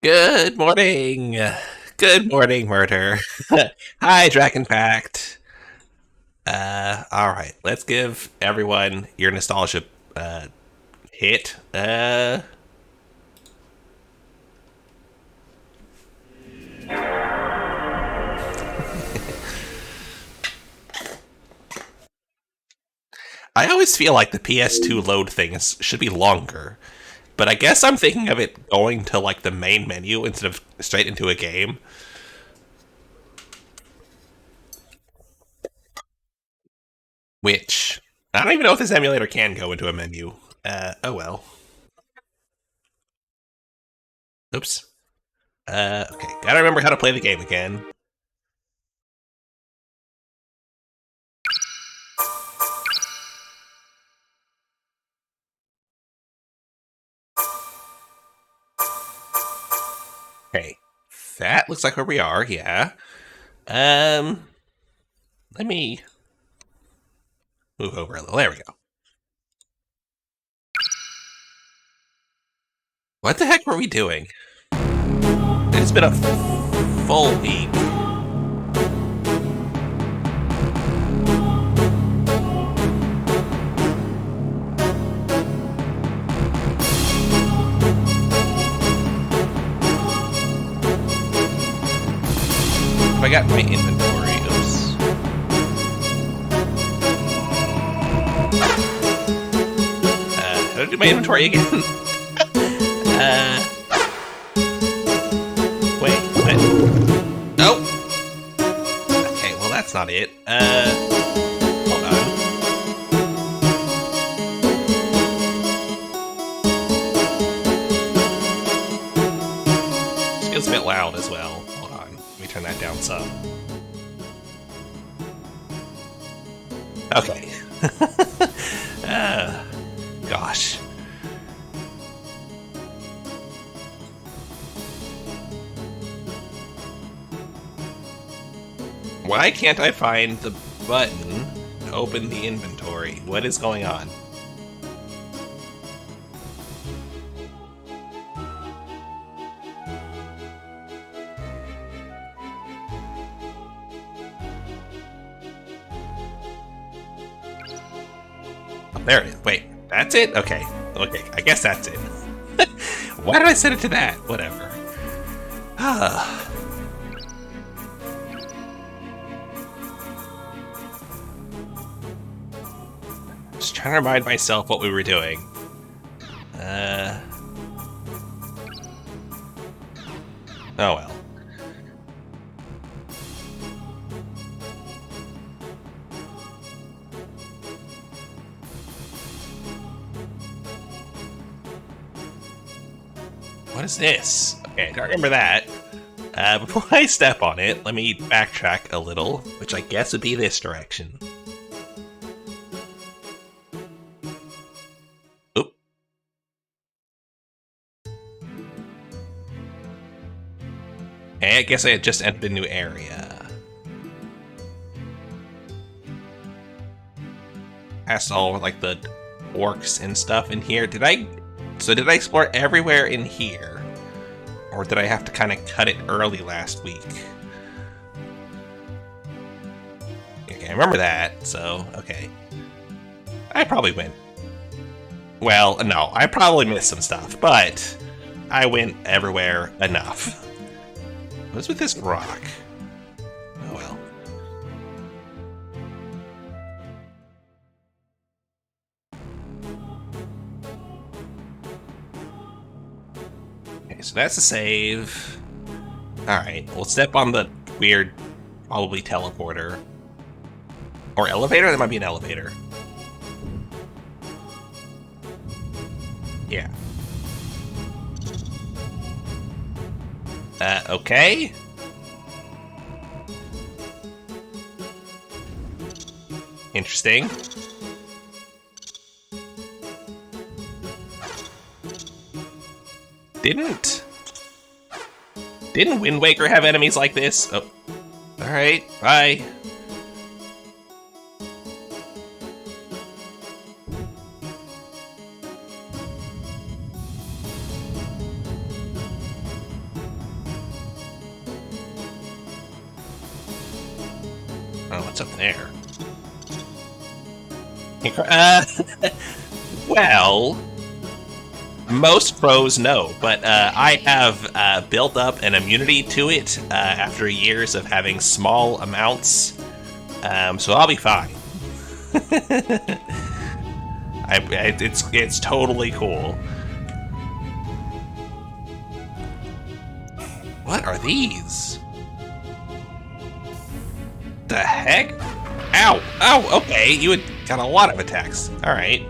Good morning. Good morning, murder. Hi, Dragon Pact. All right. Let's give everyone your nostalgia hit. I always feel like the PS2 load things should be longer, but I guess I'm thinking of it going to like the main menu instead of straight into a game, which I don't even know if this emulator can go into a menu. Oh well. Oops. Okay. Gotta remember how to play the game again. Okay. That looks like where we are, yeah. Um, Let me move over a little. There we go. What the heck were we doing? It's been a full week. I got my inventory. Oops. How to do my inventory again? Wait, what? Oh! Okay, well that's not it. Hold on. This feels a bit loud as well. Hold on, let me turn that down some. Okay. Gosh. Why can't I find the button to open the inventory? What is going on? Oh, there it is. Wait, that's it? Okay. Okay, I guess that's it. Why did I set it to that? Whatever. Just trying to remind myself what we were doing. Oh well. What is this? Okay, I don't remember that. Before I step on it, let me backtrack a little, which I guess would be this direction. Oop. Okay, I guess I had just entered a new area. Past all like the orcs and stuff in here. Did I explore everywhere in here? Or did I have to kind of cut it early last week? Okay, I remember that, so, okay. I probably went... Well, no, I probably missed some stuff, but I went everywhere enough. What's with this rock? Oh well. Okay, so that's a save. Alright, we'll step on the weird, probably teleporter. Or elevator? There might be an elevator. Yeah. Okay. Interesting. Didn't Wind Waker have enemies like this? Oh. Alright, bye. Oh, what's up there? Well, most pros no, but I have built up an immunity to it after years of having small amounts, so I'll be fine. It's totally cool. What are these? The heck? Ow! Oh, okay. You had got a lot of attacks. All right.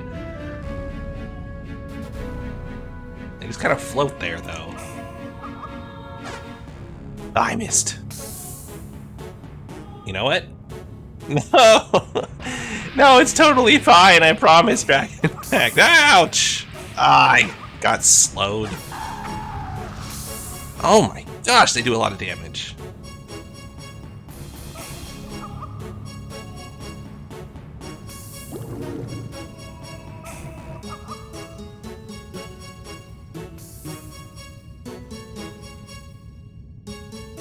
They just kind of float there, though. I missed. You know what? No! No, it's totally fine. I promise. Dragon attack. Ouch! I got slowed. Oh my gosh, they do a lot of damage.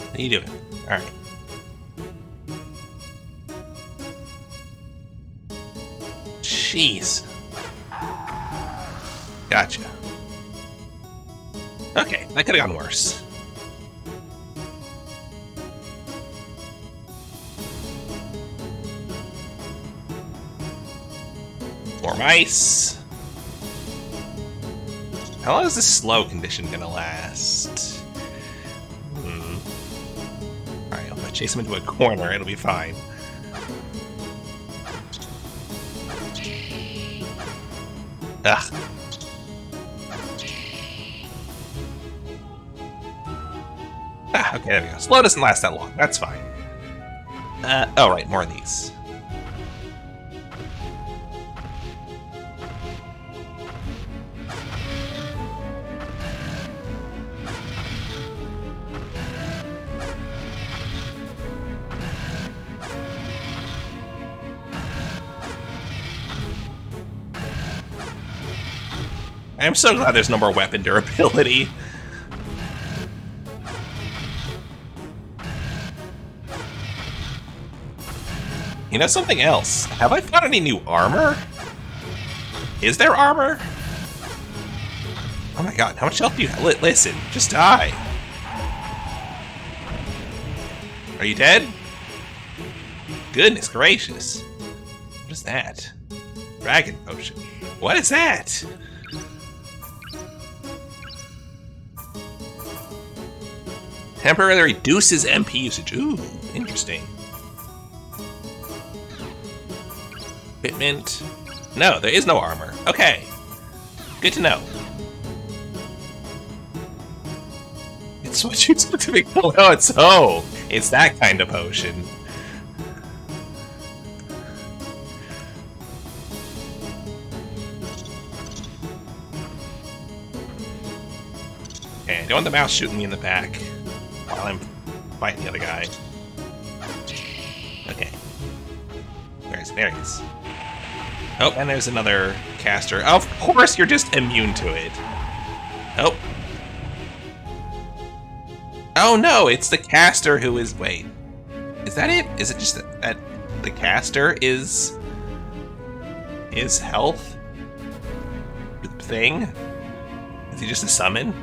What are you doing? All right. Jeez. Gotcha. Okay, that could have gone worse. More mice. How long is this slow condition gonna last? Alright, if I chase him into a corner, it'll be fine. Ugh. Ah, okay, there we go. Slow doesn't last that long. That's fine. Oh, right, more of these. I'm so glad there's no more weapon durability. You know something else? Have I found any new armor? Is there armor? Oh my god, how much health do you have? Listen, just die. Are you dead? Goodness gracious. What is that? Dragon potion. What is that? Temporarily reduces MP usage. Ooh, interesting. Equipment. No, there is no armor. Okay. Good to know. It's what you took to be. Oh, it's that kind of potion. Okay, don't want the mouse shooting me in the back while I'm fighting the other guy. Okay. There he is. Oh, and there's another caster. Of course, you're just immune to it. Oh. Oh no, it's the caster who is... Wait. Is that it? Is it just that the caster is health thing? Is he just a summon?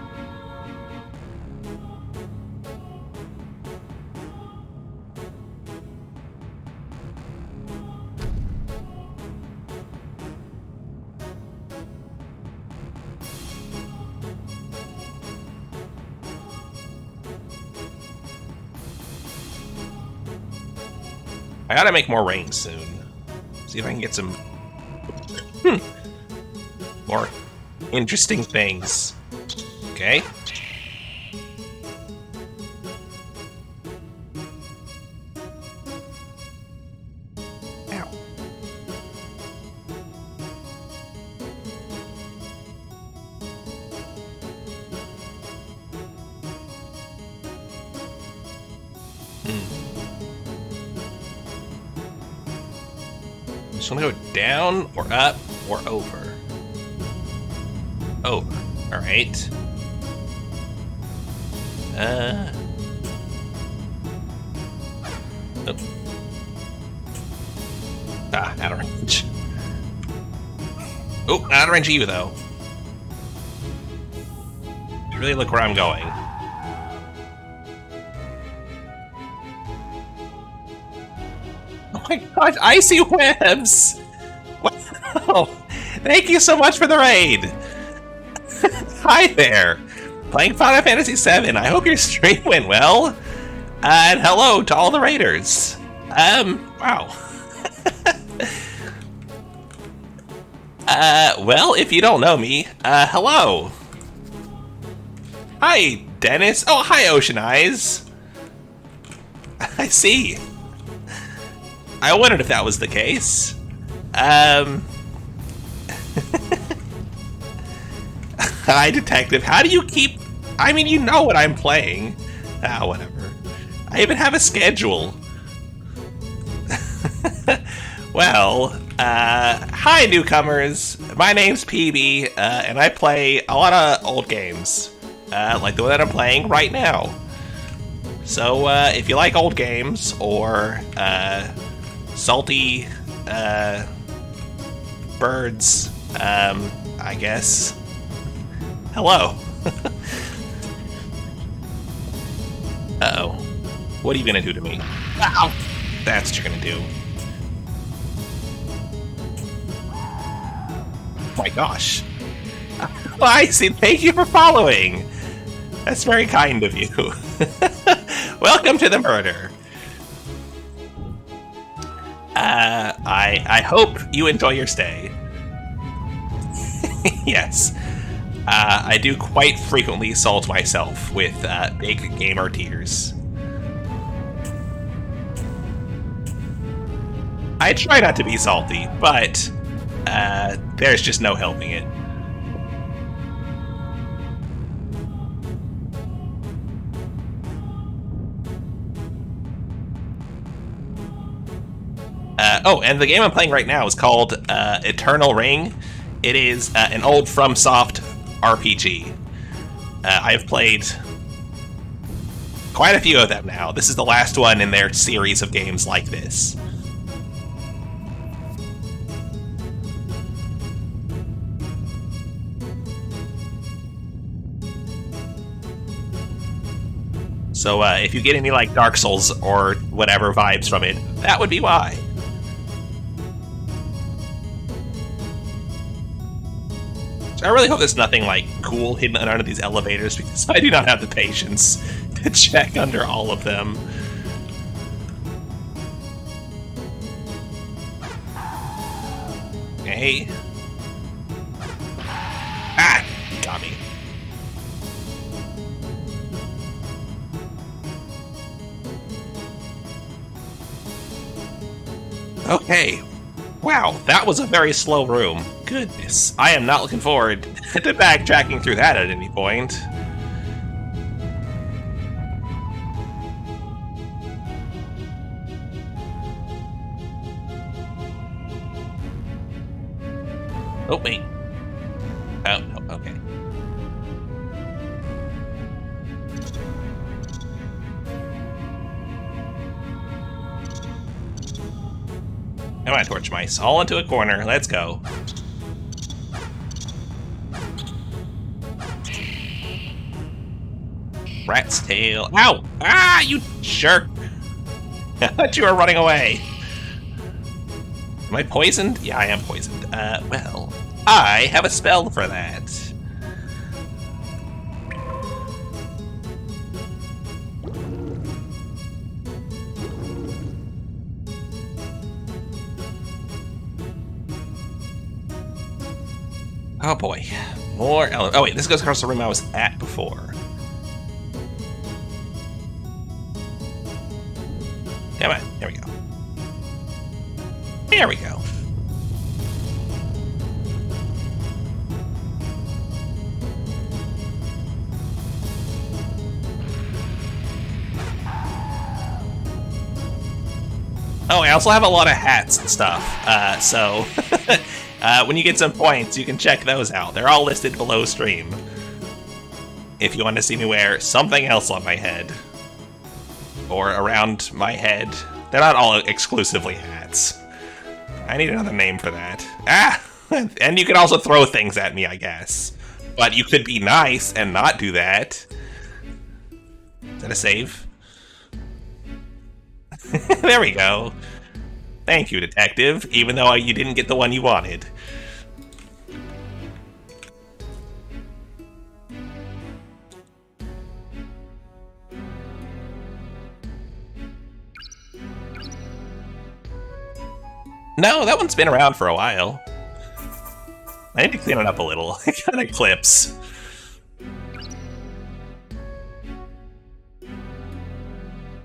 I gotta make more rain soon. See if I can get some more interesting things. Okay. Ow. Just want to go down or up or over. Over. All right. Oh. Oh, not out of range of you, though. Really look where I'm going. Oh my gosh, icy webs! Wow! Thank you so much for the raid! Hi there! Playing Final Fantasy VII. I hope your stream went well. And hello to all the raiders. Wow. Well, if you don't know me, hello. Hi, Dennis. Oh, hi, Ocean Eyes. I see. I wondered if that was the case. Hi, Detective. How do you keep... I mean, you know what I'm playing. Ah, whatever. I even have a schedule. Well, hi, newcomers. My name's PB, and I play a lot of old games. Like the one that I'm playing right now. So, if you like old games, or, salty, birds, I guess. Hello. Uh-oh. What are you gonna do to me? Ow! That's what you're gonna do. Oh my gosh. Well, I see. Thank you for following. That's very kind of you. Welcome to the murder. I hope you enjoy your stay. Yes. I do quite frequently salt myself with big gamer tears. I try not to be salty, but there's just no helping it. Oh, and the game I'm playing right now is called Eternal Ring. It is an old FromSoft RPG. I've played quite a few of them now. This is the last one in their series of games like this. So if you get any like Dark Souls or whatever vibes from it, that would be why. So I really hope there's nothing like cool hidden under these elevators, because I do not have the patience to check under all of them. Hey. Ah! Got me. Okay. Wow, that was a very slow room. Goodness, I am not looking forward to backtracking through that at any point. Oh, wait. Oh, no, okay. Come on, torch mice. All into a corner. Let's go. Rat's tail. Ow! Ah, you jerk! I thought you were running away. Am I poisoned? Yeah, I am poisoned. Well, I have a spell for that. Oh boy, more oh wait, this goes across the room I was at before. Come on, there we go. There we go. Oh, I also have a lot of hats and stuff, so when you get some points, you can check those out. They're all listed below stream. If you want to see me wear something else on my head. Or around my head. They're not all exclusively hats. I need another name for that. Ah! And you can also throw things at me, I guess. But you could be nice and not do that. Is that a save? There we go. Thank you, detective, even though you didn't get the one you wanted. No, that one's been around for a while. I need to clean it up a little. It kind of clips.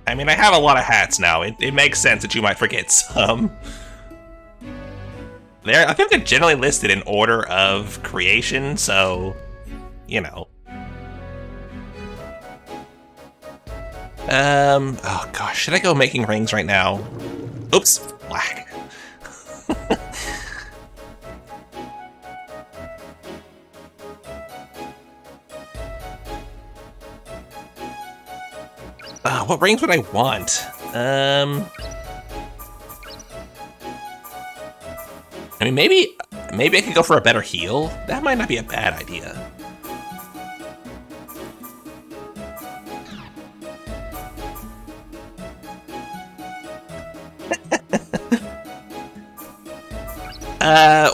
I mean, I have a lot of hats now. It makes sense that you might forget some. I think they're generally listed in order of creation, so, you know. Oh gosh, should I go making rings right now? Oops, black. What rings would I want? I mean, maybe I could go for a better heal. That might not be a bad idea.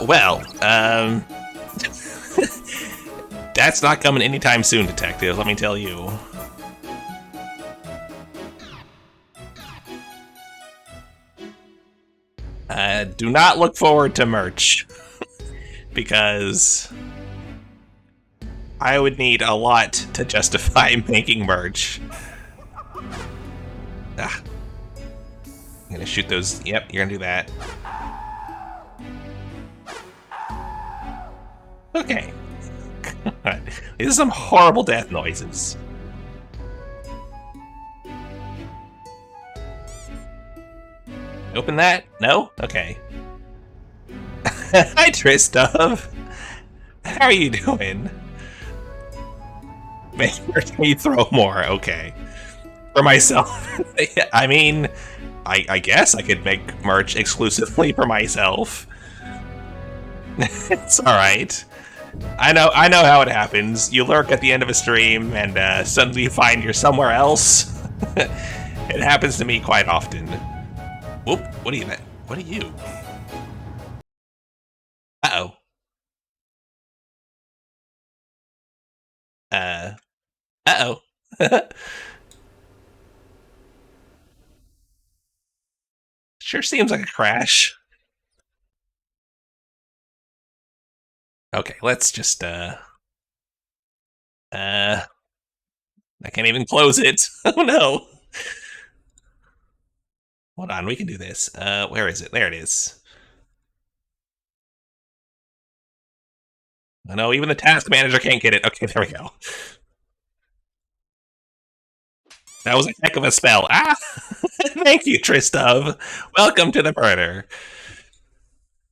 Well, that's not coming anytime soon, detective, let me tell you. Do not look forward to merch, because I would need a lot to justify making merch. I'm gonna shoot those. Yep, you're gonna do that. Okay. These are some horrible death noises. Open that? No? Okay. Hi, Tristov. How are you doing? Make me throw more. Okay. For myself. I mean, I guess I could make merch exclusively for myself. It's alright. I know how it happens. You lurk at the end of a stream and suddenly you find you're somewhere else. It happens to me quite often. Whoop, what are you? What are you? Uh-oh. Uh-oh. Sure seems like a crash. Okay, let's just, I can't even close it. Oh no. Hold on, we can do this. Where is it? There it is. Oh no, even the task manager can't get it. Okay, there we go. That was a heck of a spell. Ah! Thank you, Tristov. Welcome to the burner.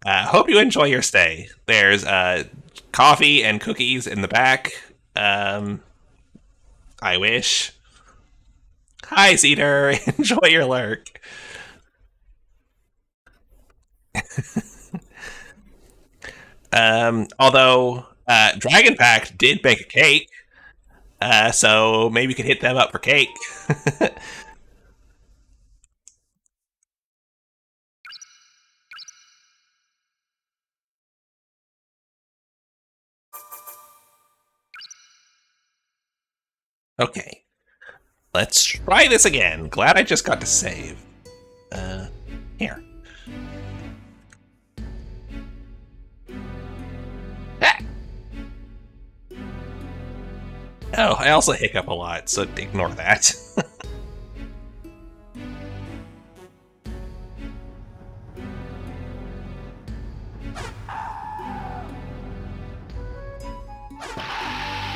Hope you enjoy your stay. There's coffee and cookies in the back. I wish. Hi, Cedar. Enjoy your lurk. Although Dragon Pact did bake a cake, so maybe we could hit them up for cake. Okay, let's try this again. Glad I just got to save. Here. Ah! Oh, I also hiccup a lot, so ignore that.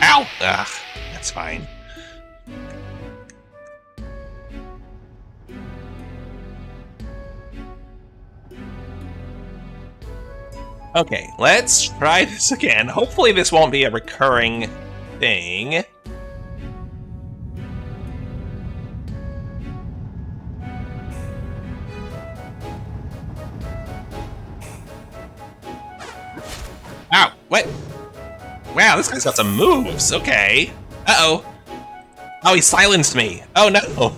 Ow! Ugh, that's fine. Okay, let's try this again. Hopefully this won't be a recurring thing. Ow! What? Wow, this guy's got some moves. Okay. Uh-oh. Oh, he silenced me. Oh, no.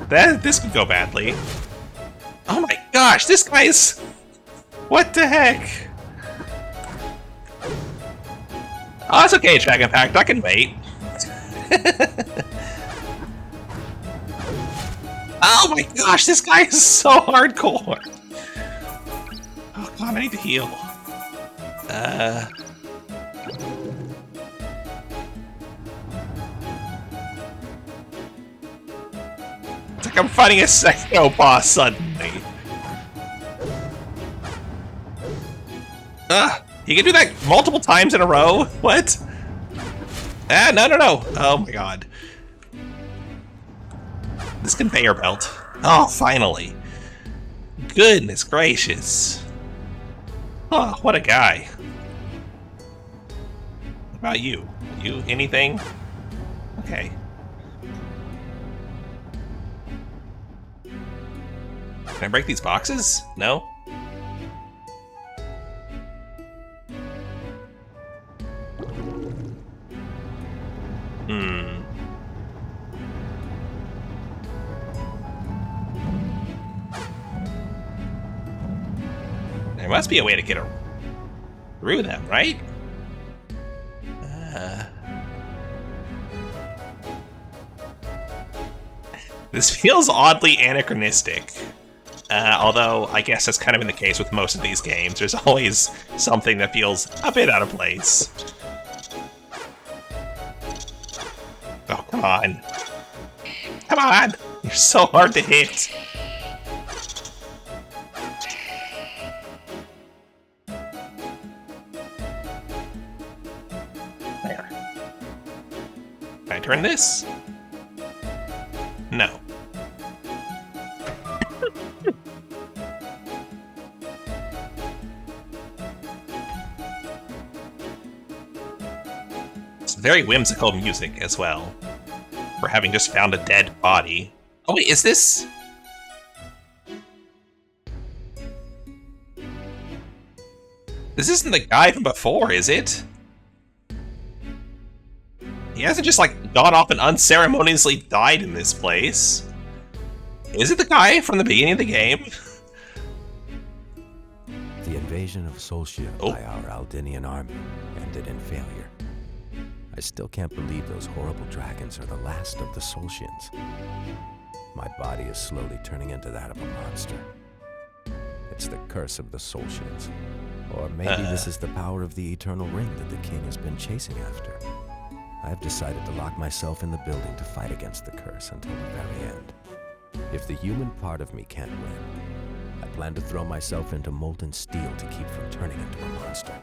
This could go badly. Oh my gosh, this guy's... What the heck? Oh, it's okay, Dragon Pact. I can wait. Oh my gosh, this guy is so hardcore. Oh god, I need to heal. It's like I'm fighting a Sekiro boss suddenly. You can do that multiple times in a row? What? Ah, no. Oh my god. This conveyor belt. Oh, finally. Goodness gracious. Oh, what a guy. What about you? You anything? Okay. Can I break these boxes? No? There must be a way to get through them, right? This feels oddly anachronistic. Although, I guess that's kind of been the case with most of these games. There's always something that feels a bit out of place. Oh, come on. Come on! You're so hard to hit. There. Can I turn this? No. It's very whimsical music as well. For having just found a dead body. Oh wait, is this... This isn't the guy from before, is it? He hasn't just, like, gone off and unceremoniously died in this place. Is it the guy from the beginning of the game? The invasion of Solstia by our Aldinian army ended in failure. I still can't believe those horrible dragons are the last of the Solstians. My body is slowly turning into that of a monster. It's the curse of the Solstians. Or maybe this is the power of the eternal ring that the king has been chasing after. I have decided to lock myself in the building to fight against the curse until the very end. If the human part of me can't win, I plan to throw myself into molten steel to keep from turning into a monster.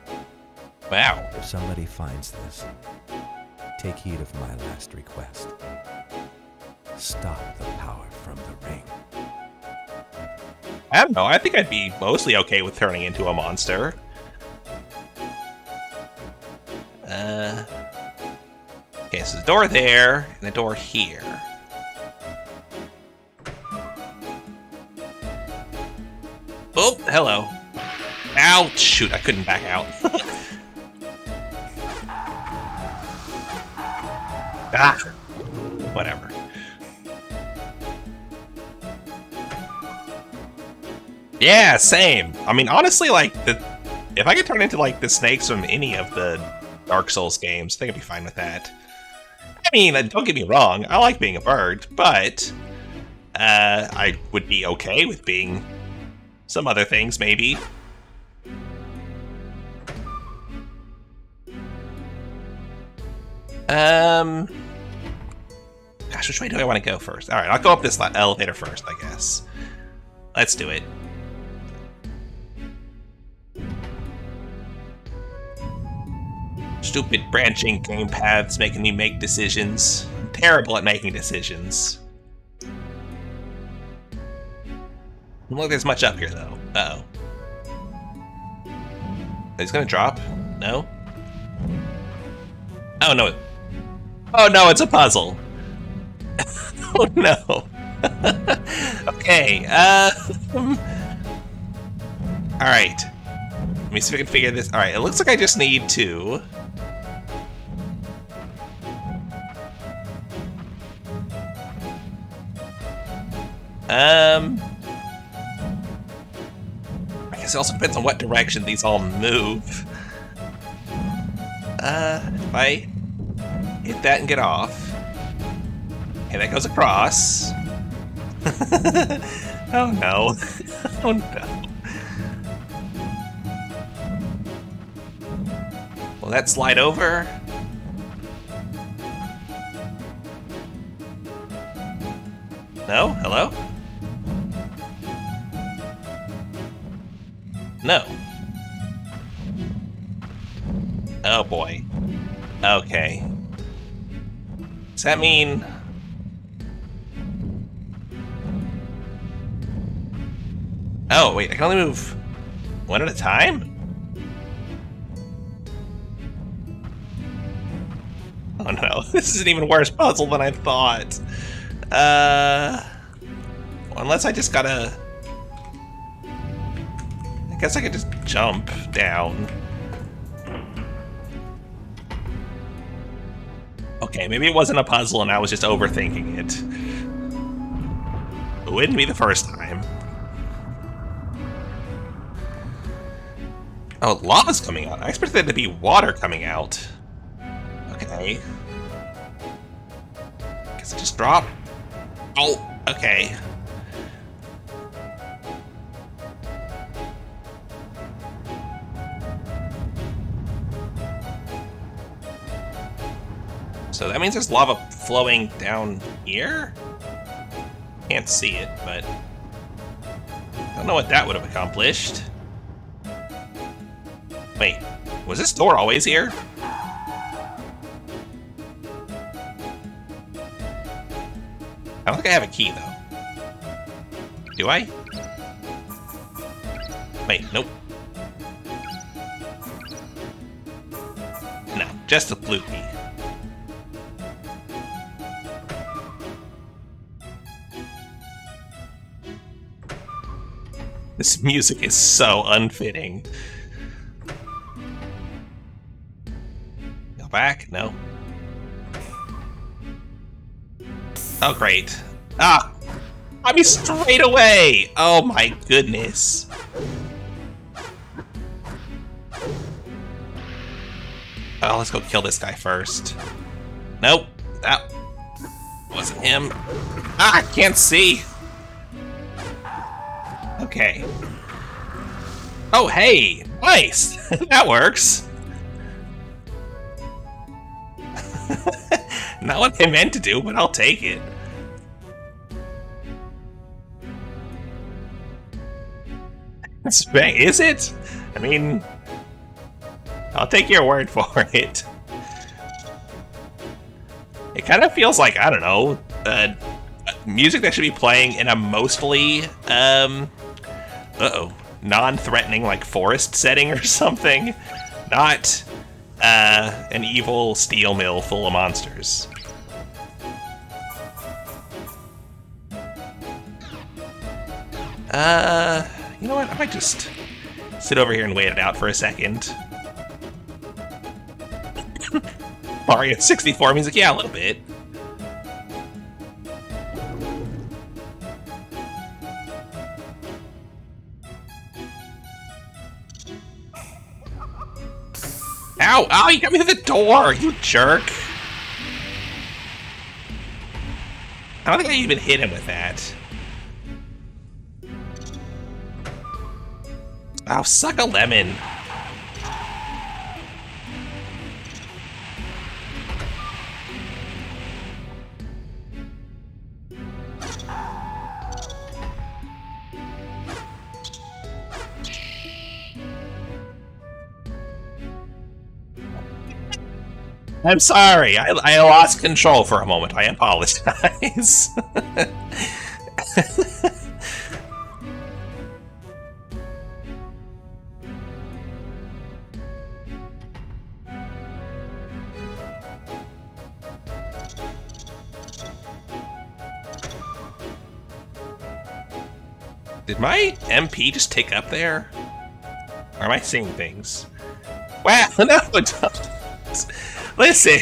Wow. If somebody finds this, take heed of my last request. Stop the power from the ring. I don't know, I think I'd be mostly okay with turning into a monster. Okay, so the door there, and the door here. Oh, hello. Ow! Shoot, I couldn't back out. Ah! Whatever. Yeah, same. I mean, honestly, like, if I could turn into, like, the snakes from any of the Dark Souls games, I think I'd be fine with that. I mean, don't get me wrong, I like being a bird, but I would be okay with being some other things, maybe. Gosh, which way do I want to go first? Alright, I'll go up this elevator first, I guess. Let's do it. Stupid branching game paths making me make decisions. I'm terrible at making decisions. Don't look like there's much up here, though. Uh-oh. He's gonna drop? No? Oh, no. Oh, no, it's a puzzle. Oh, no. Okay, Alright. Let me see if I can figure this. All right, it looks like I just need to. I guess it also depends on what direction these all move. If I hit that and get off. Okay, that goes across. Oh no. Oh no. Will that slide over? No? Hello? No. Oh boy. Okay. Does that mean... Oh, wait, I can only move one at a time? Oh no, this is an even worse puzzle than I thought. Unless I just gotta... I guess I could just jump down. Okay, maybe it wasn't a puzzle and I was just overthinking it. It wouldn't be the first time. Oh, lava's coming out. I expected there to be water coming out. Okay. Guess I just drop. Oh, okay. So that means there's lava flowing down here? Can't see it, but... I don't know what that would have accomplished. Wait, was this door always here? I don't think I have a key, though. Do I? Wait, nope. No, just a blue key. This music is so unfitting. Go back? No. Oh, great. Ah! I mean, straight away! Oh my goodness. Oh, let's go kill this guy first. Nope. That wasn't him. Ah, I can't see! Okay. Oh, hey! Nice! That works! Not what I meant to do, but I'll take it. Is it? I mean... I'll take your word for it. It kind of feels like, I don't know, music that should be playing in a mostly, non-threatening, like, forest setting or something. Not, an evil steel mill full of monsters. You know what? I might just sit over here and wait it out for a second. Mario 64 music, yeah, a little bit. Ow! Ow! You got me through the door, you jerk! I don't think I even hit him with that. Ow, suck a lemon. I'm sorry, I lost control for a moment. I apologize. Did my MP just tick up there? Or am I seeing things? Wow, no, don't. Listen.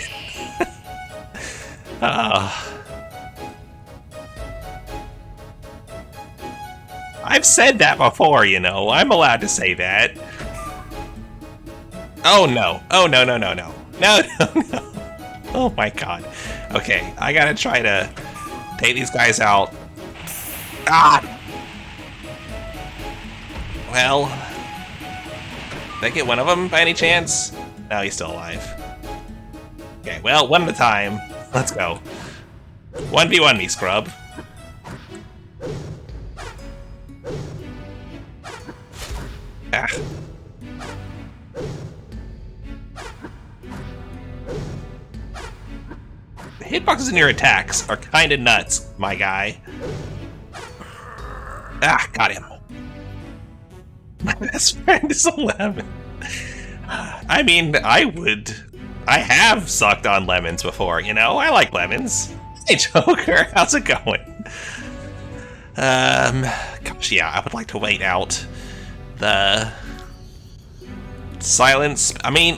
I've said that before, you know. I'm allowed to say that. Oh no. Oh no, no, no, no. No, no, no. Oh my god. Okay, I gotta try to take these guys out. Ah! Well, did I get one of them by any chance? No, he's still alive. Okay, well, one at a time. Let's go. 1v1 me, scrub. Ah. The hitboxes in your attacks are kinda nuts, my guy. Ah, got him. My best friend is 11. I mean, I have sucked on lemons before, you know? I like lemons. Hey, Joker, how's it going? Gosh, yeah, I would like to wait out the silence. I mean,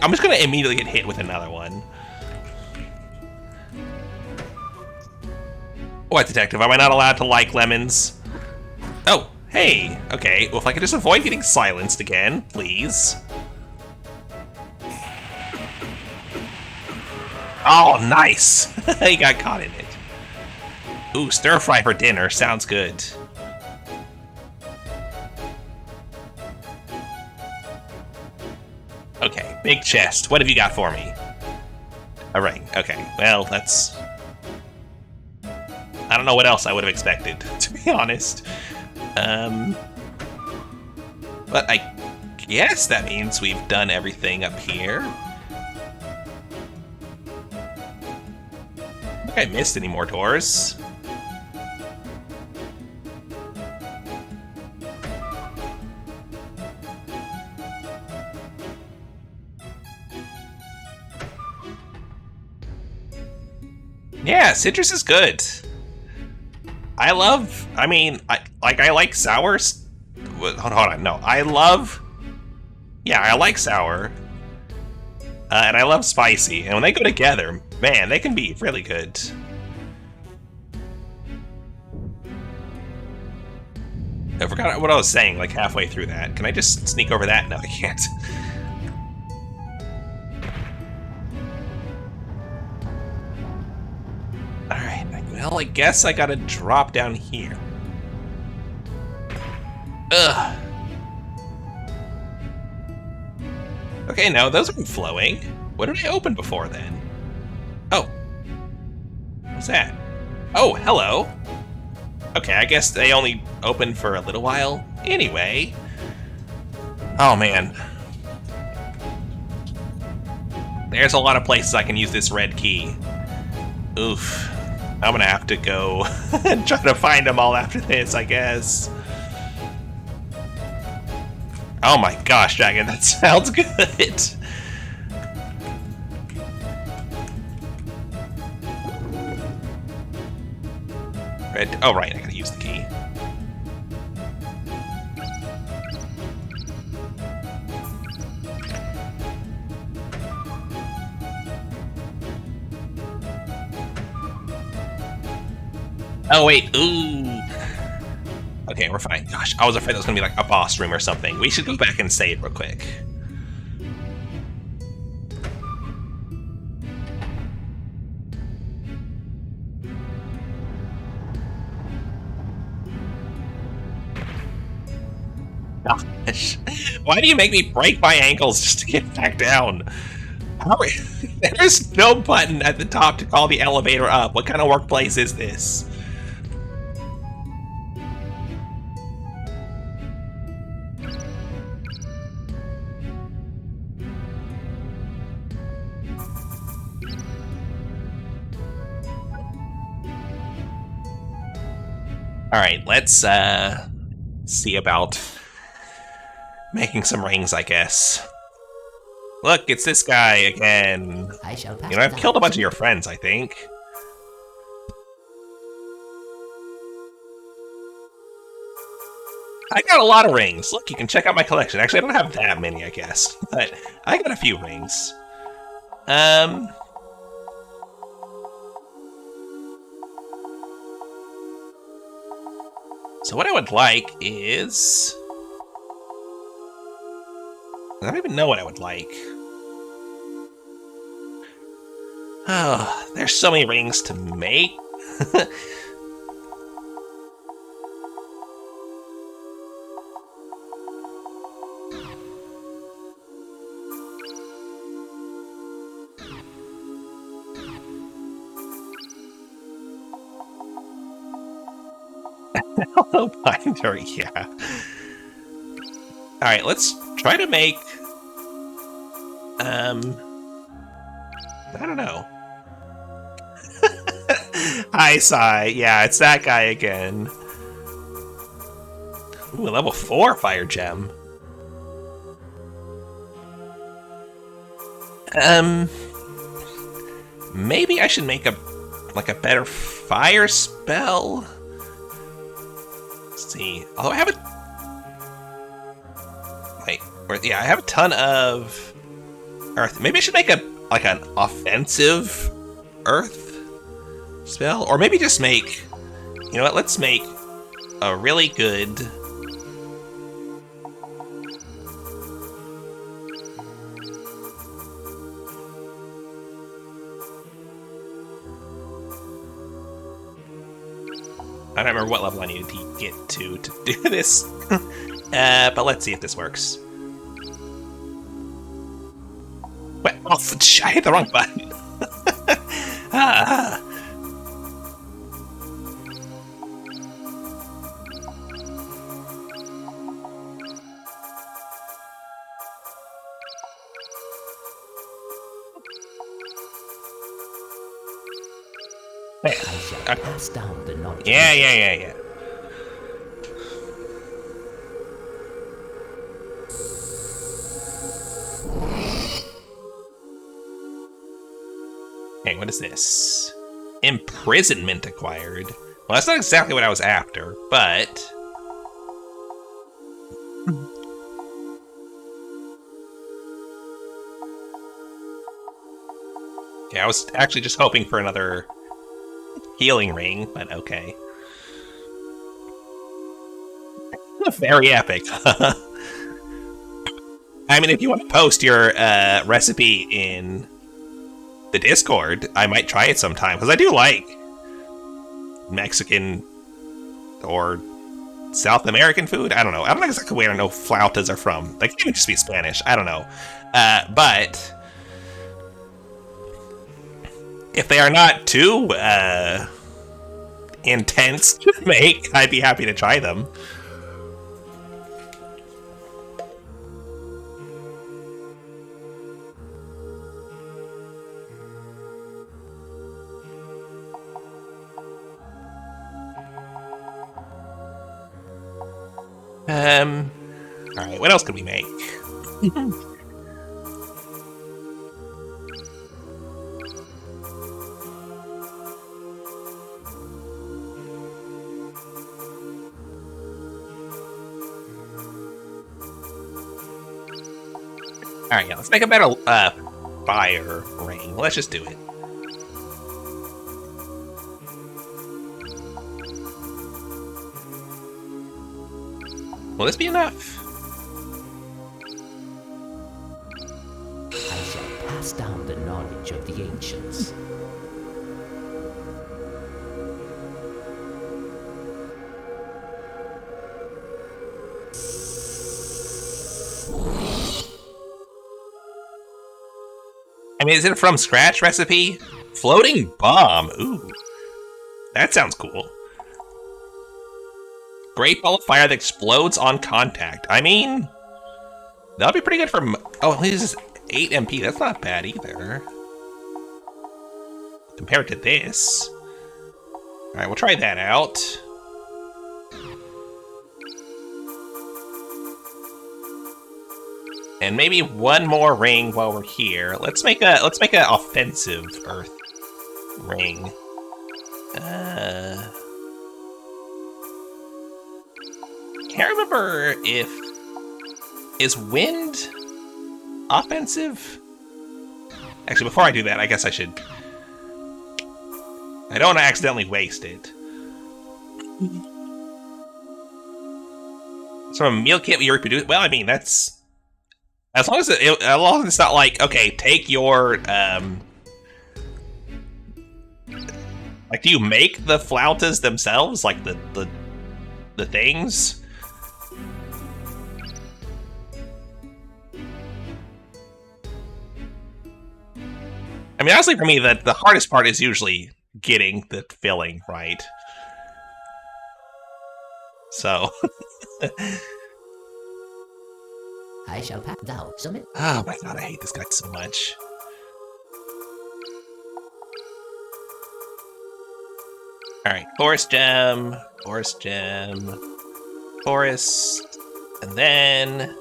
I'm just gonna immediately get hit with another one. What, detective? Am I not allowed to like lemons? Oh, hey. Okay, well, if I could just avoid getting silenced again, please. Oh, nice! He got caught in it. Ooh, stir fry for dinner. Sounds good. Okay, big chest. What have you got for me? A ring. Okay, well, that's... I don't know what else I would have expected, to be honest. But I guess that means we've done everything up here. I don't think I missed any more doors. Yeah, citrus is good. I like sour. Hold on, no. I like sour. And I love spicy. And when they go together, man, they can be really good. I forgot what I was saying, like, halfway through that. Can I just sneak over that? No, I can't. Alright, well, I guess I gotta drop down here. Ugh. Okay, no, those aren't flowing. What did I open before then? Oh. What's that? Oh, hello. Okay, I guess they only open for a little while. Anyway. Oh, man. There's a lot of places I can use this red key. Oof. I'm gonna have to go and try to find them all after this, I guess. Oh my gosh, Dragon, that sounds good! Red. Oh, right, I gotta use the key. Oh, wait, ooh! Okay, we're fine. Gosh, I was afraid that was gonna be like a boss room or something. We should go back and save real quick. Gosh, why do you make me break my ankles just to get back down? There's no button at the top to call the elevator up. What kind of workplace is this? Alright, let's see about making some rings, I guess. Look, it's this guy again. You know, I've killed a bunch of your friends, I think. I got a lot of rings. Look, you can check out my collection. Actually, I don't have that many, I guess, but I got a few rings. So what I would like is... I don't even know what I would like. Oh, there's so many rings to make. Hello, binder, yeah. Alright, let's try to make... I don't know. Hi, Sai. Yeah, it's that guy again. Ooh, a level 4 fire gem. Maybe I should make a better fire spell. Let's see. Although I have yeah, I have a ton of earth. Maybe I should make an offensive earth spell, or maybe just make. You know what? Let's make a really good. I don't remember what level I needed to get to do this, but let's see if this works. What? Oh, I hit the wrong button. Pass down the knowledge. Yeah. Hey, what is this? Imprisonment acquired. Well, that's not exactly what I was after, but... Yeah, I was actually just hoping for another healing ring, but okay. Very epic. I mean, if you want to post your recipe in the Discord, I might try it sometime, because I do like Mexican or South American food. I don't know. I don't know exactly where flautas are from. They could even just be Spanish. I don't know. But if they are not too intense to make, I'd be happy to try them. Alright, what else can we make? Alright, yeah, let's make a better fire ring. Let's just do it. Will this be enough? I shall pass down the knowledge of the ancients. I mean, is it a from scratch recipe? Floating bomb. Ooh. That sounds cool. Great ball of fire that explodes on contact. I mean, that'll be pretty good for... Oh, this is 8 MP. That's not bad either. Compared to this. Alright, we'll try that out. And maybe one more ring while we're here. Let's make an offensive earth ring. can't remember if... Is wind offensive? Actually, before I do that, I guess I should... I don't want to accidentally waste it. So a meal can't be reproduced. Well, I mean, that's... As long as it's not like, okay, take your... Like, do you make the flautas themselves? Like, the things? I mean, honestly, for me, the hardest part is usually getting the filling right. So... I shall pack thou submit. Oh my god, I hate this guy so much. Alright, forest gem, forest, and then...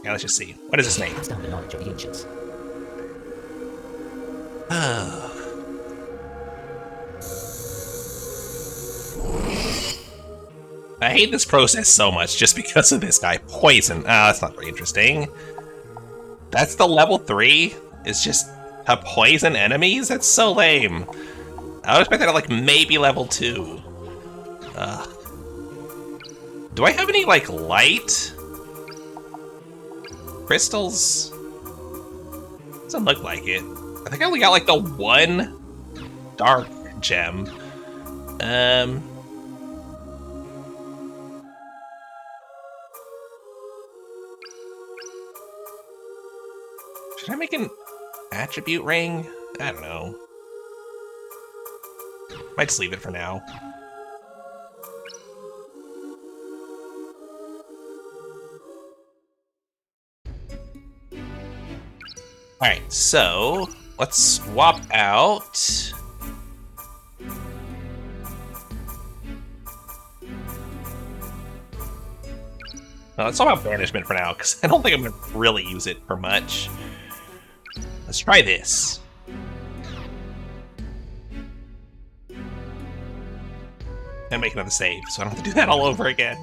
Yeah, let's just see. What is his name? Pass down the knowledge of the ancients. I hate this process so much just because of this guy. Poison. That's not very interesting. That's the level 3? Is just to poison enemies? That's so lame. I would expect that at like maybe level 2. Do I have any like light crystals? Doesn't look like it. I think I only got like the one dark gem. Should I make an attribute ring? I don't know. Might just leave it for now. Alright, so let's swap out. No, let's swap out banishment for now, because I don't think I'm going to really use it for much. Let's try this. And make another save, so I don't have to do that all over again.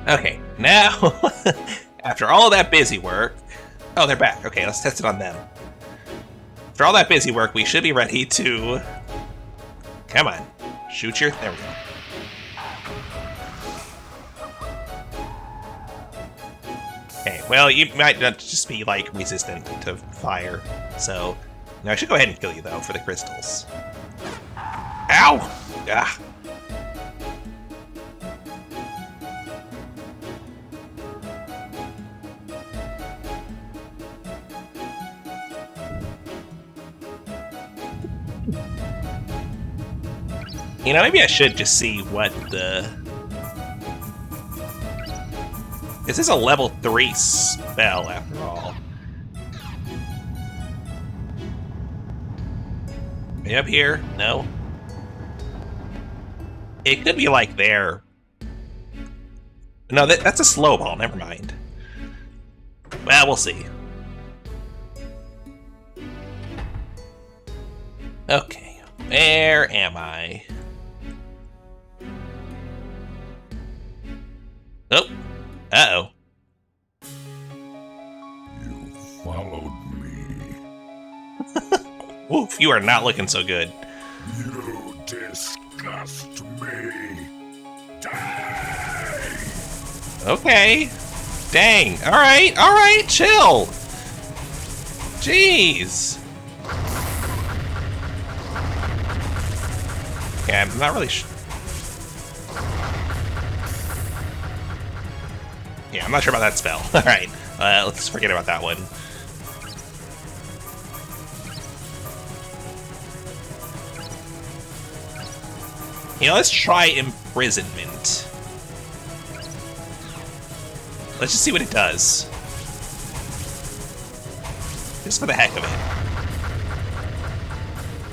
Okay, now, after all of that busy work... Oh, they're back. Okay, let's test it on them. After all that busy work, we should be ready to... Come on. Shoot your... There we go. Okay, well, you might not just be, like, resistant to fire. So, now I should go ahead and kill you, though, for the crystals. Ow! Ah. You know, maybe I should just see what the... This is a level 3 spell, after all. Are you up here? No? It could be like there. No, that's a slow ball, never mind. Well, we'll see. Okay, where am I? Oh, uh-oh. You followed me. Woof, you are not looking so good. You disgust me. Die! Okay. Dang. Alright, chill. Jeez. Yeah, I'm not really sure. Yeah, I'm not sure about that spell. Alright, let's forget about that one. You know, let's try imprisonment. Let's just see what it does. Just for the heck of it.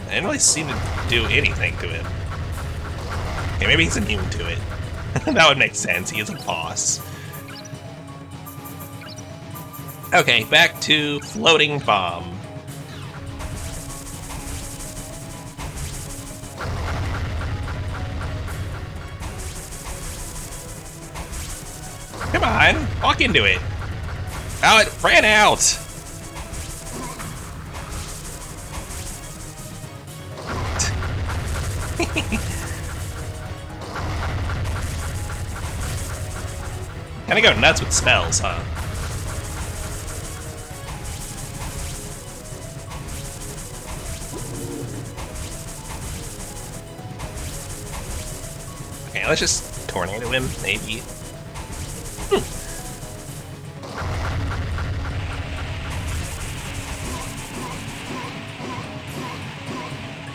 I didn't really seem to do anything to him. Okay, maybe he's immune to it. That would make sense. He is a boss. Okay, back to floating bomb. Come on, walk into it. Oh, it ran out. Kinda go nuts with spells, huh? Okay, let's just tornado him, maybe.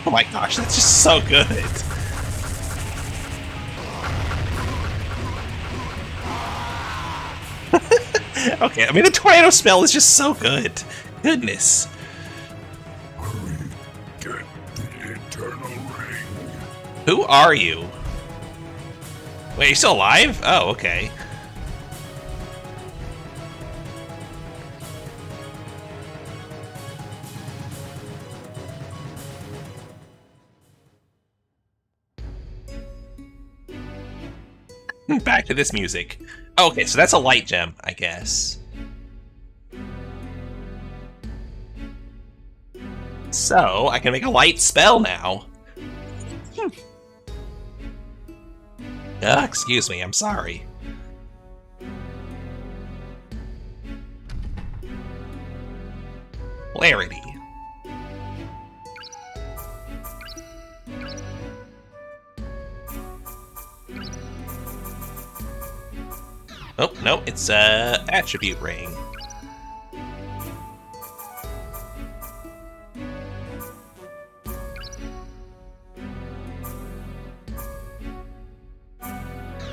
Oh my gosh, that's just so good. Okay, I mean the tornado spell is just so good. Goodness. Hurry, get the eternal ring. Who are you? Wait, you still alive? Oh, okay. Back to this music. Oh, okay, so that's a light gem, I guess. So, I can make a light spell now. Excuse me, I'm sorry. Clarity. Oh, no, it's a attribute ring.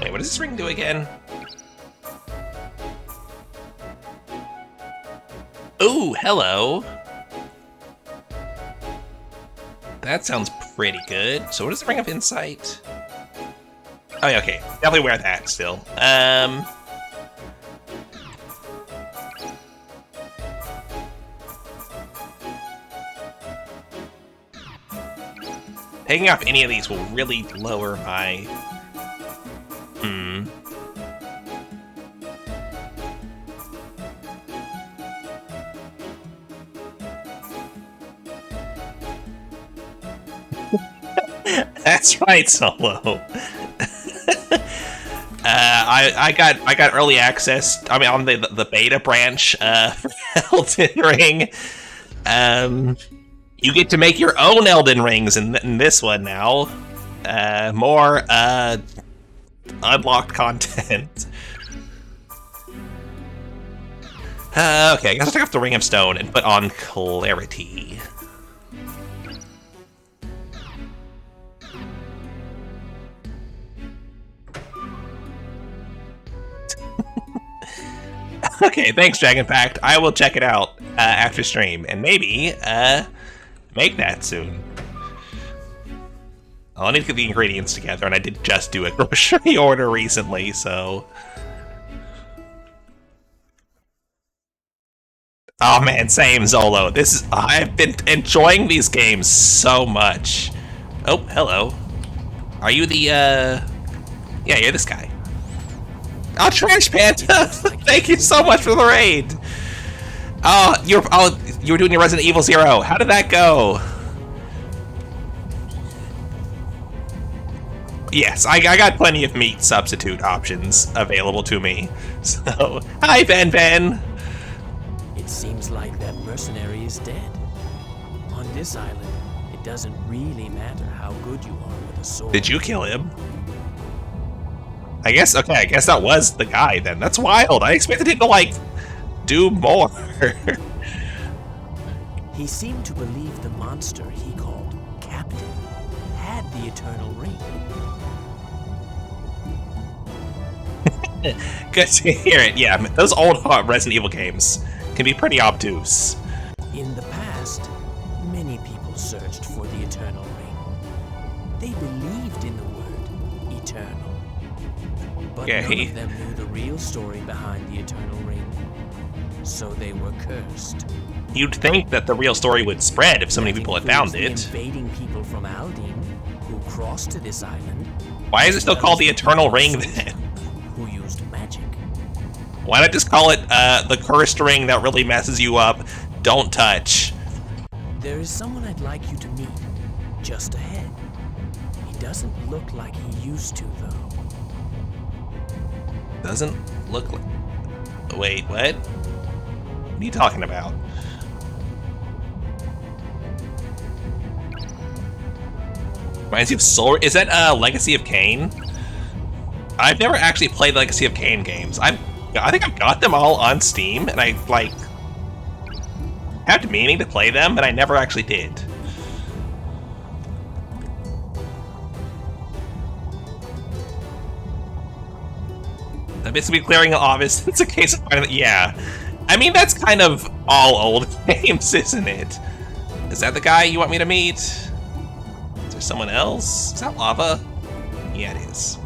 Wait, what does this ring do again? Ooh, hello. That sounds pretty good. So what is the Ring of Insight? Oh yeah, okay. Definitely wear that still. Taking off any of these will really lower my... That's right, Solo. I got early access. I mean, on the beta branch for Elden Ring. You get to make your own Elden Rings in this one now. More unlocked content. Okay, I guess I'll take off the Ring of Stone and put on Clarity. Okay, thanks, Dragon Pact. I will check it out after stream, and maybe make that soon. I'll need to get the ingredients together, and I did just do a grocery order recently, so... Oh man, same, Zolo. I've been enjoying these games so much. Oh, hello. Are you the, Yeah, you're this guy. Oh, Trash Panda! Thank you so much for the raid! You were doing your Resident Evil 0. How did that go? Yes, I got plenty of meat substitute options available to me. So, hi, Ben. It seems like that mercenary is dead. On this island, it doesn't really matter how good you are with a sword. Did you kill him? I guess that was the guy then. That's wild. I expected him to, like, do more. He seemed to believe the monster he called Captain had the Eternal Ring. Good to hear it. Yeah, those old Resident Evil games can be pretty obtuse. In the past, many people searched for the Eternal Ring. They believed in the word eternal. But none of them knew the real story behind the Eternal Ring. So they were cursed. You'd think that the real story would spread if so many people had found it. Invading people from Aldine who crossed to this island. Why is it still called the Eternal Ring then? Who used magic. Why not just call it the cursed ring that really messes you up? Don't touch. There is someone I'd like you to meet, just ahead. He doesn't look like he used to, though. Doesn't look like... Wait, what? What are you talking about? Reminds you of Soul... Is that Legacy of Kain? I've never actually played Legacy of Kain games. I think I've got them all on Steam, and I, like, had meaning to play them, but I never actually did. I'm basically clearing obvious. It's a case of finding... Yeah. I mean, that's kind of all old games, isn't it? Is that the guy you want me to meet? Is there someone else? Is that lava? Yeah, it is.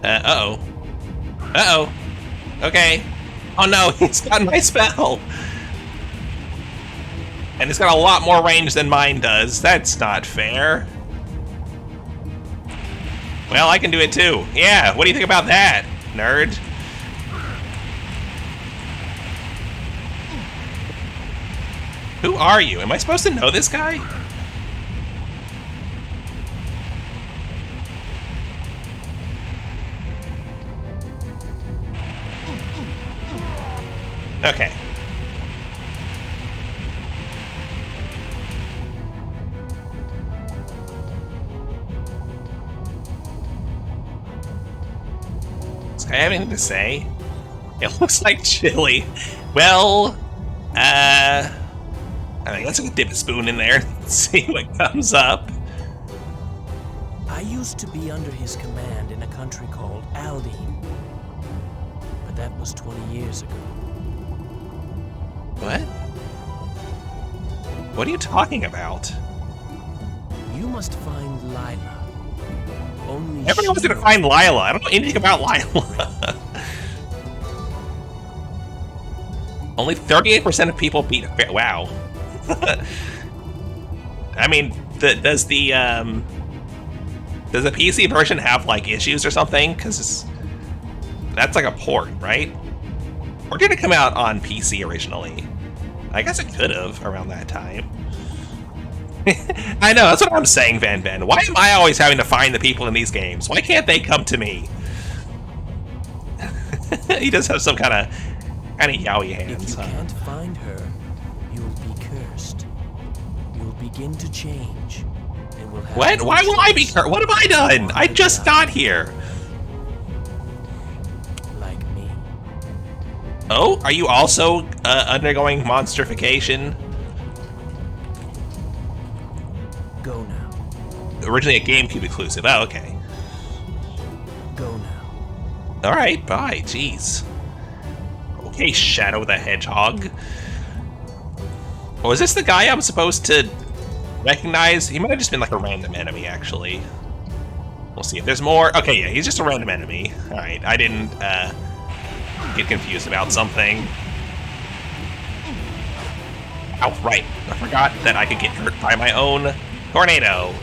Uh-oh. Uh-oh. Okay. Oh no, he's got my spell! And it's got a lot more range than mine does. That's not fair. Well, I can do it too. Yeah, what do you think about that, nerd? Who are you? Am I supposed to know this guy? Okay. Does I have anything to say? It looks like chili. Well, I mean, let's dip a spoon in there and see what comes up. I used to be under his command in a country called Aldine. But that was 20 years ago. What? What are you talking about? You must find Lila. Only everyone wants to find Lila. I don't know anything about Lila. Only 38% of people beat a fair. Wow. I mean, does the PC version have like issues or something? Because that's like a port, right? Or did it come out on PC originally? I guess it could have around that time. I know, that's what I'm saying, Van Ben. Why am I always having to find the people in these games? Why can't they come to me? He does have some kind of yaoi hands. If you can't find her, you'll be cursed. You'll begin to change. And will have what? Why will I be cursed? What have I done? I just got here. Like me. Oh, are you also undergoing monsterification? Go now. Originally a GameCube exclusive. Oh, okay. Go now. Alright, bye. Jeez. Okay, Shadow the Hedgehog. Oh, is this the guy I'm supposed to recognize? He might have just been like a random enemy, actually. We'll see if there's more. Okay, yeah, he's just a random enemy. Alright, I didn't get confused about something. Oh, right. I forgot that I could get hurt by my own tornado.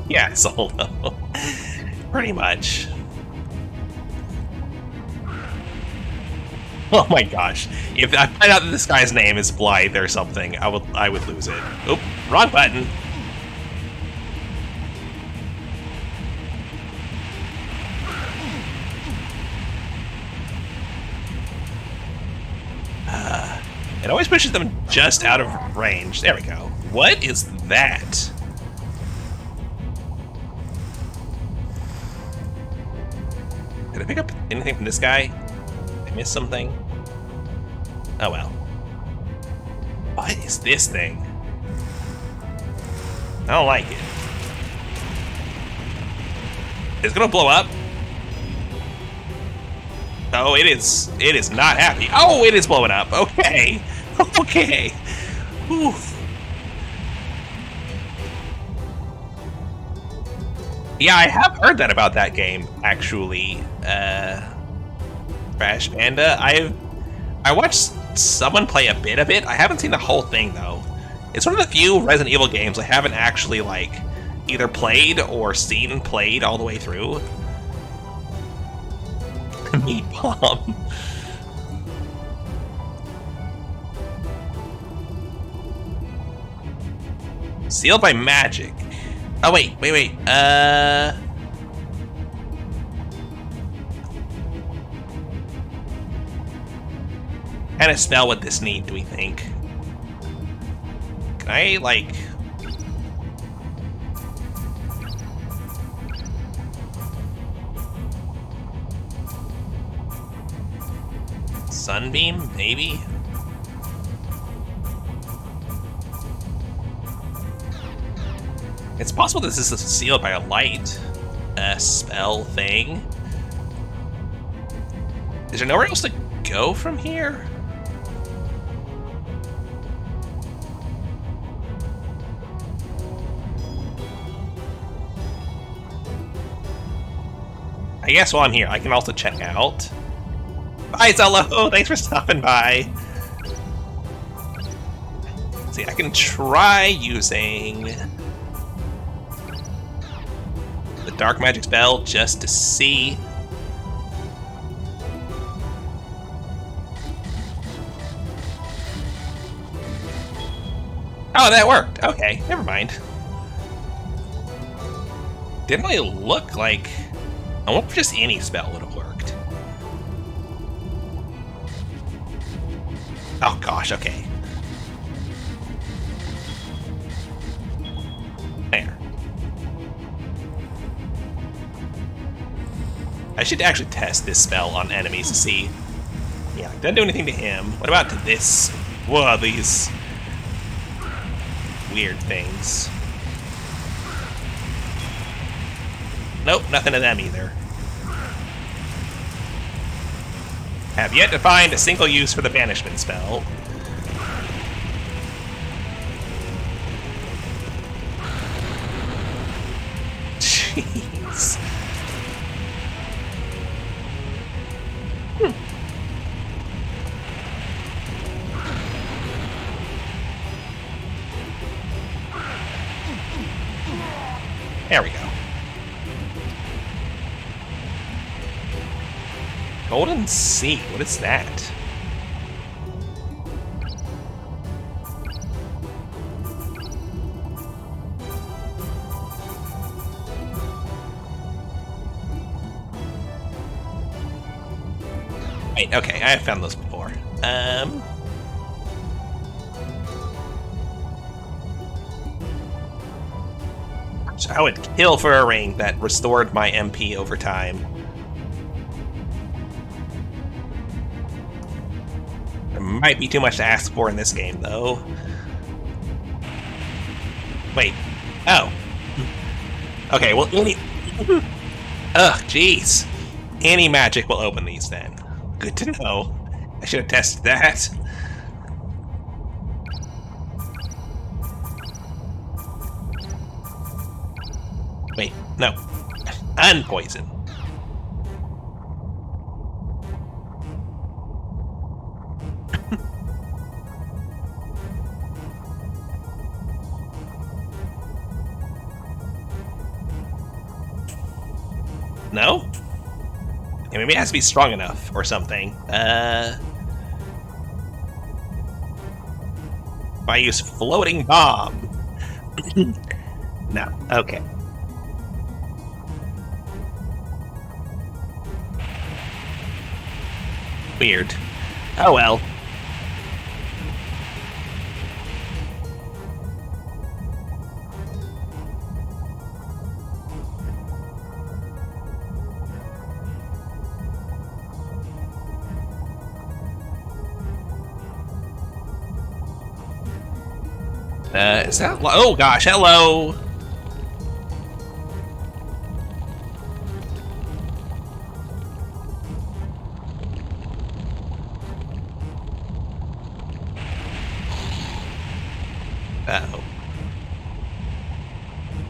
Yeah, solo. Pretty much. Oh my gosh. If I find out that this guy's name is Blythe or something, I would lose it. Oop, wrong button. It always pushes them just out of range. There we go. What is that? Did I pick up anything from this guy? Did I miss something? Oh well. What is this thing? I don't like it. It's gonna blow up. Oh, it is. It is not happy. Oh, it is blowing up. Okay. Okay. Whew. Yeah, I have heard that about that game, actually. Crash Panda. I watched someone play a bit of it. I haven't seen the whole thing, though. It's one of the few Resident Evil games I haven't actually, like, either played or seen played all the way through. Meat bomb. Sealed by magic. Oh, wait. What kind of spell would this need, do we think? Can I, like... Sunbeam, maybe? It's possible this is sealed by a light spell thing. Is there nowhere else to go from here? I guess while I'm here, I can also check out. Bye, Zello! Thanks for stopping by. Let's see, I can try using the dark magic spell just to see. Oh, that worked. Okay, never mind. Didn't really look like... I wonder if just any spell would have worked. Oh gosh, okay. There. I should actually test this spell on enemies to see. Yeah, doesn't do anything to him. What about to this? Whoa, these weird things. Nope, nothing to them either. Have yet to find a single use for the banishment spell. Jeez. There we go. Golden Sea, what is that? Wait, okay, I have found those before. I would kill for a ring that restored my MP over time. Might be too much to ask for in this game, though. Wait. Oh. Okay, well, any... Ugh, jeez. Any magic will open these, then. Good to know. I should have tested that. Wait, no. Unpoison. No? Yeah, maybe it has to be strong enough or something. If I use floating bomb. No, okay. Weird. Oh well. Is that... Oh, gosh, hello! Uh-oh.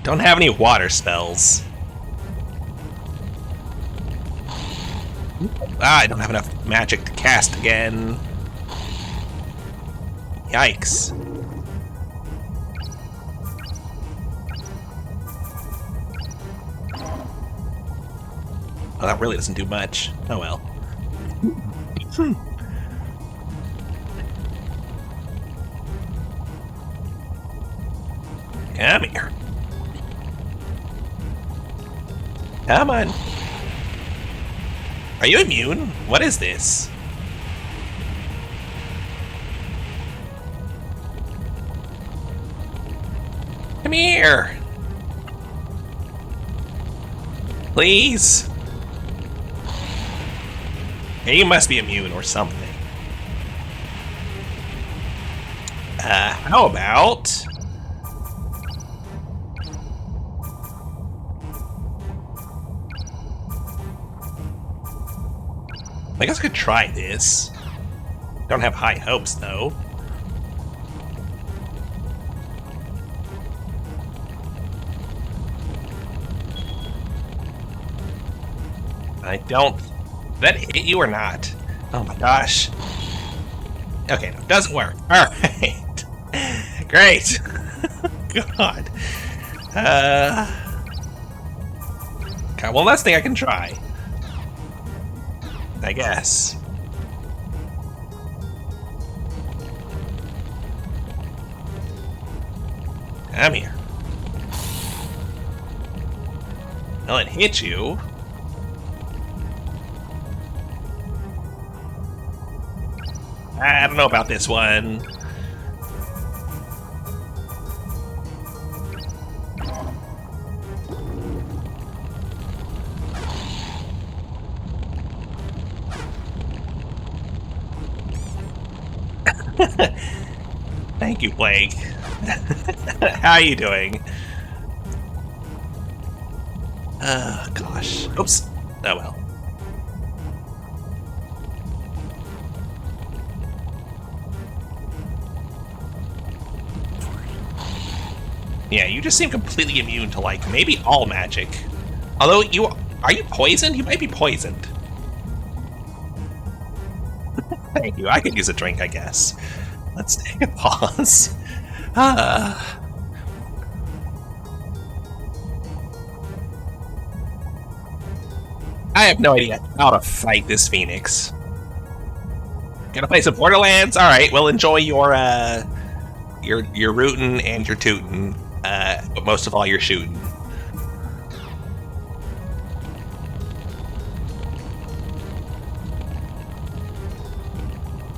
Don't have any water spells. Ah, I don't have enough magic to cast again. Yikes. Well, that really doesn't do much. Oh well. Come here. Come on. Are you immune? What is this? Come here. Please. Yeah, you must be immune or something. How about... I guess I could try this. Don't have high hopes, though. I don't... Did that hit you or not? Oh my gosh. Okay, no, it doesn't work. Alright. Great. God. Okay, well, last thing I can try. I guess. Come here. Well, it hit you. I don't know about this one. Thank you, Plague. How are you doing? Oh, gosh. Oops. Oh, well. Yeah, you just seem completely immune to, like, maybe all magic. Although, are you poisoned? You might be poisoned. Thank you. I could use a drink, I guess. Let's take a pause. I have no idea how to fight this Phoenix. Gonna play some Borderlands? Alright, well enjoy your rootin' and your tootin', but most of all your shootin'.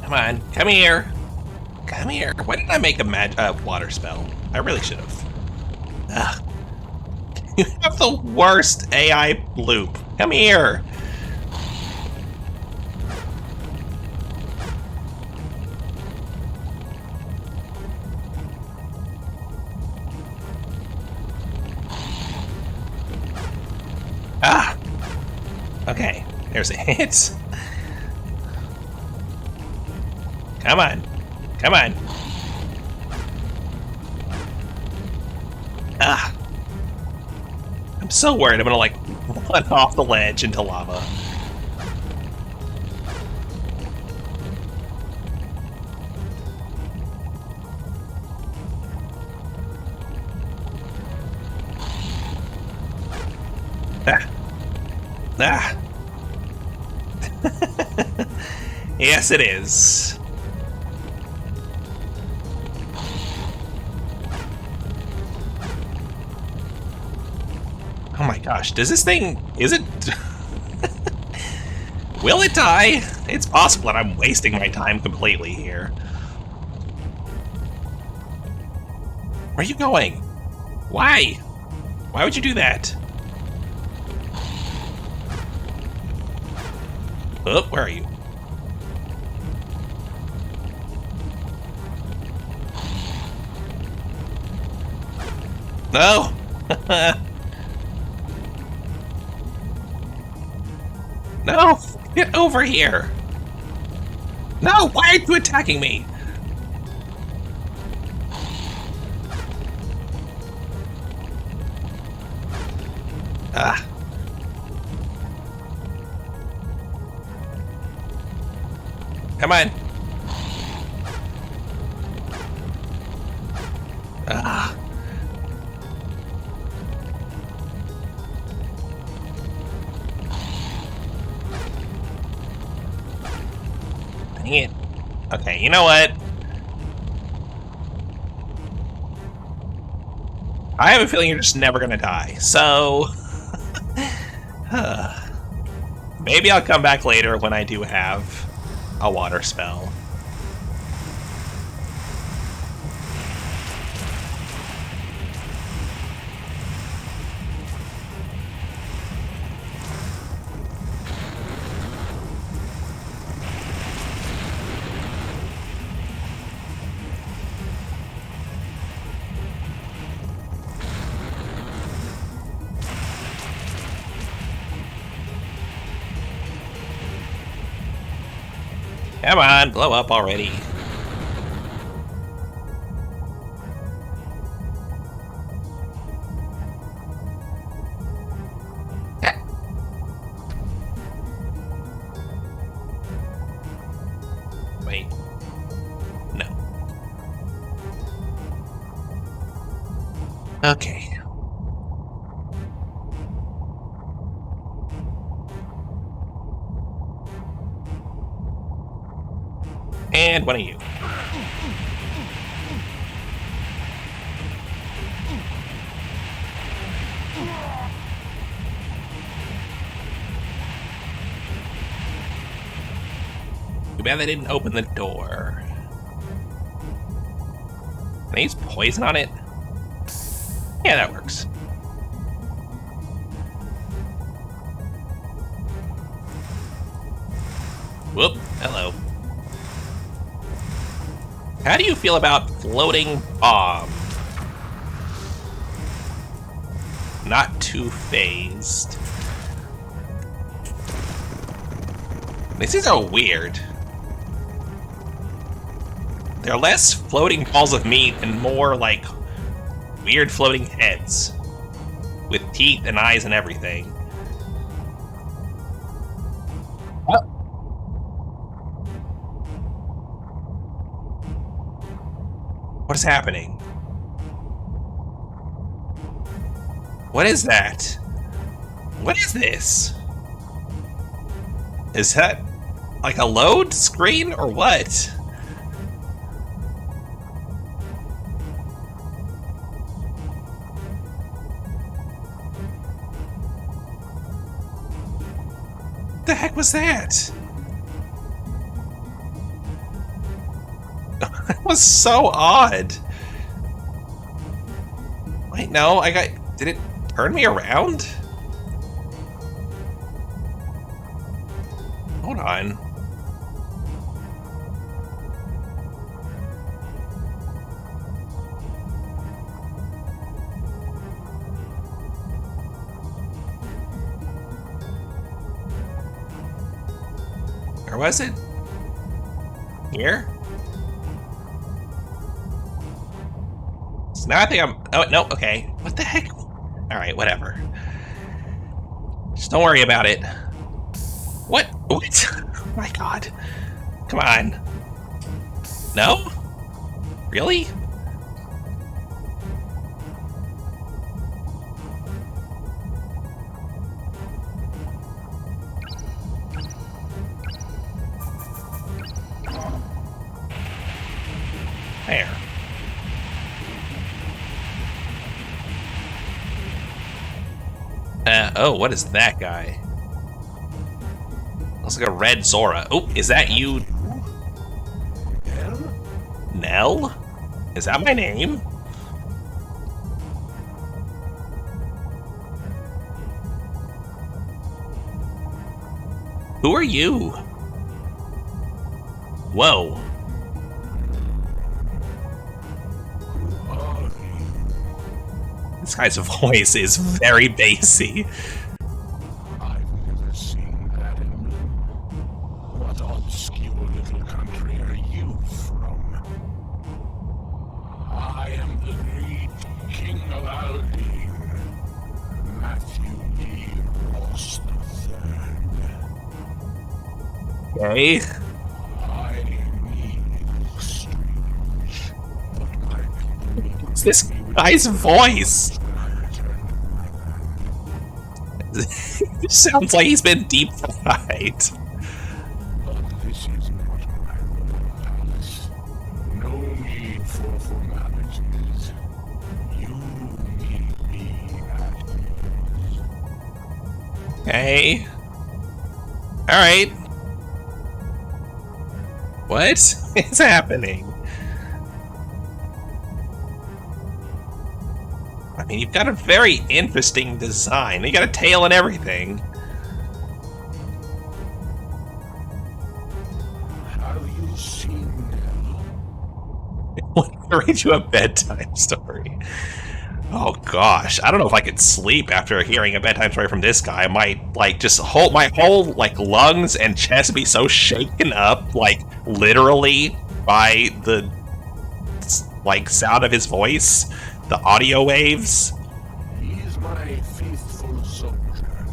Come on, come here. Come here. Why didn't I make a water spell? I really should have. Ugh. You have the worst AI loop. Come here. Ah. Okay. There's a hit. Come on. Come on. Ah. I'm so worried I'm gonna, like, run off the ledge into lava. Ah. Ah. Yes, it is. Oh my gosh, does this thing... is it... Will it die? It's possible that I'm wasting my time completely here. Where are you going? Why? Why would you do that? Oh, where are you? No! No! Get over here! No! Why are you attacking me? Ah. Come on. Ah. Dang it. Okay, you know what? I have a feeling you're just never gonna die, so... Maybe I'll come back later when I do have a water spell. Come on, blow up already. Wait. No. Okay. And one of you. Too bad they didn't open the door. Can I use poison on it? Yeah, that works. Whoop, hello. How do you feel about floating bomb? Not too phased. These are weird. They're less floating balls of meat and more like weird floating heads with teeth and eyes and everything. What is happening? What is that? What is this? Is that like a load screen or what? What the heck was that? That was so odd. Wait, no, did it turn me around? Hold on. Where was it? Here? Now I think I'm... Oh, no, okay. What the heck? Alright, whatever. Just don't worry about it. What? What? Oh my god. Come on. No? Really? There. Oh, what is that guy? Looks like a red Zora. Oh, is that you? Nell? Is that my name? Who are you? Whoa. This guy's voice is very bassy. I've never seen that emblem. What obscure little country are you from? I am the great King of Aldine, Matthew D. Ross III. Okay. I may look strange, but my people What's this guy's voice? It sounds like he's been deep fried. But this is not my royal palace. No need for formalities. You meet me at ease. Okay. Alright. What is happening? I mean, you've got a very interesting design. You got a tail and everything. Have you seen Nell? I read you a bedtime story. Oh gosh, I don't know if I could sleep after hearing a bedtime story from this guy. I might like just my whole like lungs and chest be so shaken up, like literally by the like sound of his voice, the audio waves. He's my faithful soldier,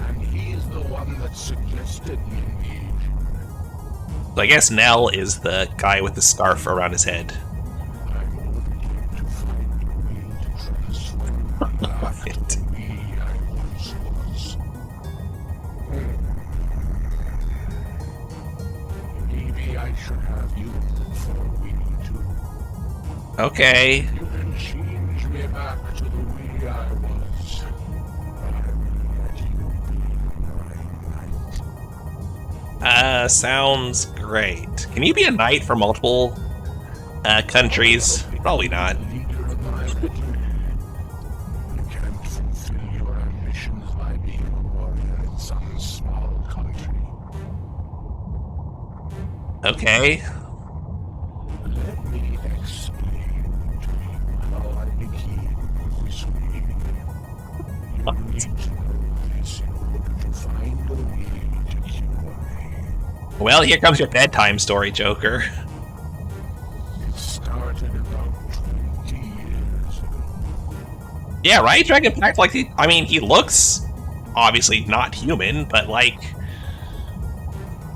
and he's the one that suggested the invasion. So I guess Nell is the guy with the scarf around his head. I'm ordered here to find a way to transform my life to me I once was. Maybe I should have you for a week too. Okay. You can change me back to the way I was. I will let you be my knight. Sounds great. Can you be a knight for multiple countries? Probably not. Leader of my regiment. You can't fulfill your ambitions by being a warrior in some small country. Okay. Let me explain to you how I became this way. You need to know this in order to find a way to cure me. Well, here comes your bedtime story, Joker. It started about 20 years ago. Yeah, right? Dragon Pact, like, he looks obviously not human, but, like,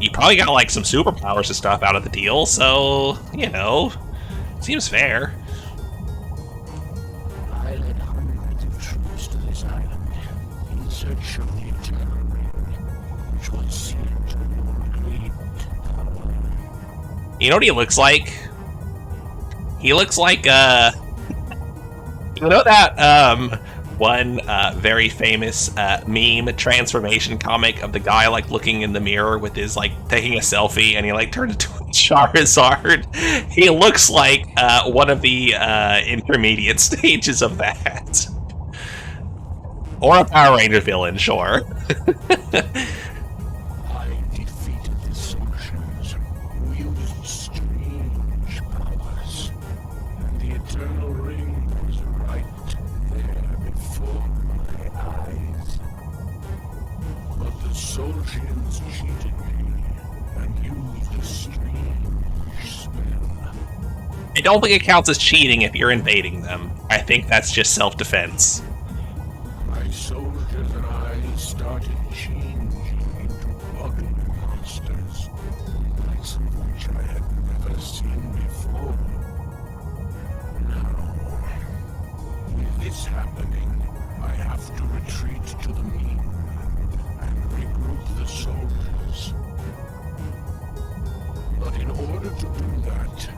he probably got, like, some superpowers and stuff out of the deal, so, you know, seems fair. I led hundreds of troops to this island in search of the Eternal Ring, which would see it toward great power. You know what he looks like? He looks like, you know that, one very famous meme transformation comic of the guy like looking in the mirror with his like taking a selfie and he like turned into a Charizard. He looks like one of the intermediate stages of that. Or a Power Ranger villain, sure. I defeated the Solutions, who used strange powers, and the Eternal Ring was right there before my eyes. But the Solutions cheated me and used a strange spell. I don't think it counts as cheating if you're invading them. I think that's just self-defense. My soldiers and I started changing into ugly monsters, likes of which I had never seen before. Now, with this happening, I have to retreat to the mainland and regroup the soldiers. But in order to do that,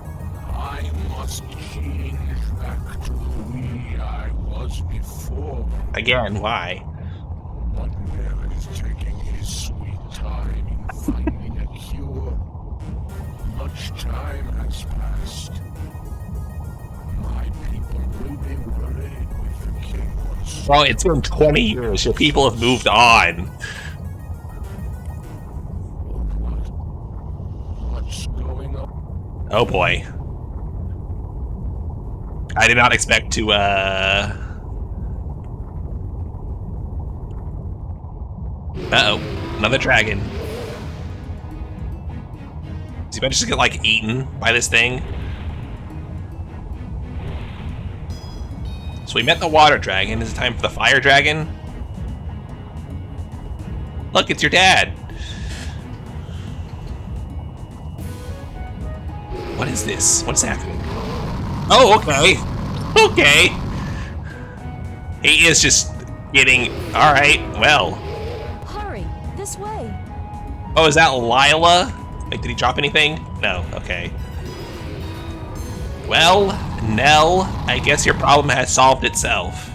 I must change back to the way I was before. Again, why? But Nell is taking his sweet time in finding a cure. Much time has passed. My people will be worried with the king once. Well, it's been 20 years. Your people have moved on. What's going on? Oh boy. I did not expect to Uh-oh, another dragon. Is he about to just get, like, eaten by this thing? So we met the water dragon. Is it time for the fire dragon? Look, it's your dad. What is this? What's happening? Oh, okay. Okay. He is just getting... Alright, well. Hurry, this way. Oh, is that Lila? Like, did he drop anything? No, okay. Well, Nell, I guess your problem has solved itself.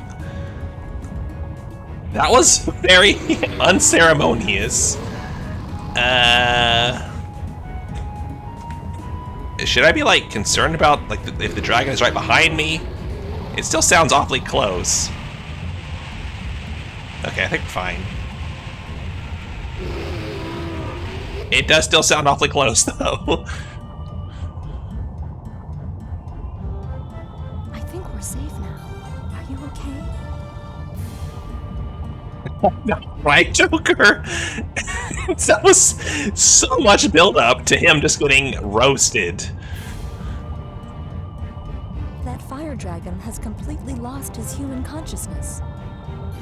That was very unceremonious. Should I be, like, concerned about, like, if the dragon is right behind me? It still sounds awfully close. Okay, I think we're fine. It does still sound awfully close, though. I think we're safe now. Are you okay? No, right, Joker? That was so much build-up to him just getting roasted. That fire dragon has completely lost his human consciousness.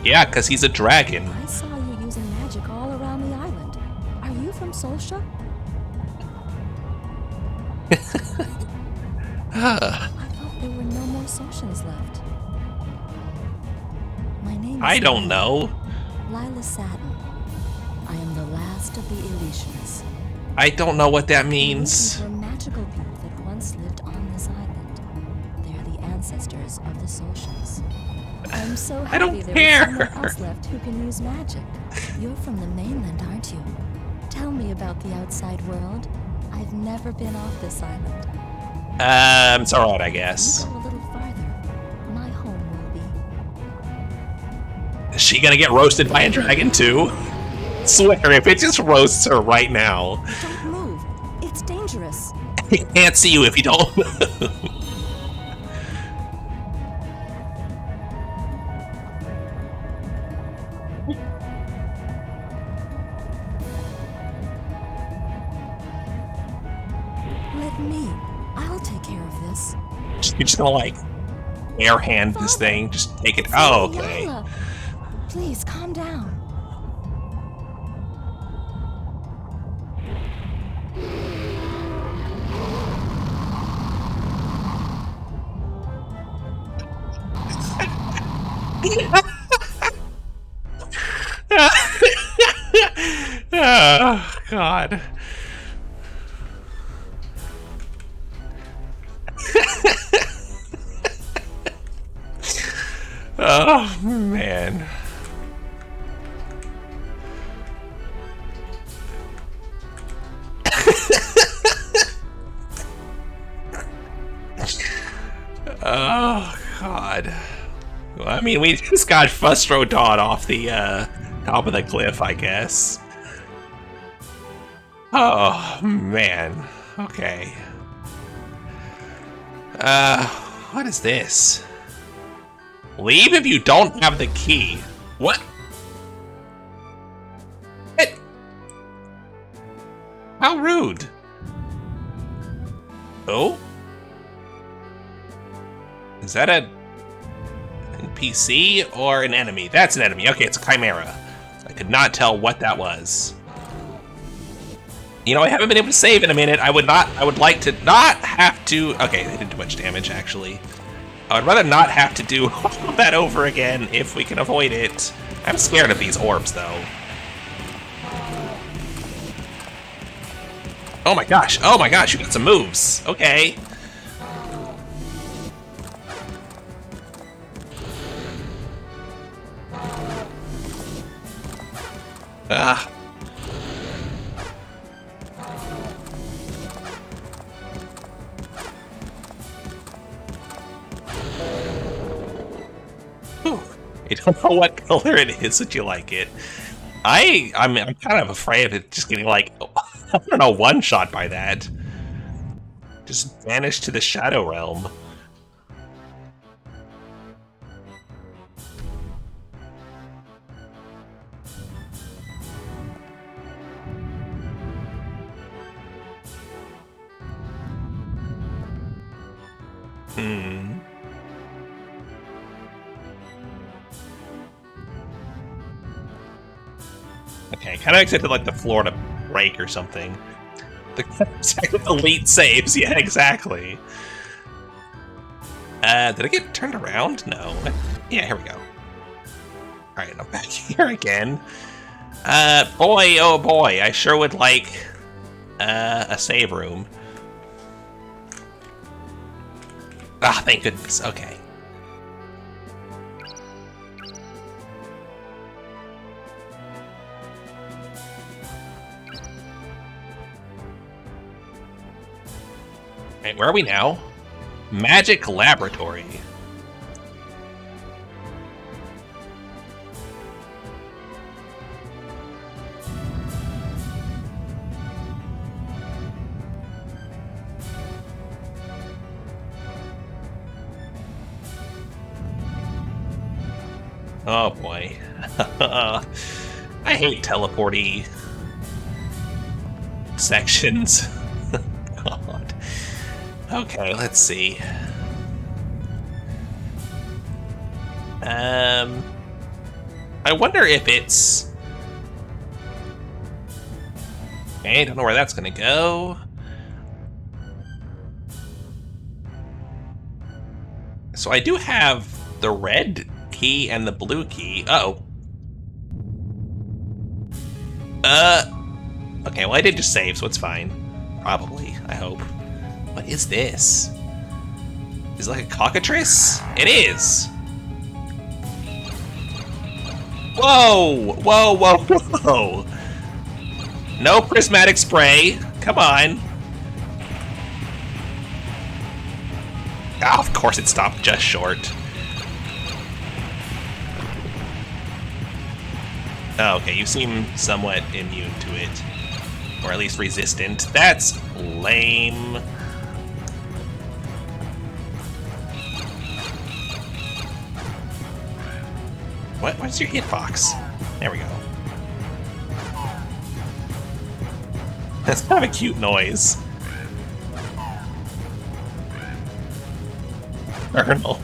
Yeah, because he's a dragon. I saw you using magic all around the island. Are you from Solsha? I thought there were no more Solshans left. My name is I don't know. Lila Satin. I am the last of the Elysians. I don't know what that means. These were magical people that once lived on this island. They are the ancestors of the Solshans. I'm so I happy don't there care. was someone else left who can use magic. You're from the mainland, aren't you? Tell me about the outside world. I've never been off this island. It's alright, I guess. You go a little farther. My home will be. Is she gonna get roasted by a dragon, too? Swear, if it just roasts her right now. Don't move. It's dangerous. I can't see you if you don't move. Let me. I'll take care of this. You're just gonna, like, air hand this thing. Just take it. Oh, okay. Lila. Please, calm down. Oh, God. Oh, man. Oh, God. Well, I mean, we just got Fustro Dawn off the top of the cliff, I guess. Oh, man. Okay. What is this? Leave if you don't have the key. What? What? How rude. Oh? Is that a NPC or an enemy? That's an enemy. Okay, it's a chimera. I could not tell what that was. You know, I haven't been able to save in a minute. I would like to not have to... Okay, they didn't do much damage, actually. I would rather not have to do all that over again if we can avoid it. I'm scared of these orbs, though. Oh my gosh, you got some moves. Okay. Ah. I don't know what color it is. Would you like it? I'm kind of afraid of it just getting, like, I don't know, one shot by that. Just vanish to the Shadow Realm. Hmm. Okay, kind of expected like the floor to break or something. The elite saves, yeah, exactly. Did I get turned around? No. Yeah, here we go. Alright, I'm back here again. Boy, oh boy, I sure would like a save room. Ah, thank goodness. Okay. Alright, where are we now? Magic Laboratory. Oh boy. I hate teleporty sections. God. Okay, let's see. I wonder if it's... Okay, don't know where that's gonna go. So I do have the red key and the blue key. Uh-oh. Okay, well I did just save, so it's fine. Probably, I hope. What is this? Is it like a cockatrice? It is! Whoa! Whoa, whoa, whoa! No prismatic spray. Come on. Ah, of course it stopped just short. Oh, okay, you seem somewhat immune to it. Or at least resistant. That's lame. What? What's your hitbox? There we go. That's kind of a cute noise. Colonel.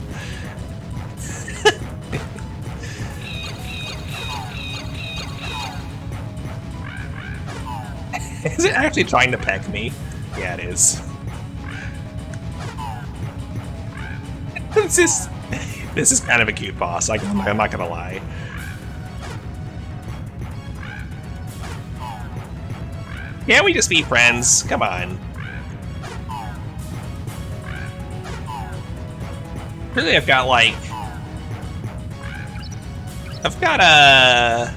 Is it actually trying to peck me? Yeah, it is. This is kind of a cute boss. I'm not gonna lie. Can't we just be friends? Come on. Really, I've got like... I've got a...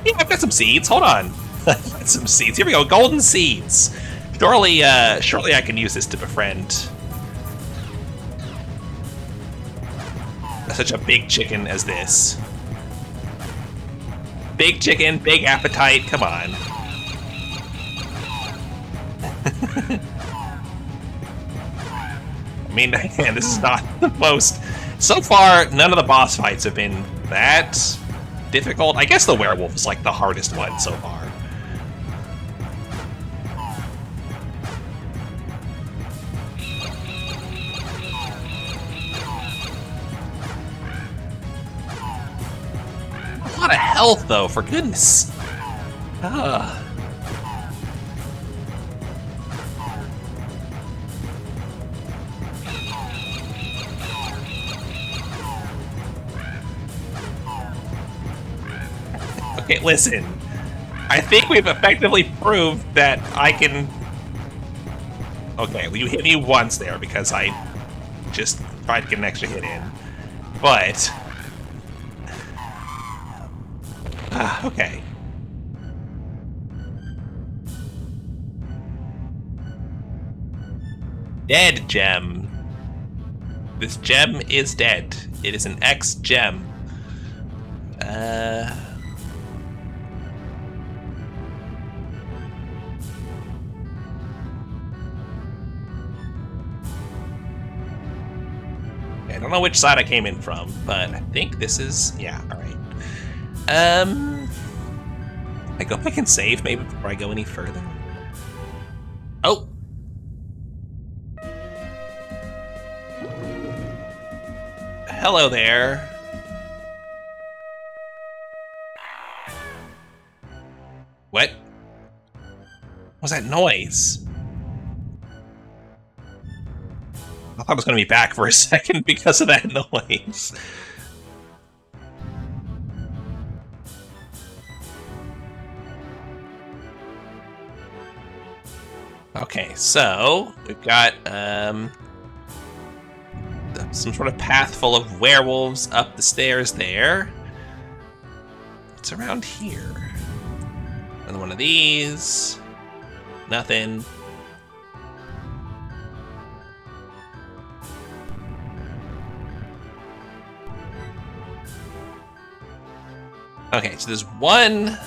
Yeah, I've got some seeds. Hold on. I've got some seeds. Here we go. Golden seeds. Surely I can use this to befriend such a big chicken as this. Big chicken, big appetite. Come on. I mean, man, this is not the most... So far, none of the boss fights have been that difficult. I guess the werewolf is like the hardest one so far. A lot of health, though, for goodness. Okay, listen. I think we've effectively proved that I can... Okay, well, you hit me once there because I just tried to get an extra hit in. But... okay. Dead gem. This gem is dead. It is an X gem. I don't know which side I came in from, but I think this is... yeah, alright. I go back and save maybe before I go any further. Oh! hello there. What was that noise? I thought I was going to be back for a second because of that noise. Okay, so we've got some sort of path full of werewolves up the stairs there. It's around here. Another one of these. Nothing. Okay, so there's one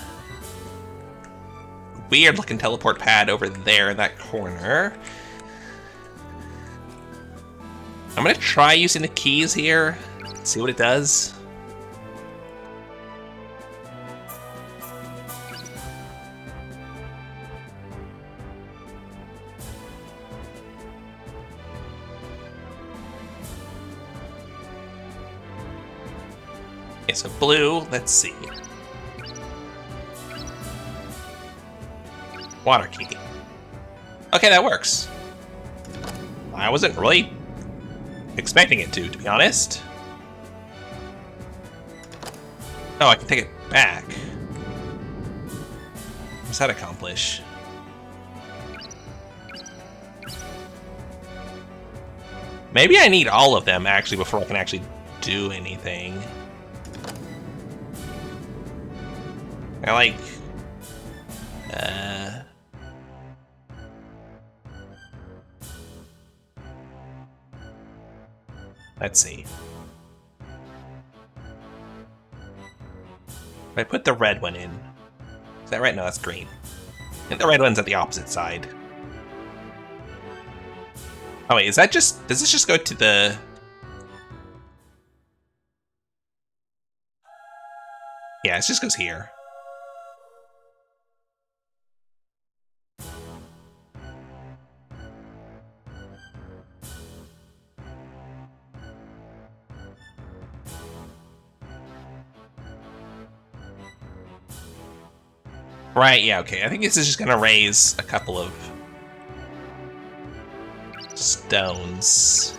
weird looking teleport pad over there in that corner. I'm gonna try using the keys here, see what it does. Okay, so blue, let's see. Water key. Okay, that works. I wasn't really expecting it to be honest. Oh, I can take it back. What's that accomplish? Maybe I need all of them actually before I can actually do anything. I like let's see. If I put the red one in, is that right? No, that's green. And the red one's at the opposite side. Oh wait, is that just, does this just go to the... Yeah, it just goes here. Right, yeah, okay. I think this is just gonna raise a couple of stones.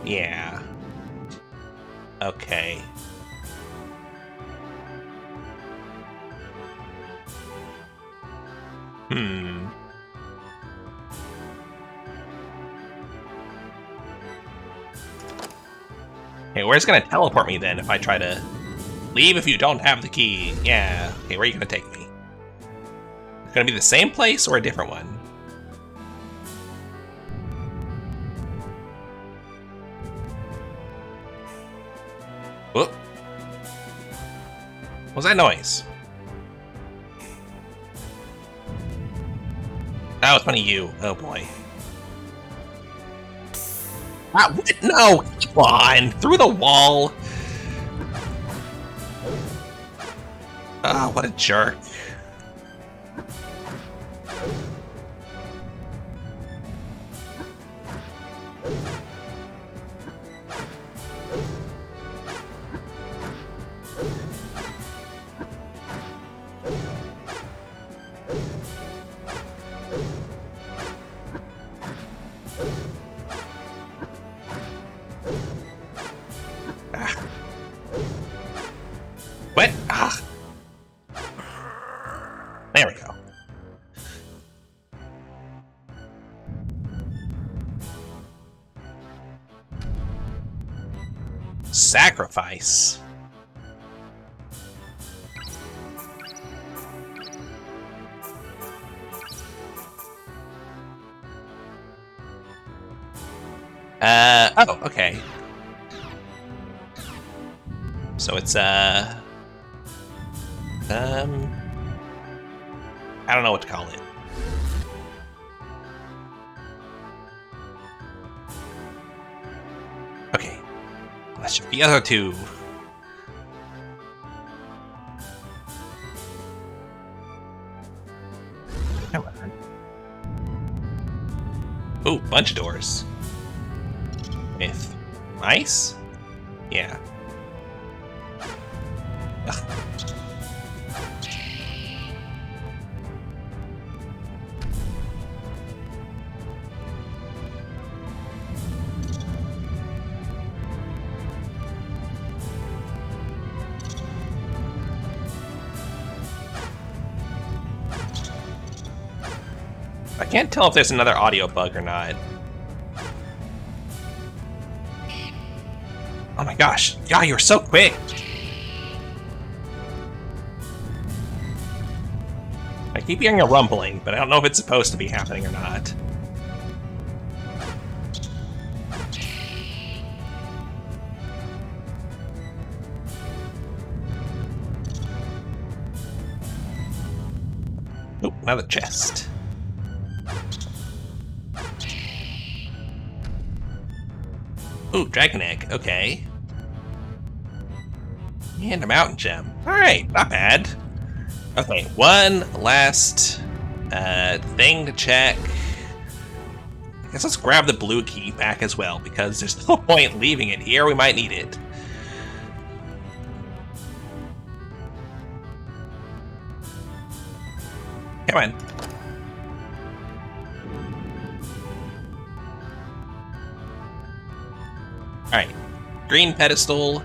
Yeah. Okay. Okay, where's it gonna teleport me then if I try to leave if you don't have the key? Yeah. Okay, where are you gonna take me? It's gonna be the same place or a different one? Whoop. What was that noise? Oh, it's one of you. Oh boy. Ah, what? No! Come on! Through the wall! Ah, what a jerk. What? Ah. There we go. Sacrifice. Oh, okay. So it's, I don't know what to call it. Okay. That should be the other two. Come on. Ooh, bunch of doors. With mice? Yeah. Ugh. I can't tell if there's another audio bug or not. Oh my gosh. Yeah, you're so quick. I keep hearing a rumbling, but I don't know if it's supposed to be happening or not. Oh, another chest. Ooh, dragon egg. Okay. And a mountain gem. Alright, not bad. Okay, one last thing to check. I guess let's grab the blue key back as well, because there's no point leaving it here. We might need it. Come on. Alright. Green pedestal.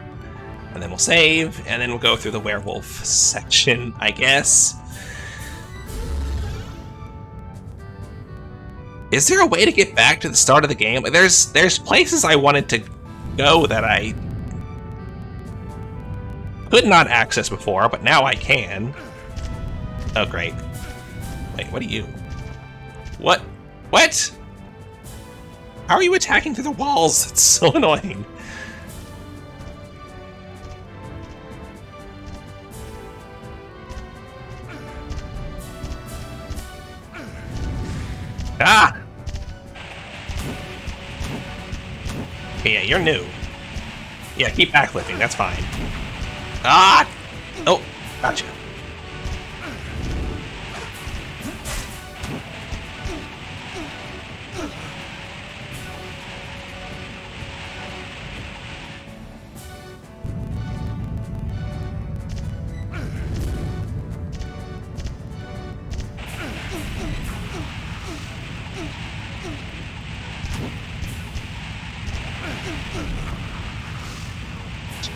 And then we'll save. And then we'll go through the werewolf section, I guess. Is there a way to get back to the start of the game? There's places I wanted to go that I could not access before, but now I can. Oh, great. Wait, what are you? What? What? How are you attacking through the walls? It's so annoying. Ah! Okay, yeah, you're new. Yeah, keep backflipping, that's fine. Ah! Oh, gotcha.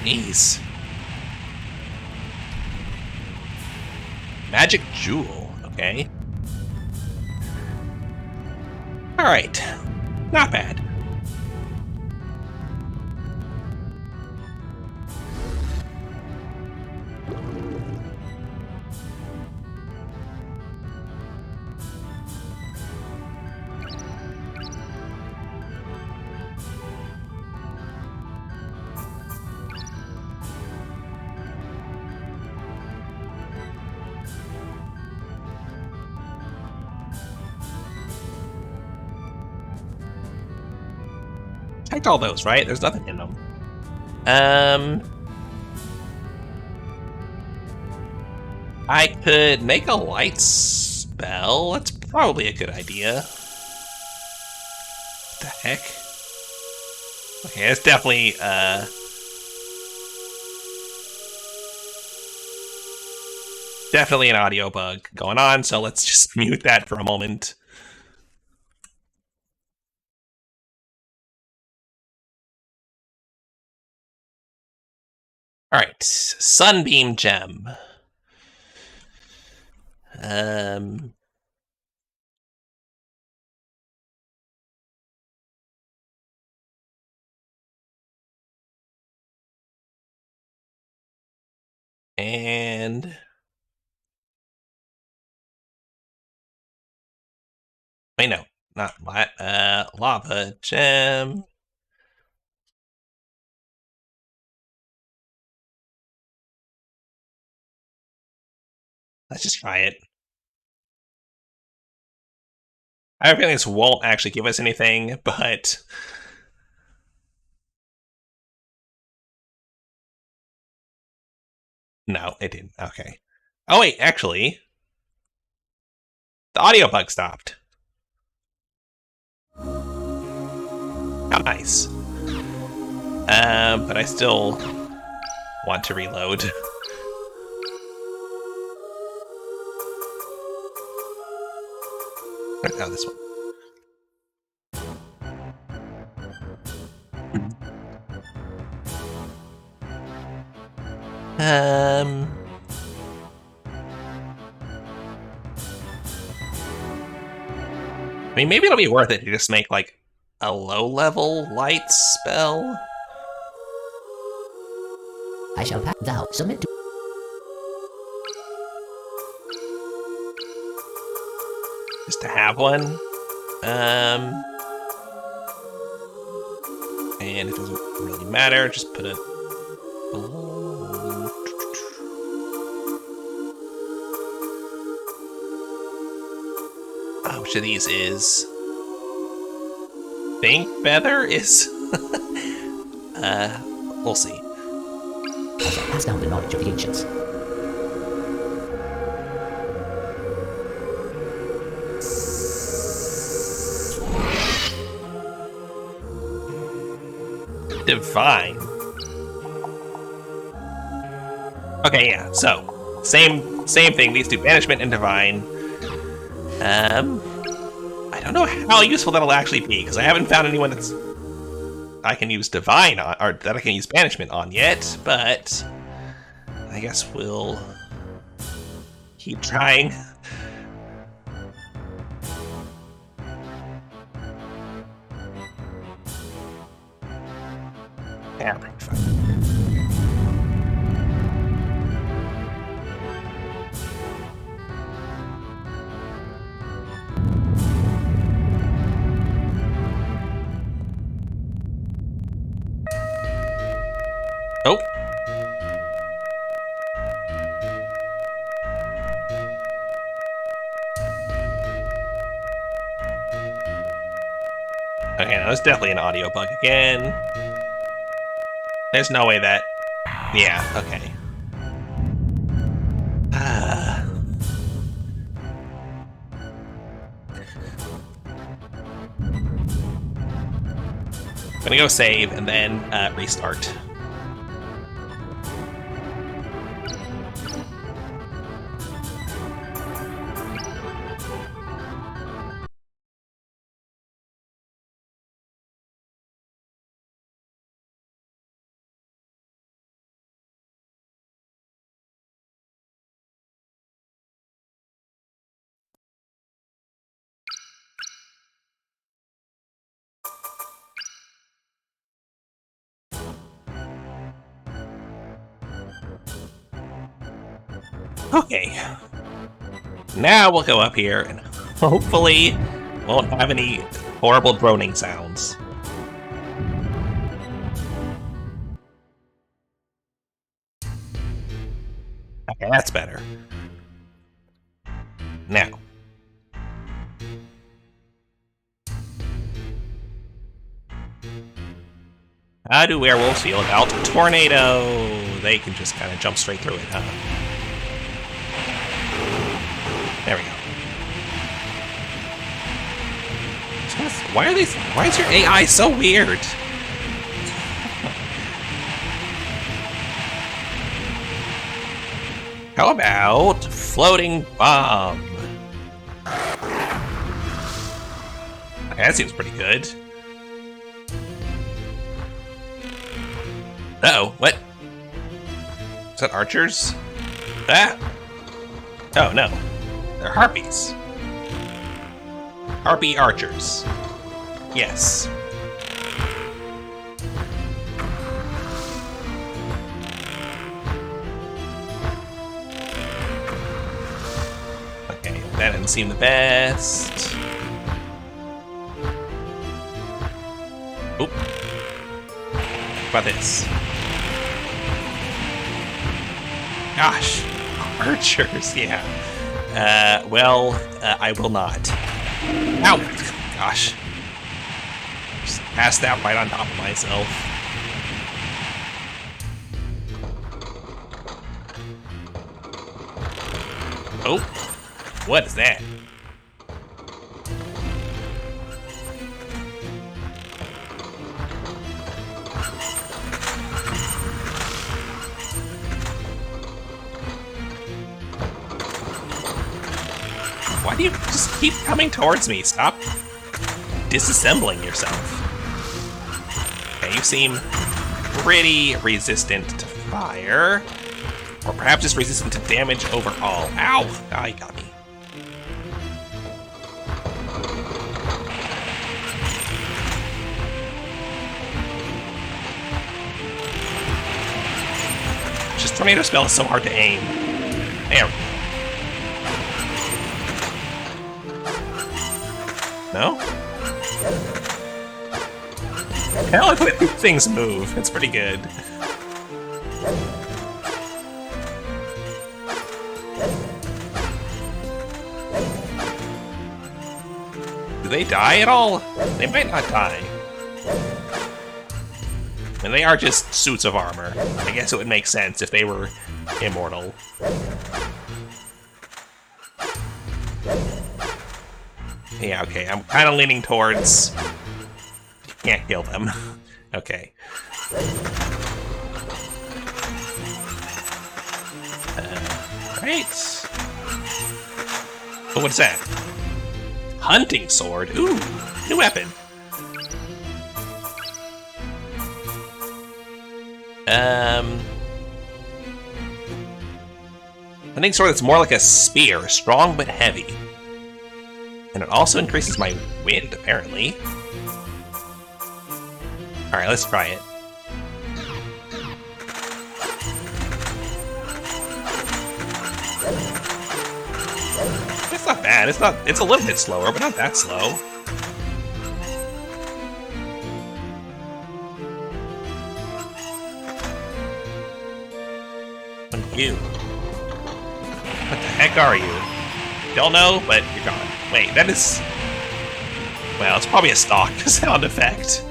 Jeez. Magic jewel, okay. Alright. Not bad. Checked all those, right? There's nothing in them. I could make a light spell. That's probably a good idea. What the heck? Okay, it's definitely, definitely an audio bug going on, so let's just mute that for a moment. Alright, Sunbeam Gem. And wait, no, not lava gem. Let's just try it. I have a feeling this won't actually give us anything, but no, it didn't. Okay. Oh wait, actually, the audio bug stopped. nice. But I still want to reload. Oh, this one. I mean, maybe it'll be worth it to just make, like, a low-level light spell. I shall pack thou submit to. Just to have one. And it doesn't really matter, just put a... Which of these is... Think Feather is... we'll see. I shall pass down the knowledge of the ancients. Divine. Okay, yeah, so same thing, these do banishment and divine. I don't know how useful that'll actually be, because I haven't found anyone that's I can use divine on, or that I can use banishment on yet, but I guess we'll keep trying. Yeah, pretty fun. Oh. Okay, now that's definitely an audio bug again. There's no way that... Yeah, okay. I'm gonna go save and then restart. Okay. Now we'll go up here and hopefully won't have any horrible droning sounds. Okay, that's better. Now. How do werewolves feel about a tornado? They can just kind of jump straight through it, huh? There we go. Why is your AI so weird? How about floating bomb? Okay, that seems pretty good. Uh-oh, what? Is that archers? Ah! Oh, no. They're harpies. Harpy archers. Yes. Okay, that didn't seem the best. Oop. How about this? Gosh. Archers, yeah. Well, I will not. Ow! Gosh. Just passed that right on top of myself. Oh! What is that? keep coming towards me. Stop disassembling yourself. Okay, you seem pretty resistant to fire. Or perhaps just resistant to damage overall. Ow! Ah, he got me. Just tornado spell is so hard to aim. There. No? Hell, I put things move. It's pretty good. Do they die at all? They might not die. And they are just suits of armor. I guess it would make sense if they were immortal. Yeah, okay, I'm kind of leaning towards... You can't kill them. Okay. Right. Oh, what's that? Hunting sword. Ooh, new weapon. Hunting sword that's more like a spear, strong but heavy. And it also increases my wind, apparently. Alright, let's try it. It's not bad. It's a little bit slower, but not that slow. You. What the heck are you? Don't know, but you're gone. Wait, that is... Well, it's probably a stock sound effect.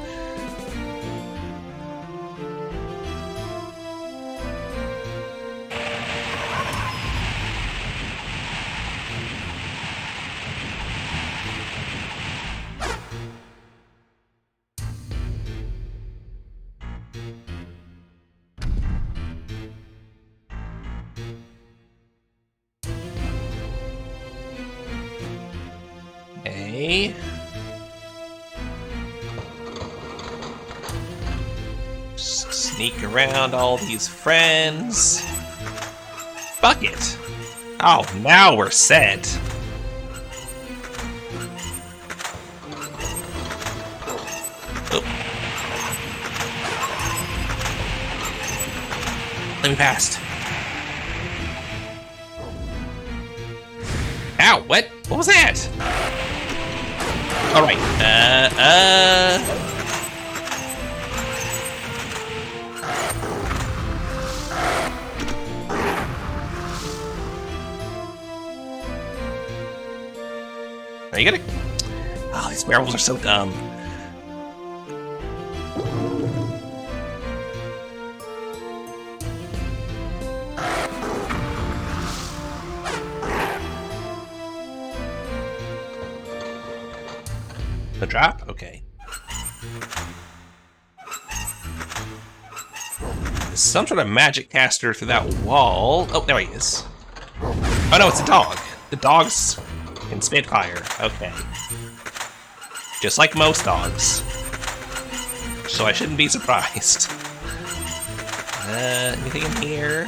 Okay. Just sneak around all these friends. Fuck it. Oh, now we're set. Oh. Let me past. Ow, what? What was that? Alright, Are you gonna... Oh, these werewolves are so dumb. The drop? Okay. There's some sort of magic caster through that wall. Oh, there he is. Oh no, it's a dog. The dog's can spit fire. Okay. Just like most dogs. So I shouldn't be surprised. Anything in here?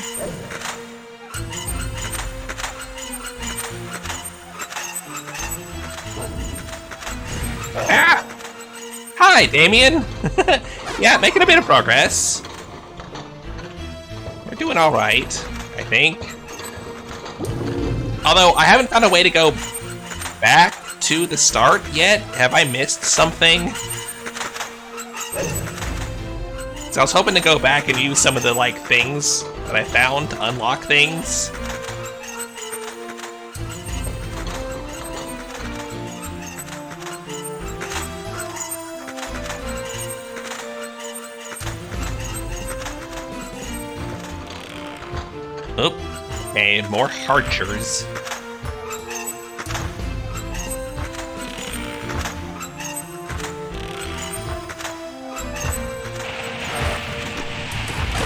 Ah! Hi, Damien! Yeah, making a bit of progress. We're doing alright, I think. Although, I haven't found a way to go back to the start yet. Have I missed something? So I was hoping to go back and use some of the, like, things that I found to unlock things. Oh, okay, more archers.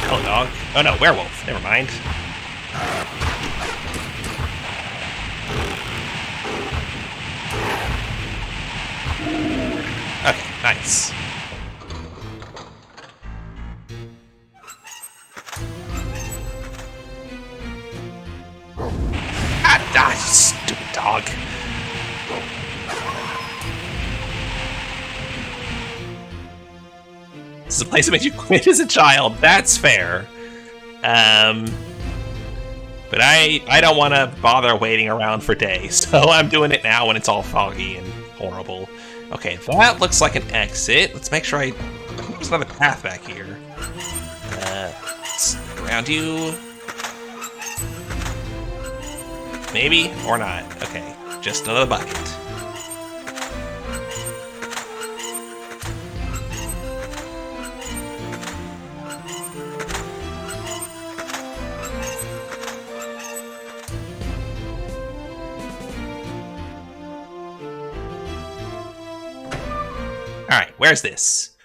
Hello, dog. Oh no, werewolf. Never mind. Nice. Ah, you stupid dog. This is a place that makes you quit as a child. That's fair. But I don't want to bother waiting around for days, so I'm doing it now when it's all foggy and horrible. Okay, that looks like an exit. Let's make sure there's another path back here. Let's around you. Maybe or not. Okay, just another bucket. Alright, where's this?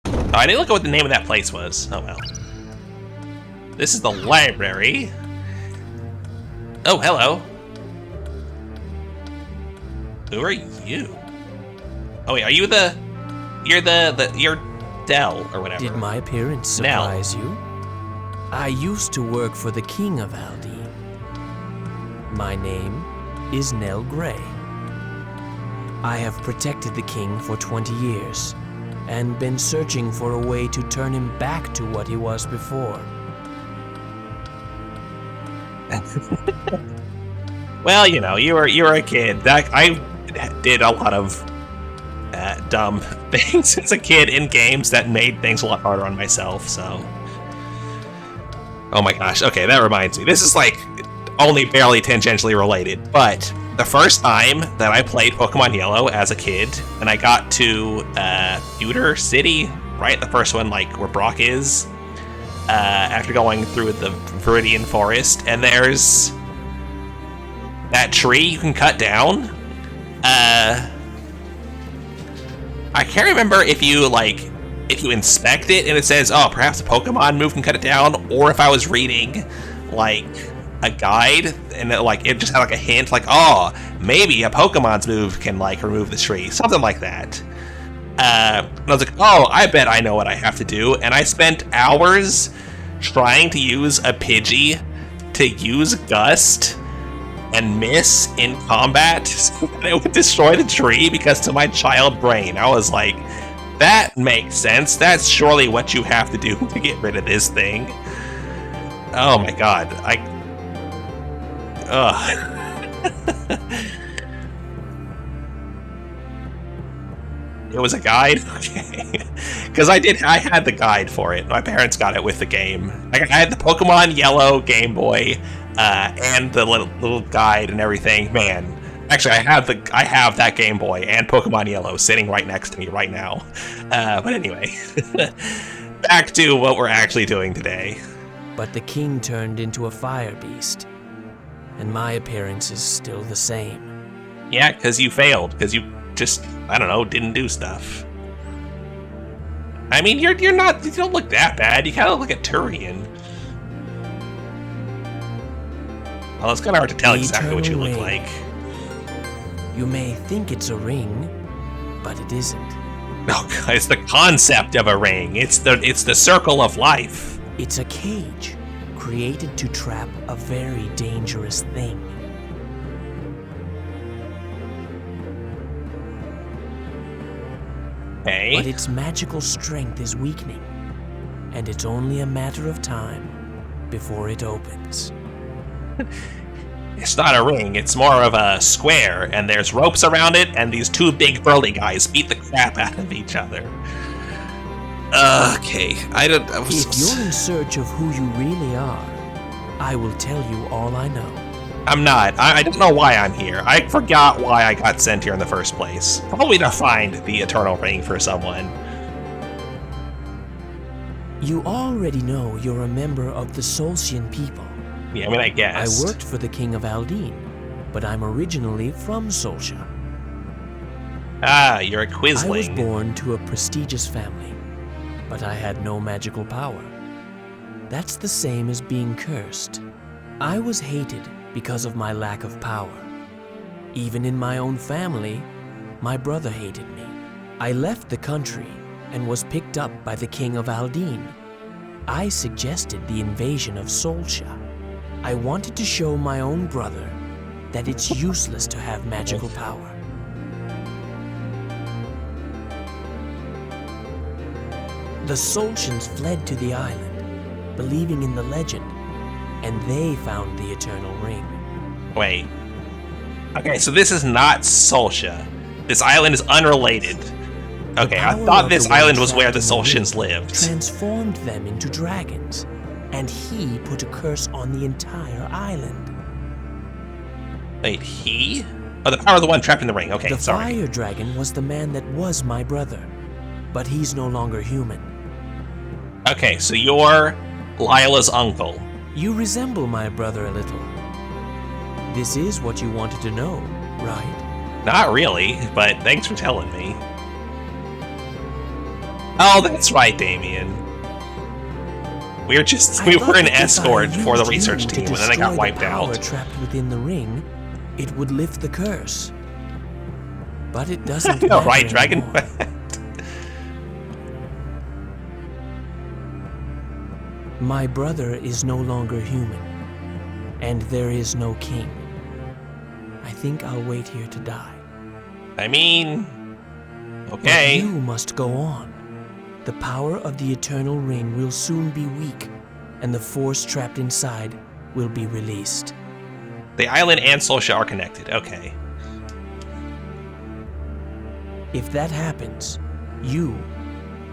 Oh, I didn't look at what the name of that place was. Oh well. This is the library. Oh, hello. Who are you? Oh wait, are you you're Dell or whatever. Did my appearance surprise you? I used to work for the King of Aldine. My name is Nell Gray. I have protected the king for 20 years, and been searching for a way to turn him back to what he was before. Well, you know, you were a kid. I did a lot of dumb things as a kid in games that made things a lot harder on myself, so... Oh my gosh, okay, that reminds me. This is, like, only barely tangentially related, but... The first time that I played Pokemon Yellow as a kid, and I got to Pewter City, right? The first one, like, where Brock is, after going through the Viridian Forest, and there's that tree you can cut down. I can't remember if you inspect it and it says, oh, perhaps a Pokemon move can cut it down, or if I was reading, like... a guide, and it just had like a hint, like, oh, maybe a Pokemon's move can like remove the tree, something like that. And I was like, oh, I bet I know what I have to do, and I spent hours trying to use a Pidgey to use Gust and miss in combat so that it would destroy the tree, because to my child brain, I was like, that makes sense. That's surely what you have to do to get rid of this thing. Oh my god, It was a guide? Okay. Because I had the guide for it. My parents got it with the game. Like, I had the Pokemon Yellow Game Boy, and the little guide and everything. Man, actually, I have that Game Boy and Pokemon Yellow sitting right next to me right now. But anyway, back to what we're actually doing today. But the king turned into a fire beast. And my appearance is still the same. Yeah, because you failed. Because you just, I don't know, didn't do stuff. I mean, you don't look that bad. You kind of look at Turian. Well, it's kind of hard to tell exactly what you look like. You may think it's a ring, but it isn't. No, it's the concept of a ring. It's the circle of life. It's a cage. Created to trap a very dangerous thing. Hey. But its magical strength is weakening, and it's only a matter of time before it opens. It's not a ring, it's more of a square, and there's ropes around it, and these two big burly guys beat the crap out of each other. Okay, If you're in search of who you really are, I will tell you all I know. I'm not. I don't know why I'm here. I forgot why I got sent here in the first place. Probably to find the Eternal Ring for someone. You already know you're a member of the Solcian people. Yeah, I mean, I guess. I worked for the King of Aldine, but I'm originally from Solcia. Ah, you're a Quisling. I was born to a prestigious family, but I had no magical power. That's the same as being cursed. I was hated because of my lack of power. Even in my own family, my brother hated me. I left the country and was picked up by the king of Aldine. I suggested the invasion of Solsha. I wanted to show my own brother that it's useless to have magical power. The Soltians fled to the island, believing in the legend, and they found the Eternal Ring. Wait. Okay, so this is not Solsha. This island is unrelated. Okay, I thought this island was where the Soltians lived. Transformed them into dragons, and he put a curse on the entire island. Wait, he? Oh, the power of the one trapped in the ring. Okay, the sorry. fire dragon was the man that was my brother, but he's no longer human. Okay, so you're Lila's uncle. You resemble my brother a little. This is what you wanted to know, right? Not really, but thanks for telling me. Oh, that's right, Damien. We were an escort for the research team, and then I got wiped out. Trapped within the ring, it would lift the curse. But it doesn't. Right, Dragon. My brother is no longer human, and there is no king. I think I'll wait here to die. I mean, okay. But you must go on. The power of the Eternal Ring will soon be weak, and the force trapped inside will be released. The island and Solsha are connected. Okay. If that happens, you,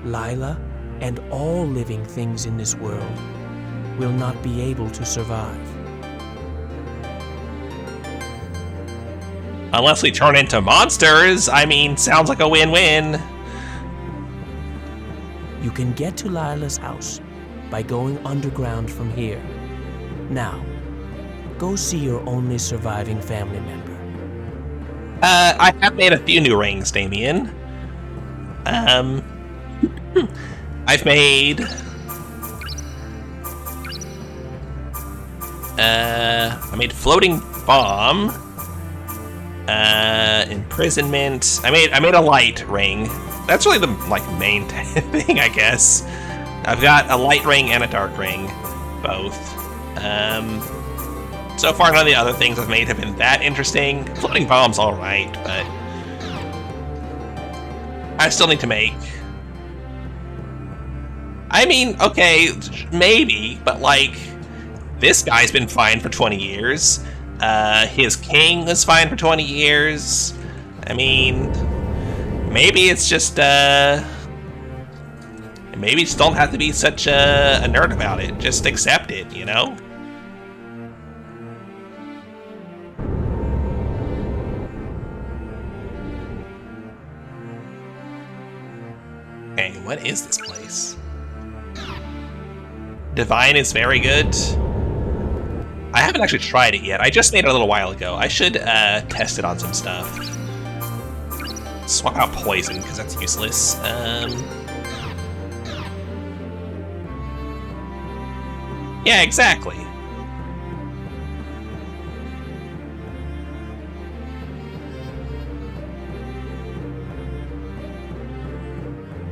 Lila, and all living things in this world will not be able to survive. Unless we turn into monsters, I mean, sounds like a win-win. You can get to Lila's house by going underground from here. Now, go see your only surviving family member. I have made a few new rings, Damien. I've made... I made floating bomb. Imprisonment. I made a light ring. That's really the main thing, I guess. I've got a light ring and a dark ring, both. So far, none of the other things I've made have been that interesting. Floating bomb's all right, but I still need to make. I mean, okay, maybe, but this guy's been fine for 20 years. His king was fine for 20 years. I mean, maybe it's just, maybe just don't have to be such a nerd about it. Just accept it, you know? Okay, what is this place? Divine is very good. I haven't actually tried it yet. I just made it a little while ago. I should test it on some stuff. Swap out poison, because that's useless. Yeah, exactly.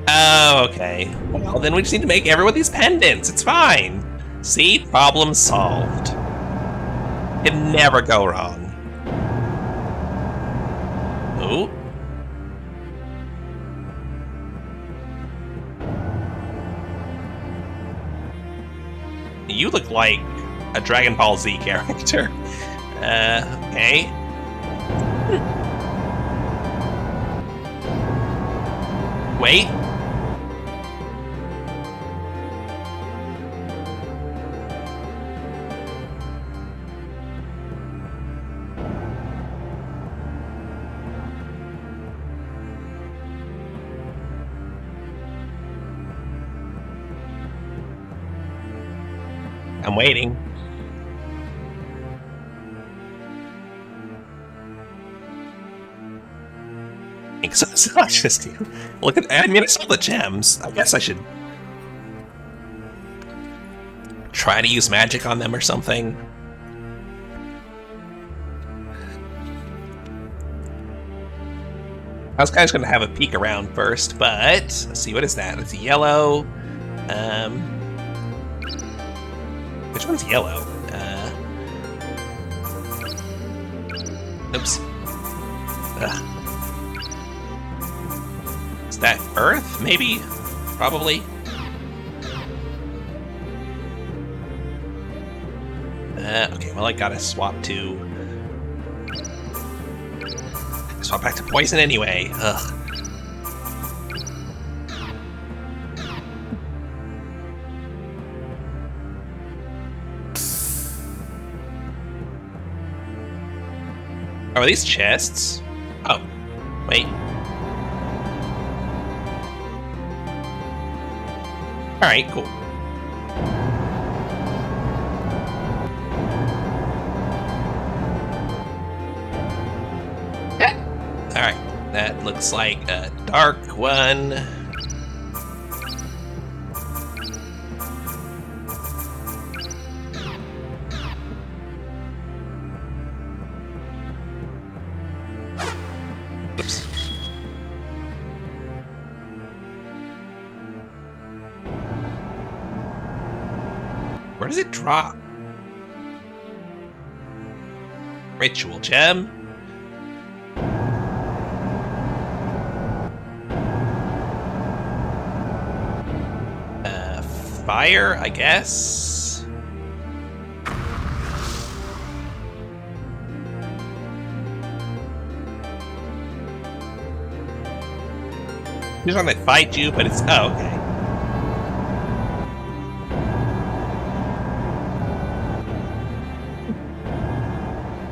Oh, okay. Well, then we just need to make everyone these pendants. It's fine. See? Problem solved. Can never go wrong. Ooh. You look like a Dragon Ball Z character. Okay. Wait. I'm waiting. So I just look at. I mean, I saw the gems. I guess I should try to use magic on them or something. I was kind of going to have a peek around first, but let's see, what is that? It's yellow. Which one's yellow? Oops. Ugh. Is that Earth? Maybe? Probably. Okay, well I gotta swap back to poison anyway. Ugh. Oh, are these chests? Oh, wait. Alright, cool. Alright, that looks like a dark one. Oops. Where does it drop? Ritual gem? Fire, I guess? Here's one that fight you, but it's... Oh, okay.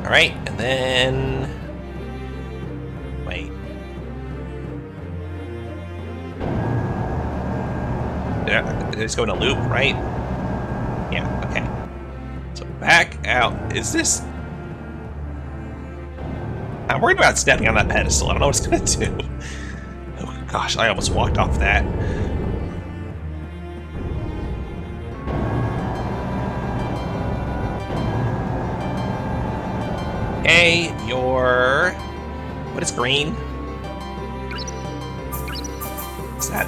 Alright, and then... Wait. It's going to loop, right? Yeah, okay. So back out. Is this... I'm worried about stepping on that pedestal. I don't know what it's going to do. Oh gosh, I almost walked off that. Hey, you're... What is green? Is that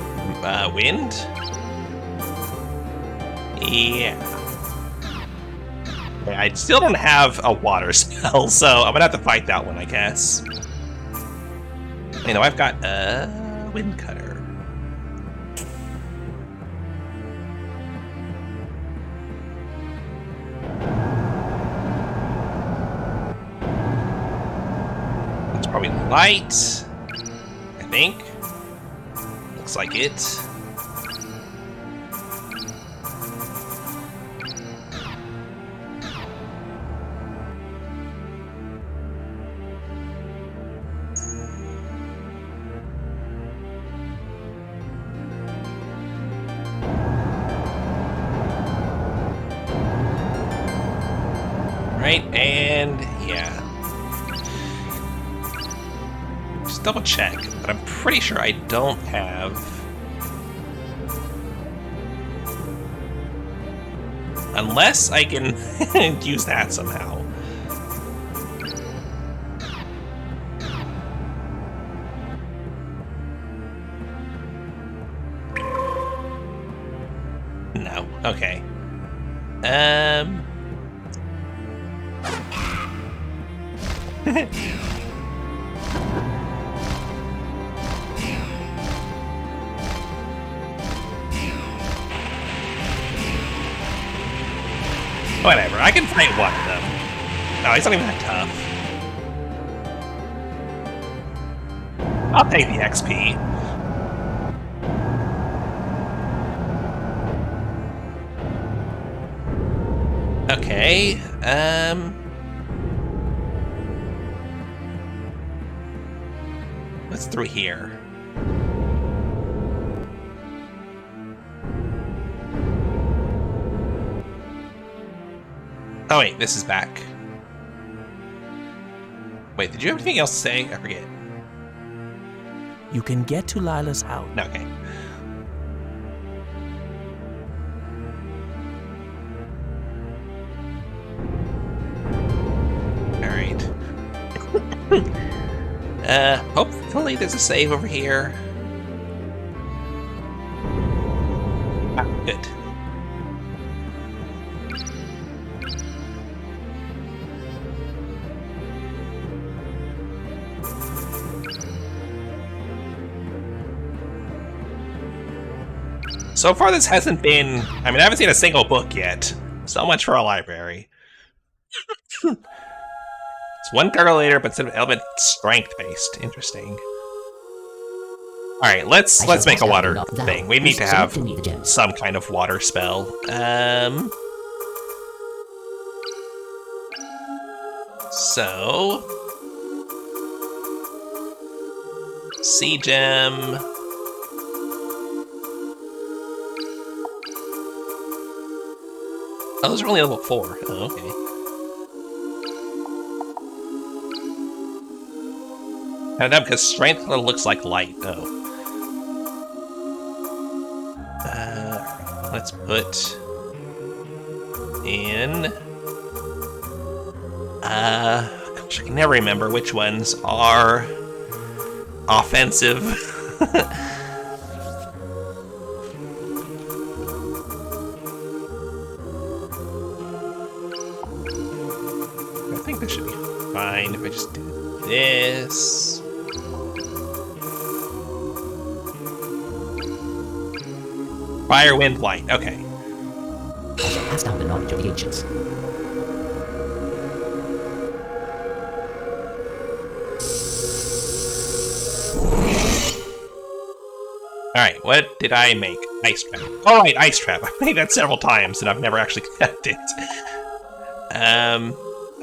wind? Yeah. Okay, I still don't have a water spell, so I'm gonna have to fight that one, I guess. You know, I've got a wind cutter. It's probably light, I think. Looks like it. Right, and yeah. Just double check, but I'm pretty sure I don't have... Unless I can use that somehow. No, okay. Whatever, I can fight one of them. No, he's not even that tough. I'll take the XP. Okay, what's through here? Oh wait, this is back. Wait, did you have anything else to say? I forget. You can get to Lila's house. Okay. Alright. Hope Totally, there's a save over here. Ah, good. So far, this hasn't been... I mean, I haven't seen a single book yet. So much for a library. It's one card later, but instead of element, strength-based. Interesting. Alright, let's make a water thing. We need to have some kind of water spell. So... Sea Gem... Oh, those are only level 4. Oh, okay. I don't know, because strength looks like light. Oh. Let's put in... gosh, I can never remember which ones are offensive. I think this should be fine if I just do this. Fire, wind, light. Okay. I shall pass down the knowledge of the ancients. Alright, what did I make? Ice trap. Alright, ice trap. I've made that several times and I've never actually kept it.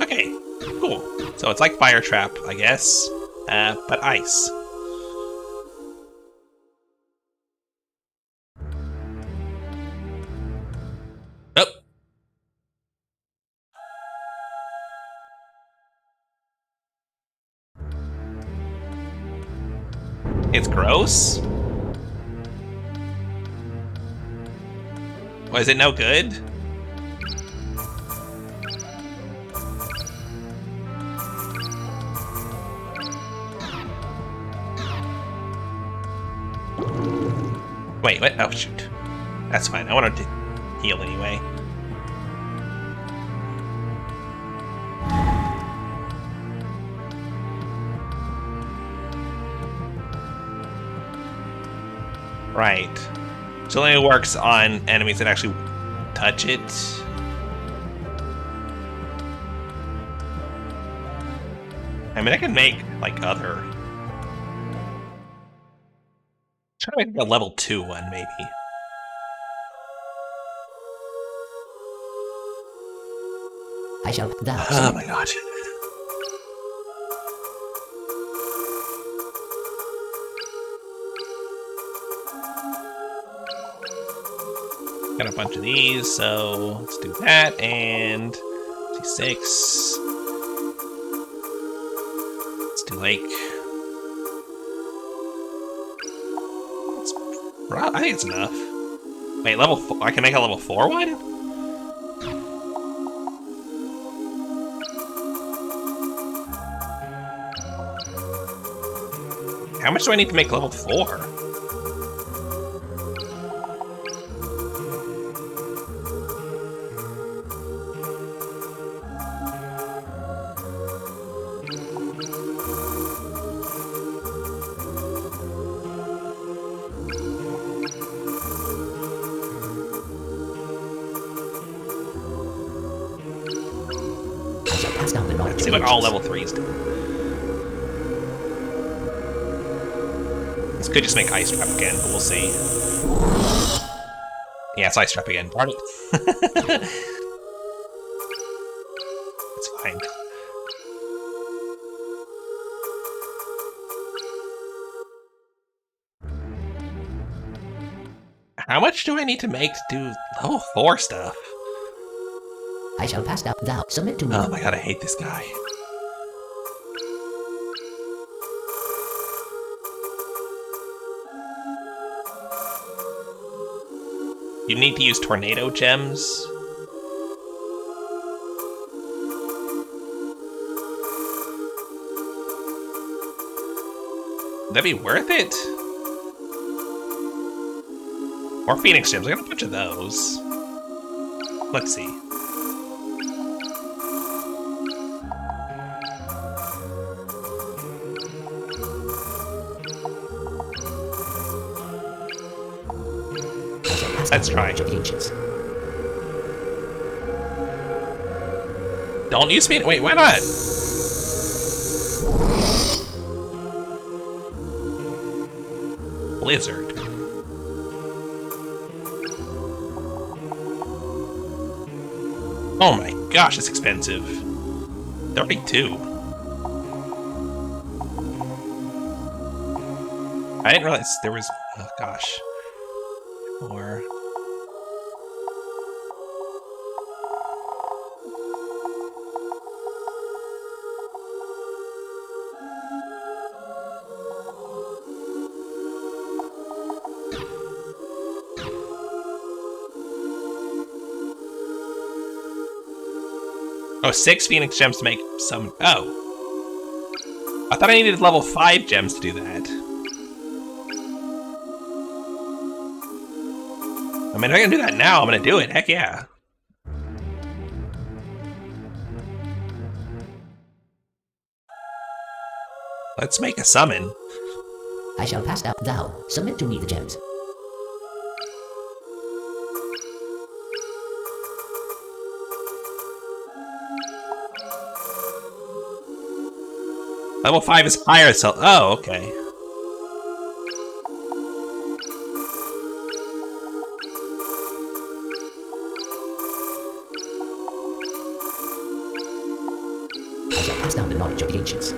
Okay, cool. So it's like fire trap, I guess, but ice. Oh. It's gross? Was it no good? Wait, what? Oh, shoot. That's fine. I wanted to heal anyway. Right. So it only works on enemies that actually touch it. I mean, I can make, like, other... Try to make a level 2 one, maybe. I shall thou. Oh my god. Got a bunch of these, so let's do that, and D6. Let's do like... I think it's enough. Wait, level 4? I can make a level 4 one? How much do I need to make level 4? Let's see what all level 3s do. This could just make Ice Trap again, but we'll see. Yeah, it's Ice Trap again. Darn it. It's fine. How much do I need to make to do level 4 stuff? I shall pass down. Thou submit to me. Oh my god, I hate this guy. You need to use tornado gems. that be worth it? More Phoenix Gems. I got a bunch of those. Let's see. Let's try. Don't use me. Wait, why not? Blizzard. Oh my gosh, it's expensive. 32. I didn't realize there was. Oh gosh. Or. Oh, 6 Phoenix Gems to make some. Oh. I thought I needed level 5 gems to do that. I mean, if I can do that now, I'm gonna do it. Heck yeah. Let's make a summon. I shall pass out thou. Submit to me the gems. Level 5 is higher, so. Oh, okay. I shall pass down the knowledge of the ancients.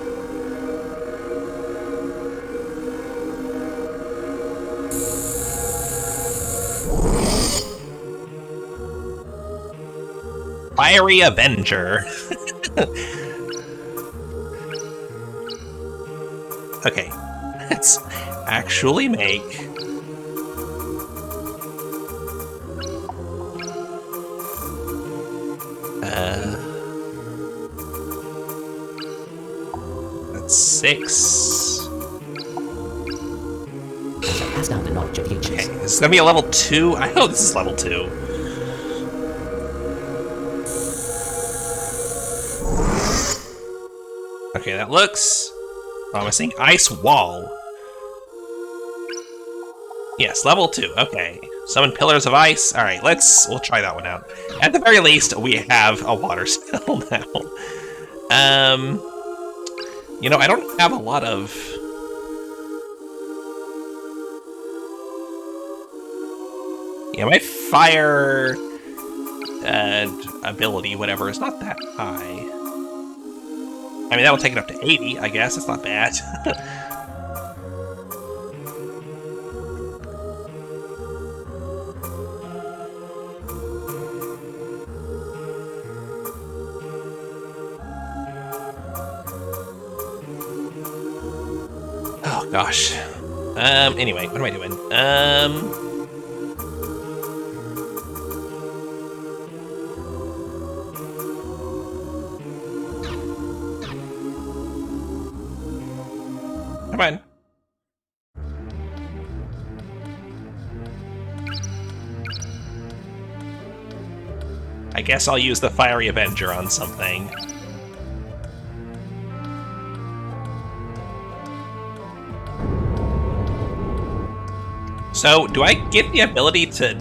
Fiery Avenger. Okay, let's actually make that's 6. Pass down the knowledge of the ancients. Okay, this is gonna be a level 2. I know this is level 2. Okay, that looks promising. Ice Wall. Yes, level 2. Okay. Summon Pillars of Ice. Alright, we'll try that one out. At the very least, we have a water spell now. You know, I don't have a lot of... Yeah, my fire ability, whatever, is not that high. I mean, that'll take it up to 80, I guess. It's not bad. Oh, gosh. Anyway, what am I doing? Come on. I guess I'll use the Fiery Avenger on something. So, do I get the ability to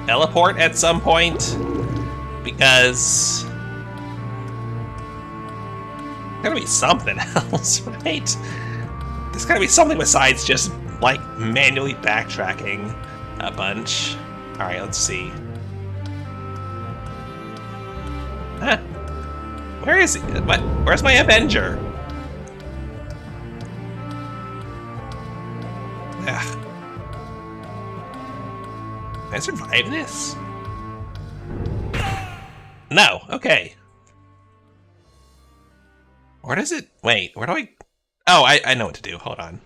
teleport at some point? Because... there's gotta be something else, right? There's gotta be something besides just, like, manually backtracking a bunch. Alright, let's see. Huh? Where is he? What? Where's my Avenger? Ugh. Can I survive this? No, okay. Where does it... Wait, where do I... Oh, I know what to do. Hold on.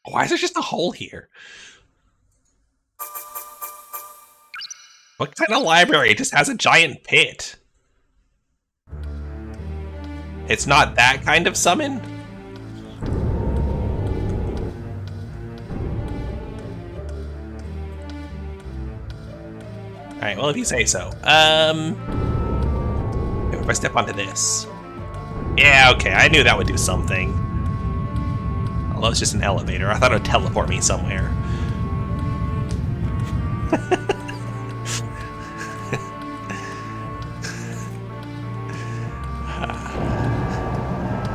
Why is there just a hole here? What kind of library just has a giant pit? It's not that kind of summon? Alright, well, if you say so. If I step onto this. Yeah, okay, I knew that would do something. Although it's just an elevator. I thought it would teleport me somewhere.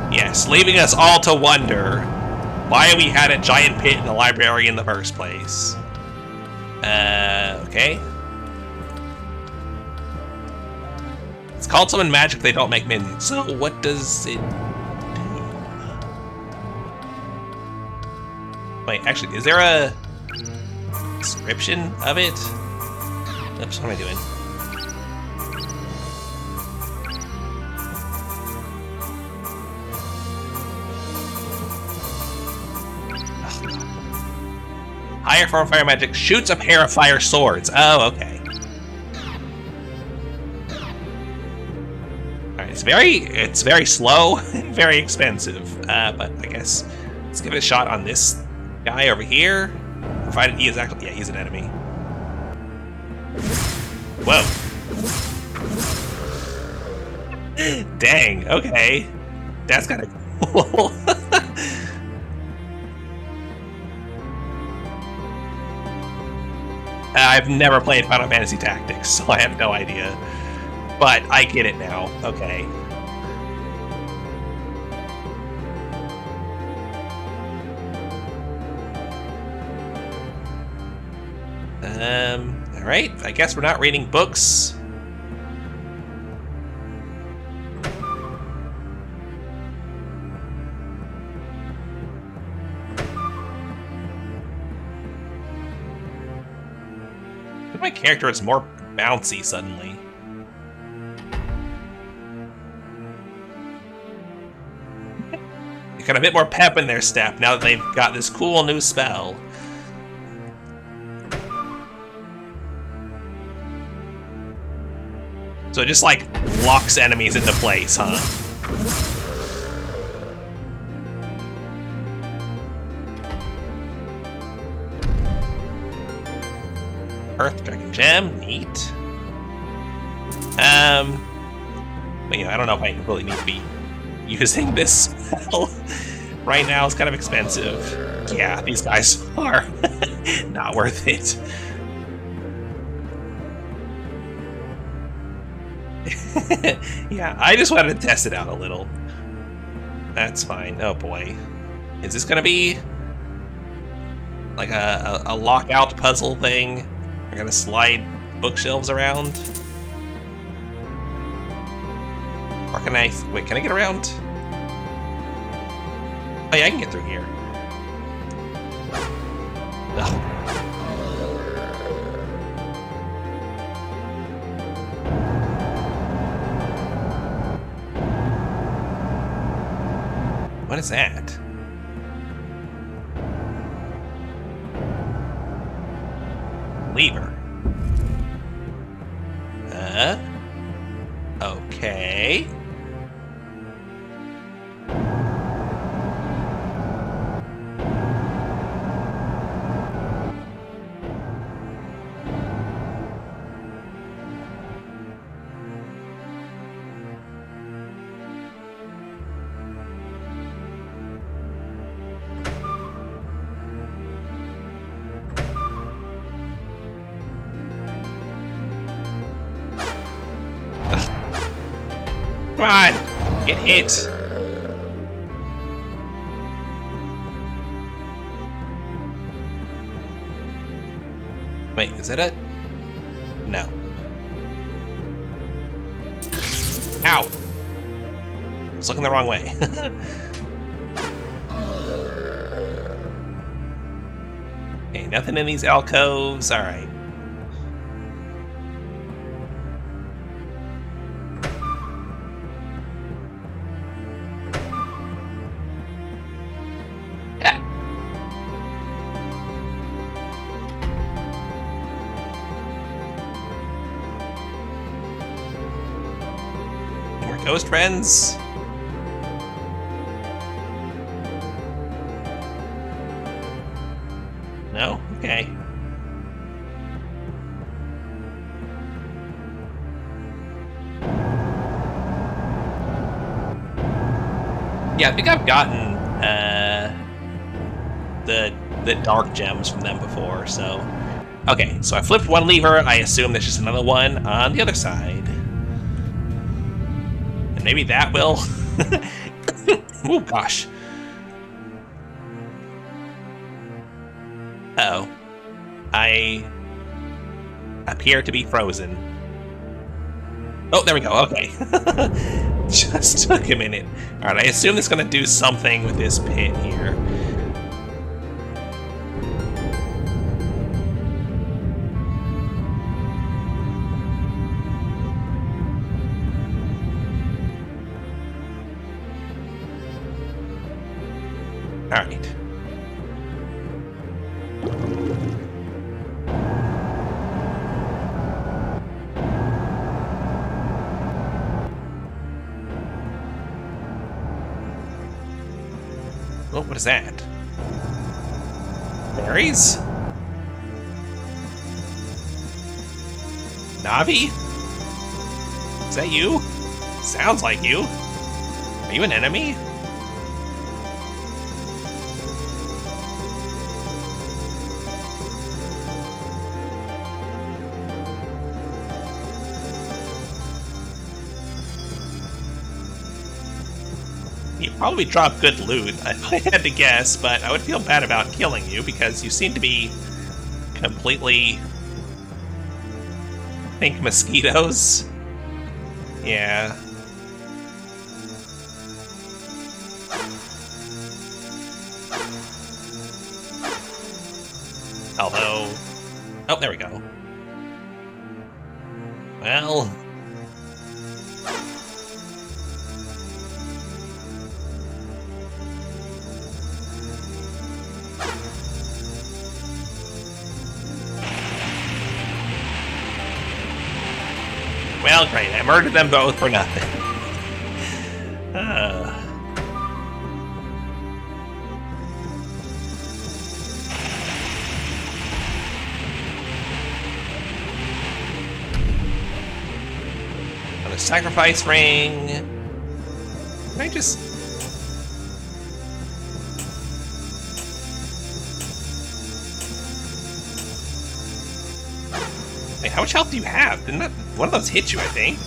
Yes, leaving us all to wonder why we had a giant pit in the library in the first place. Okay. It's called summon magic, they don't make minions. So what does it do? Wait, actually, is there a description of it? Oops, what am I doing? Higher form of fire magic shoots a pair of fire swords. Oh, okay. Alright, it's very slow and very expensive. But I guess let's give it a shot on this guy over here. Provided he is actually, yeah, he's an enemy. Whoa. Dang, okay. That's kind of cool. I've never played Final Fantasy Tactics, so I have no idea. But I get it now. Okay. Alright, I guess we're not reading books. My character is more bouncy suddenly. They got a bit more pep in their step now that they've got this cool new spell. So it just like locks enemies into place, huh? Earth Dragon Gem, neat. But yeah, I don't know if I really need to be using this spell right now. It's kind of expensive. Yeah, these guys are not worth it. Yeah, I just wanted to test it out a little. That's fine. Oh boy. Is this gonna be like a lockout puzzle thing? We're gonna slide bookshelves around? Or can I... Wait, can I get around? Oh yeah, I can get through here. Ugh. What is that? Lever. Okay. Come on! Get hit! Wait, is that it? No. Ow! I was looking the wrong way. Okay, nothing in these alcoves. Alright. Ghost friends? No? Okay. Yeah, I think I've gotten the dark gems from them before, so... Okay, so I flipped one lever, I assume there's just another one on the other side. And maybe that will... Oh, gosh. Uh-oh. I appear to be frozen. Oh, there we go, okay. Just took a minute. Alright, I assume it's gonna do something with this pit here. Alright. Oh, what is that? Berries? Navi? Is that you? Sounds like you. Are you an enemy? You probably drop good loot, if I had to guess, but I would feel bad about killing you because you seem to be completely pink mosquitoes. Yeah. Although... Oh, there we go. Well... Well, great. I murdered them both for nothing. Another sacrifice ring. Can I just... Wait, how much health do you have? Didn't that... One of those hit you, I think.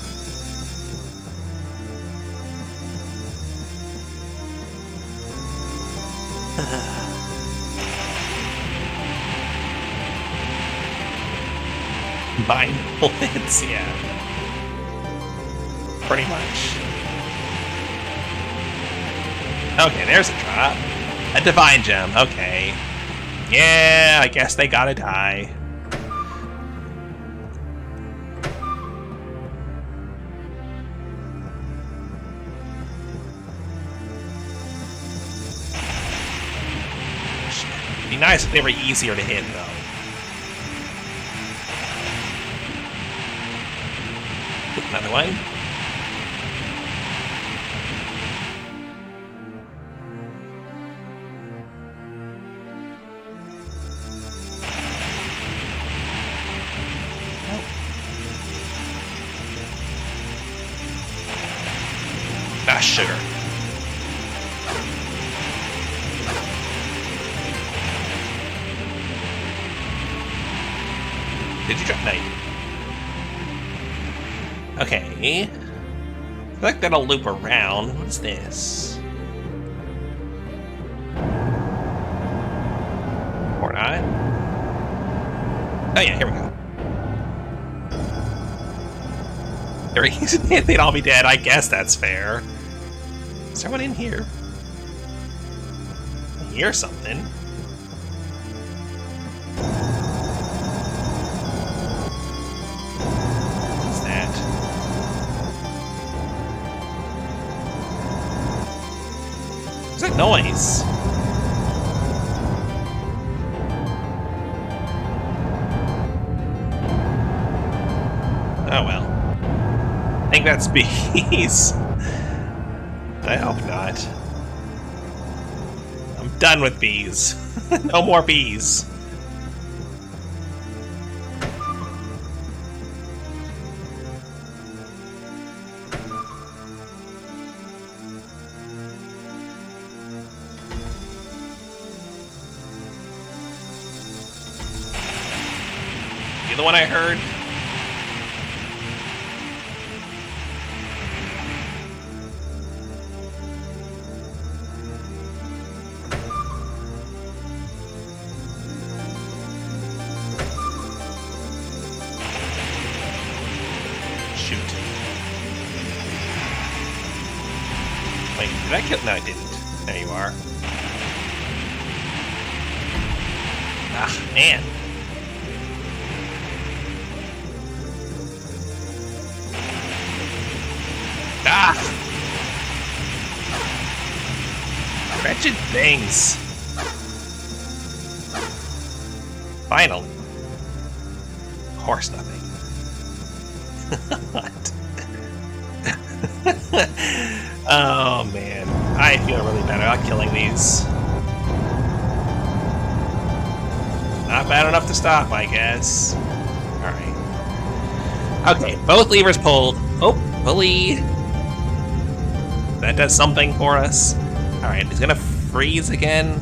Combined bullets, yeah. Pretty much. Okay, there's a drop. A divine gem, okay. Yeah, I guess they gotta die. It'd be nice if they were easier to hit, though. Another one. Ah, sugar. Did you drop? No, you didn't. Okay. I feel like that'll loop around. What is this? Or not? Oh yeah, here we go. They'd all be dead. I guess that's fair. Is there one in here? I hear something. What's that? What's that noise? Oh well. I think that's bees. I hope not. I'm done with bees. No more bees. the one I heard? Shoot. Wait, did I kill? No, I didn't. There you are. Ah, man. Ah! Wretched things. Finally. Of course nothing. What? Oh man. I feel really bad about killing these. Not bad enough to stop, I guess. Alright. Okay, both levers pulled. Oh, pulley. That does something for us. Alright, he's gonna freeze again.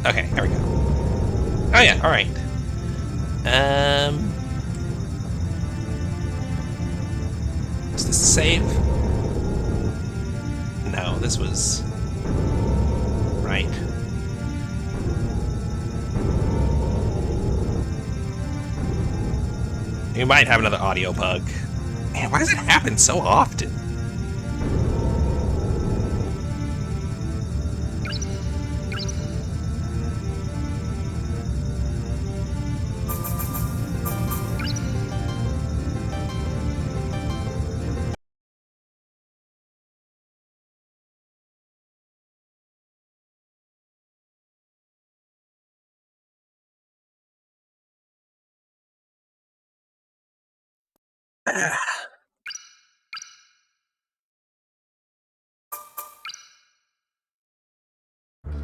Okay, here we go. Oh yeah, alright. Is this a save? No, this was... right. We might have another audio bug. Man, why does it happen so often?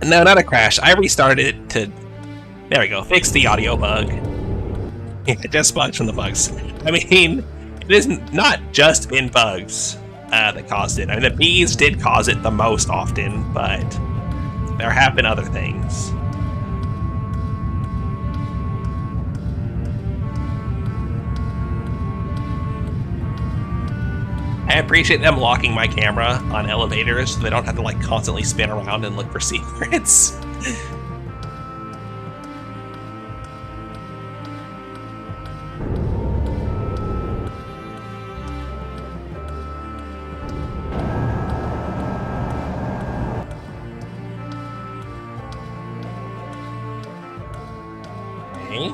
No, not a crash. I restarted it to... There we go. Fix the audio bug. Yeah, just bugs from the bugs. I mean, it isn't not just been bugs that caused it. I mean, the bees did cause it the most often, but there have been other things. I appreciate them locking my camera on elevators so they don't have to like constantly spin around and look for secrets. Okay.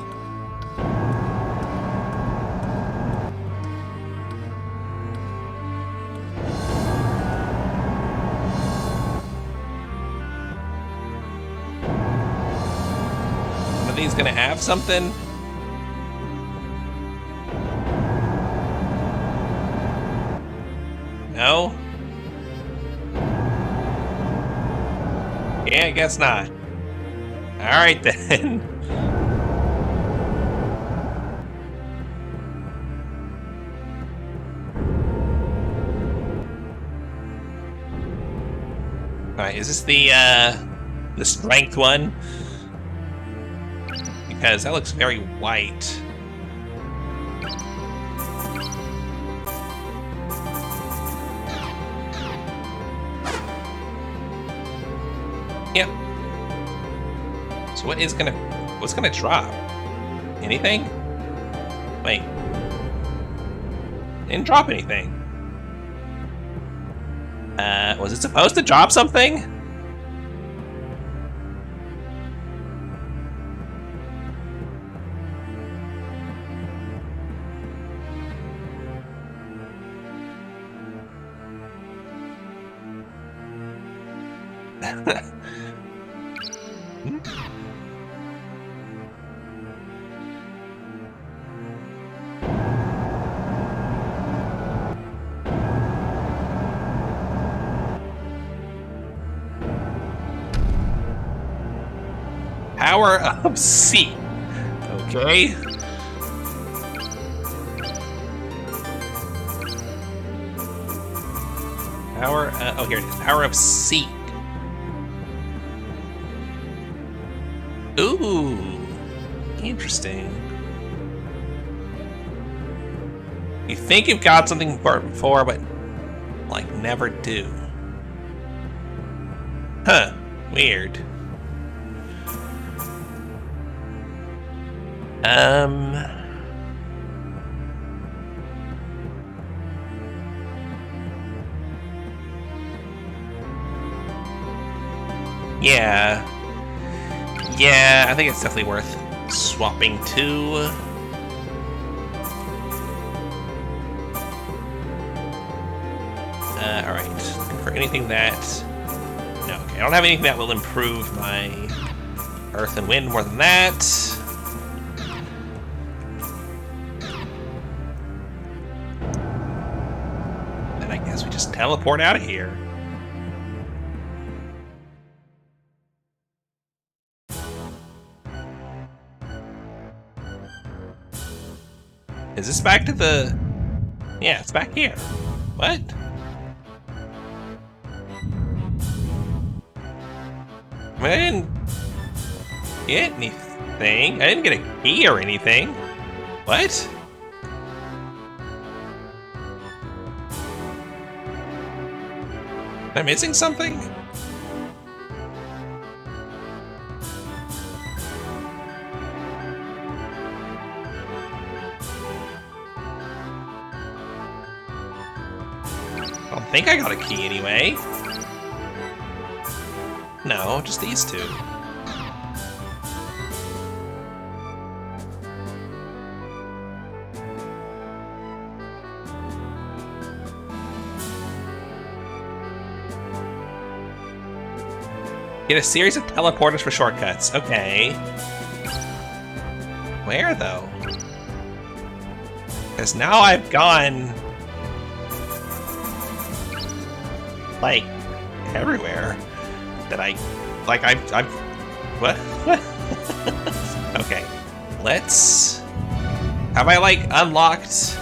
He's gonna have something. No? Yeah, I guess not. Alright then. Alright, is this the strength one? Because that looks very white. Yep. So what's gonna drop? Anything? Wait. Didn't drop anything. Was it supposed to drop something? Power of C. Okay. Power. Oh, here it is. Power of C. Ooh, interesting. You think you've got something important before, but like never do. Huh, weird. Yeah. Yeah, I think it's definitely worth swapping to. Alright. For anything that... No, okay. I don't have anything that will improve my earth and wind more than that. Then I guess we just teleport out of here. Is this back to the... Yeah, it's back here. What? I mean, I didn't get anything. I didn't get a key or anything. What? Am I missing something? I don't think I got a key anyway. No, just these two. Get a series of teleporters for shortcuts. Okay. Where, though? Because now I've gone... like, everywhere. That I... like, I'm... what? Okay. Let's... have I, like, unlocked...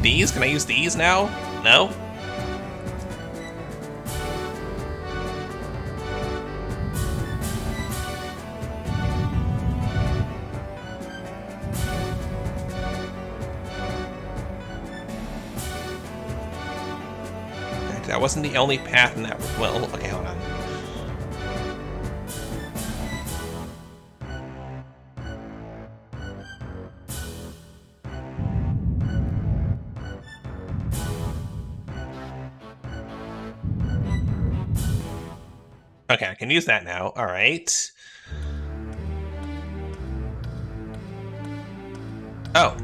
these? Can I use these now? No? That wasn't the only path in that... well, okay, hold on. Okay, I can use that now. Alright. Oh.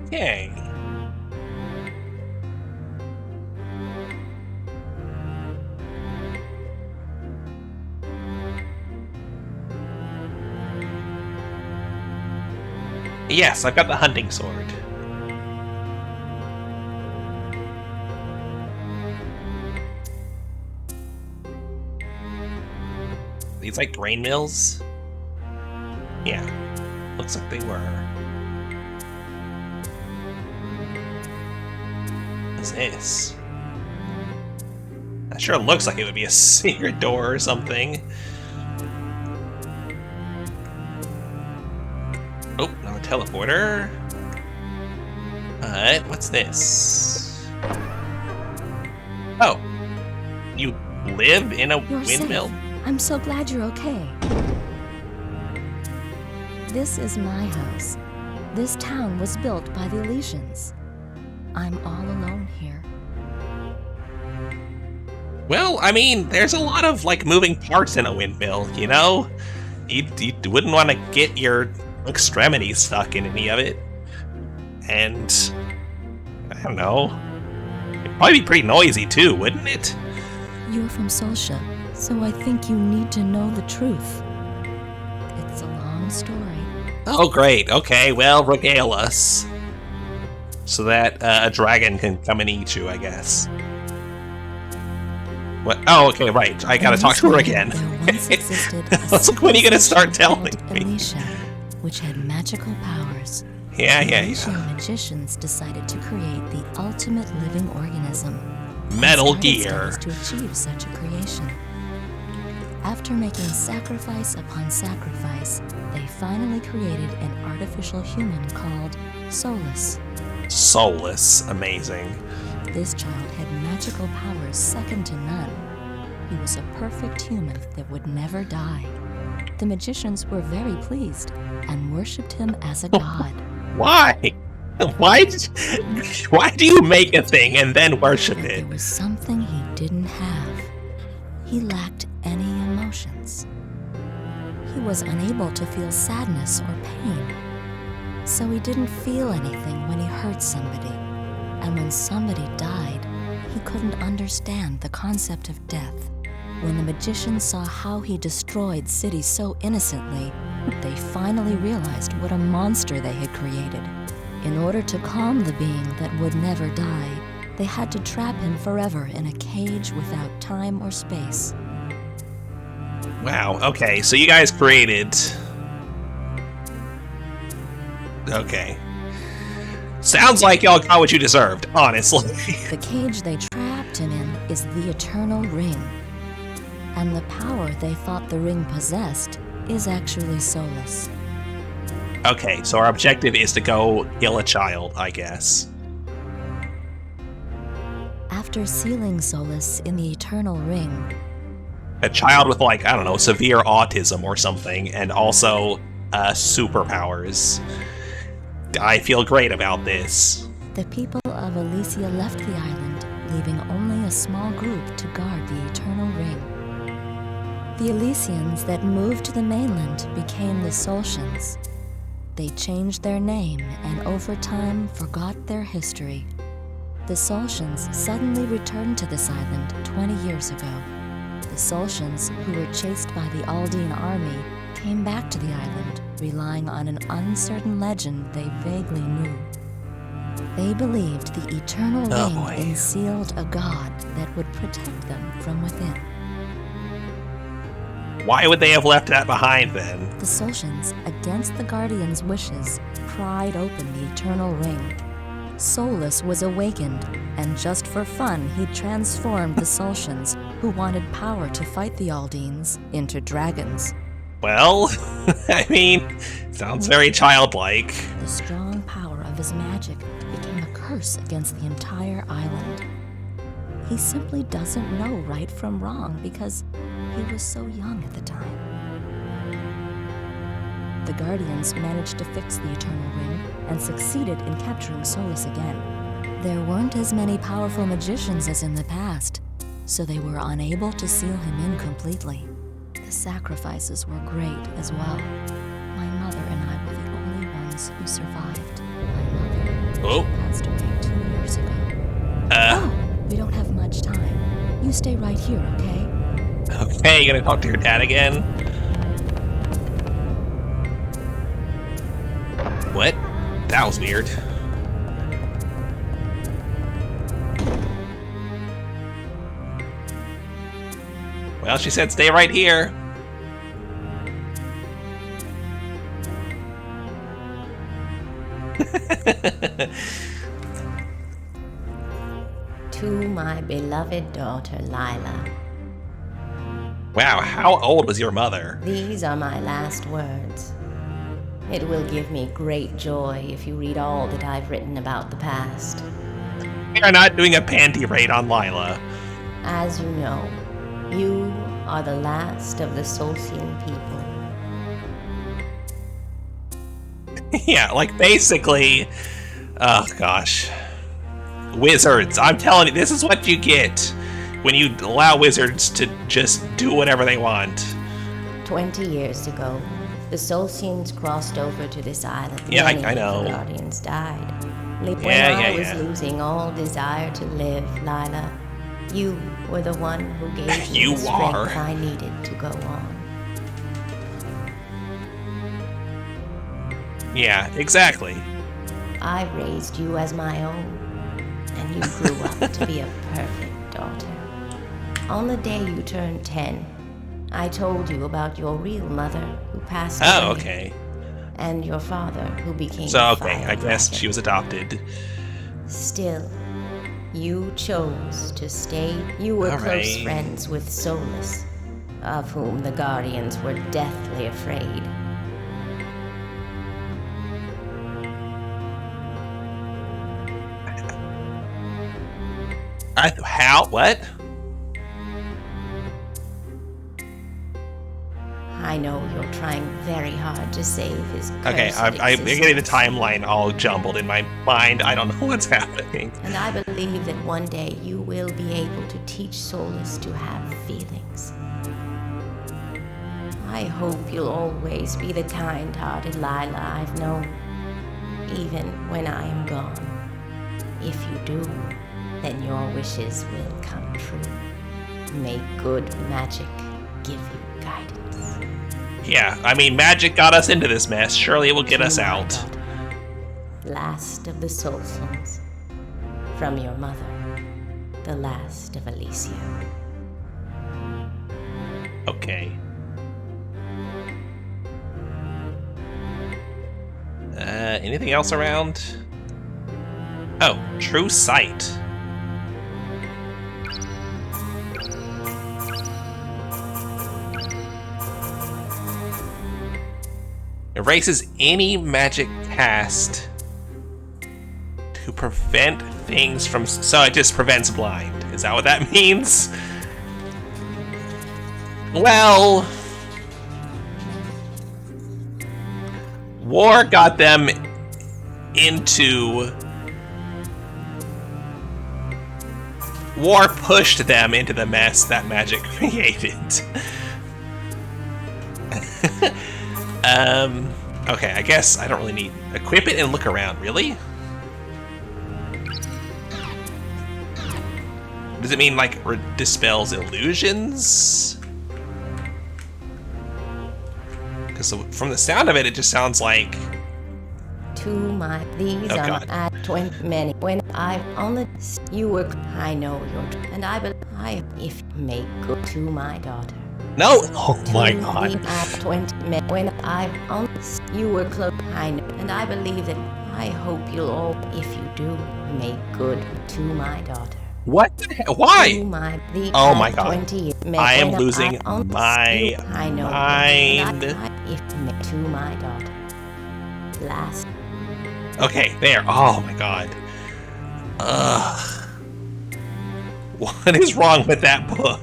Okay. Yes, I've got the hunting sword. These like grain mills? Yeah, looks like they were. What's this? That sure looks like it would be a secret door or something. Oh, now a teleporter. But what's this? Oh, you live in a windmill? Safe. I'm so glad you're okay. This is my house. This town was built by the Elysians. I'm all alone here. Well, I mean, there's a lot of, like, moving parts in a windmill, you know? You wouldn't want to get your extremities stuck in any of it. And, I don't know. It'd probably be pretty noisy, too, wouldn't it? You're from Solsha, so I think you need to know the truth. It's a long story. Oh, great. Okay, well, regale us. So that a dragon can come and eat you, I guess. What? Oh, okay, right. I gotta talk to her again. There once existed I was like, when are you gonna start telling me? Alicia, which had magical powers. Yeah. Alician magicians decided to create the ultimate living organism. Metal and started Gear. studies to achieve such a creation. After making sacrifice upon sacrifice, they finally created an artificial human called Solus. Soulless. Amazing. This child had magical powers second to none. He was a perfect human that would never die. The magicians were very pleased and worshipped him as a god. Why? Why do you make a thing and then worship But it? there was something he didn't have. He lacked any emotions. He was unable to feel sadness or pain. So he didn't feel anything when he hurt somebody. And when somebody died, he couldn't understand the concept of death. When the magicians saw how he destroyed cities so innocently, they finally realized what a monster they had created. In order to calm the being that would never die, they had to trap him forever in a cage without time or space. Wow, okay, so you guys created... Okay. Sounds like y'all got what you deserved, honestly. The cage they trapped him in is the Eternal Ring. And the power they thought the ring possessed is actually Solus. Okay, so our objective is to go kill a child, I guess. After sealing Solus in the Eternal Ring, A child with, like, I don't know, severe autism or something, and also superpowers. I feel great about this. the people of Elysia left the island, leaving only a small group to guard the Eternal Ring. The Elysians that moved to the mainland became the Soltians. They changed their name and over time forgot their history. The Soltians suddenly returned to this island 20 years ago. The Soltians, who were chased by the Aldine army, came back to the island, relying on an uncertain legend they vaguely knew. They believed the Eternal Ring concealed a god that would protect them from within. Why would they have left that behind then? The Soltians, against the Guardian's wishes, pried open the Eternal Ring. Solus was awakened, and just for fun, he transformed the Soltians, who wanted power to fight the Aldines, into dragons. Well, I mean, sounds very childlike. The strong power of his magic became a curse against the entire island. He simply doesn't know right from wrong because he was so young at the time. The Guardians managed to fix the Eternal Ring and succeeded in capturing Solus again. There weren't as many powerful magicians as in the past, so they were unable to seal him in completely. The sacrifices were great as well. My mother and I were the only ones who survived. My mother passed away 2 years ago. We don't have much time. You stay right here, okay? Okay, you gonna talk to your dad again? What? That was weird. Well, she said stay right here. To my beloved daughter, Lila. Wow, how old was your mother? These are my last words. It will give me great joy if you read all that I've written about the past. We are not doing a panty raid on Lila. As you know, you are the last of the Solcian people. Yeah, like basically, oh gosh. Wizards, I'm telling you, this is what you get when you allow wizards to just do whatever they want. 20 years ago, the Solcians crossed over to this island. Yeah, Many I know. of the Guardians died. When Yeah, I was losing all desire to live, Lila, you were the one who gave me You the strength are. I needed to go on. Yeah, exactly. I raised you as my own, and you grew up to be a perfect daughter. On the day you turned 10, I told you about your real mother who passed away. Oh, okay. And your father who became So, a okay, fire I guess dragon. she was adopted. Still, you chose to stay. You were All close right. friends with Solus, of whom the Guardians were deathly afraid. How? What? I know you're trying very hard to save his Okay, cursed I'm getting the existence. timeline all jumbled in my mind. I don't know what's happening. And I believe that one day you will be able to teach Solus to have feelings. I hope you'll always be the kind-hearted Lila I've known, even when I am gone. If you do, then your wishes will come true. May good magic give you guidance. Yeah, I mean, magic got us into this mess. Surely it will get us To my out. daughter, last of the Solsons, from your mother, the last of Alicia. Okay. Anything else around? Oh, true sight. Erases any magic cast to prevent things from... So it just prevents blind. Is that what that means? Well... War got them into... War pushed them into the mess that magic created. Okay, I guess I don't really need... Equip it and look around, really? Does it mean, like, dispels illusions? Because from the sound of it, it just sounds like... To my, these Oh, are God. at 20 many. When I on the, you were, I know you're, and if make good to my daughter. No! Oh my To god. the at 20 men, when I on, you were close, I know, and I believe that. I hope you'll all, if you do, make good to my daughter. What the hell? To Why? my, the Oh at my God. 20 men, I am when losing on, my you, I know, mind. and if to my daughter. Last. Okay, there. Oh my god. Ugh. What is wrong with that book?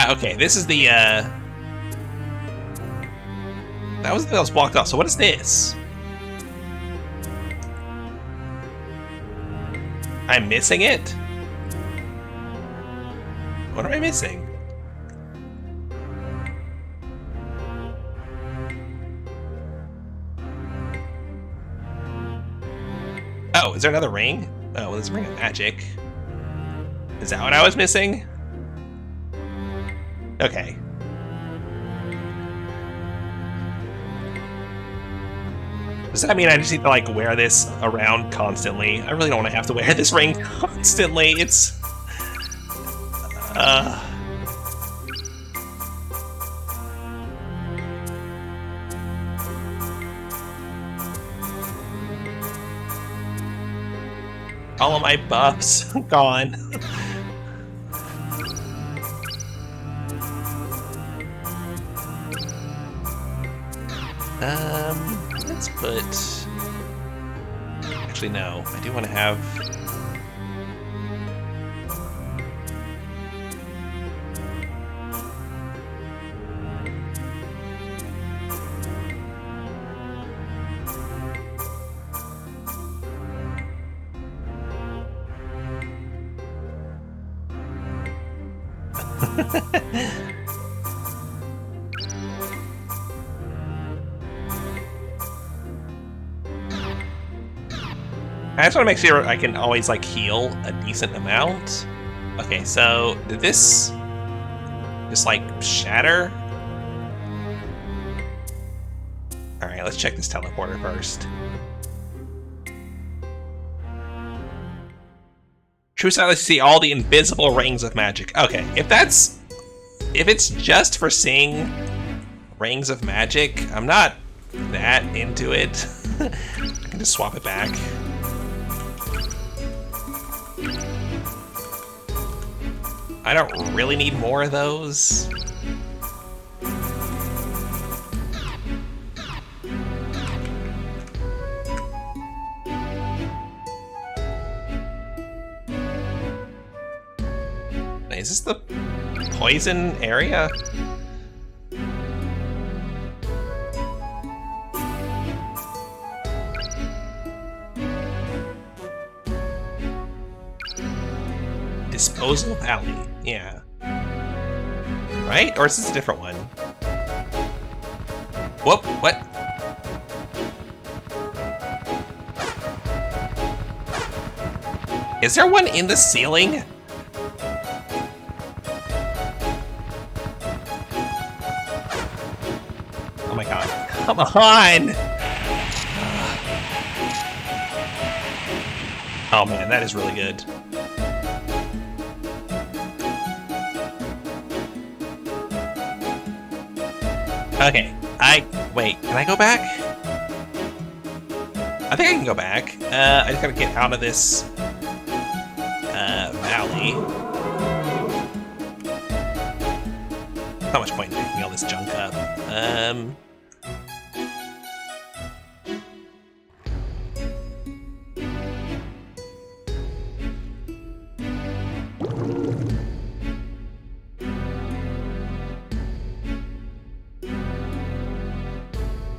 Okay, this is the, That was the thing that was blocked off, so what is this? I'm missing it? What am I missing? Oh, is there another ring? Oh, well, there's a ring of magic. Is that what I was missing? Okay. Does that mean I just need to, like, wear this around constantly? I really don't want to have to wear this ring constantly. It's... All of my buffs gone. Let's put... Actually, no. I do want to have... I just want to make sure I can always, like, heal a decent amount. Okay, so did this just, like, shatter? Alright, let's check this teleporter first. True sight to see all the invisible rings of magic. Okay, if it's just for seeing rings of magic, I'm not that into it. I can just swap it back. I don't really need more of those. Is this the poison area? Disposal Valley, yeah. Right? Or is this a different one? Whoop, what? Is there one in the ceiling? Oh my god. Come on! Oh man, that is really good. Okay, wait, can I go back? I think I can go back. I just gotta get out of this valley. Not much point in picking all this junk up.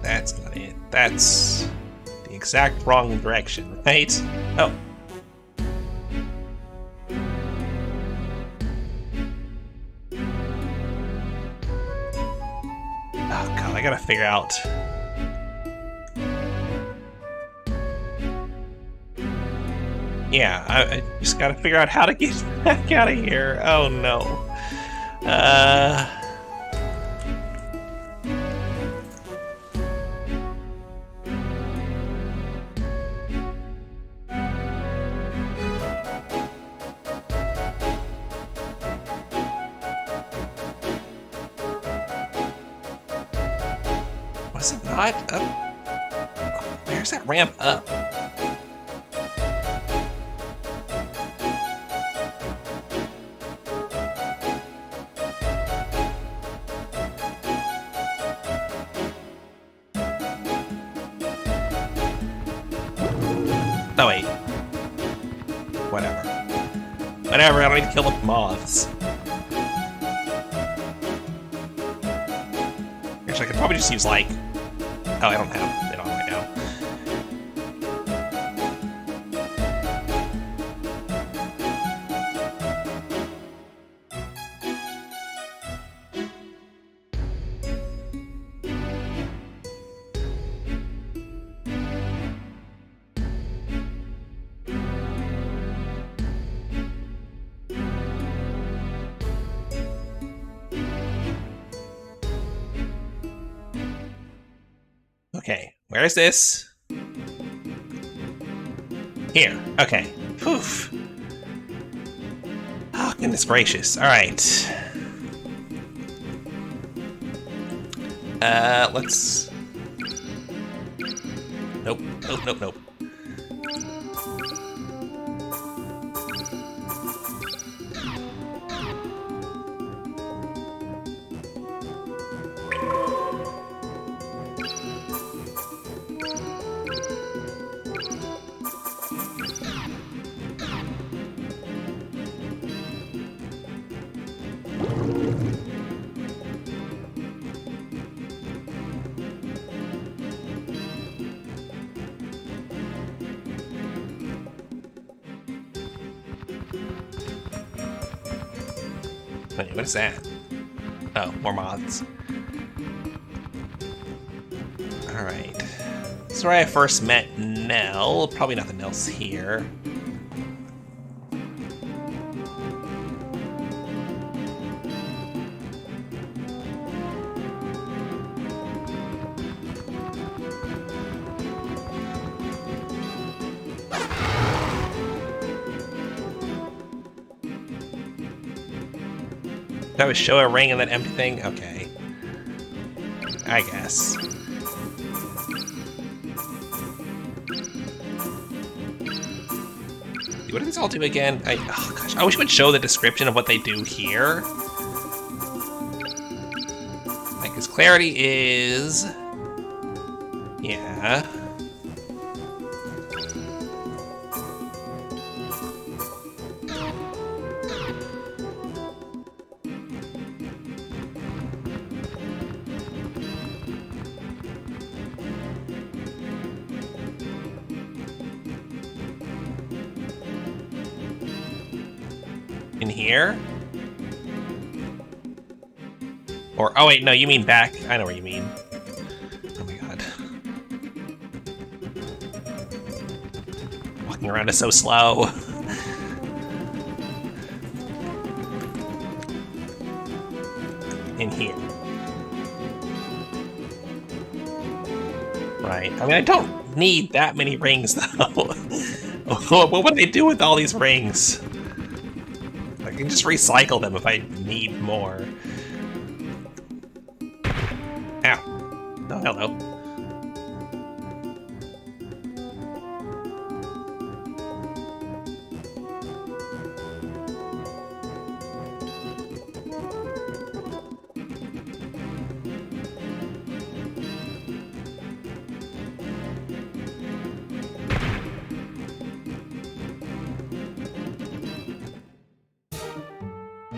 That's not it. That's the exact wrong direction, right? Oh. Oh god, I gotta figure out. Yeah, I just gotta figure out how to get back out of here. Oh no. Was it not up? Where's that ramp up? Oh wait. Whatever. Whatever, I don't need to kill the moths. Actually, I could probably just use like... Oh, I don't have it on right now. Okay, where is this? Here, okay. Poof. Oh, goodness gracious. Alright. Let's... Nope, nope, nope, nope. Wait, what is that? Oh, more moths. Alright. This is where I first met Nell. Probably nothing else here. That would show a ring and that empty thing? Okay. I guess. What do these all do again? Oh gosh, I wish it would show the description of what they do here. Like, his clarity is... Yeah. In here? Or, oh wait, no, you mean back. I know where you mean. Oh my god. Walking around is so slow. In here. Right. I mean, I don't need that many rings, though. What would they do with all these rings? I can just recycle them if I need more. Ow. Oh, hello.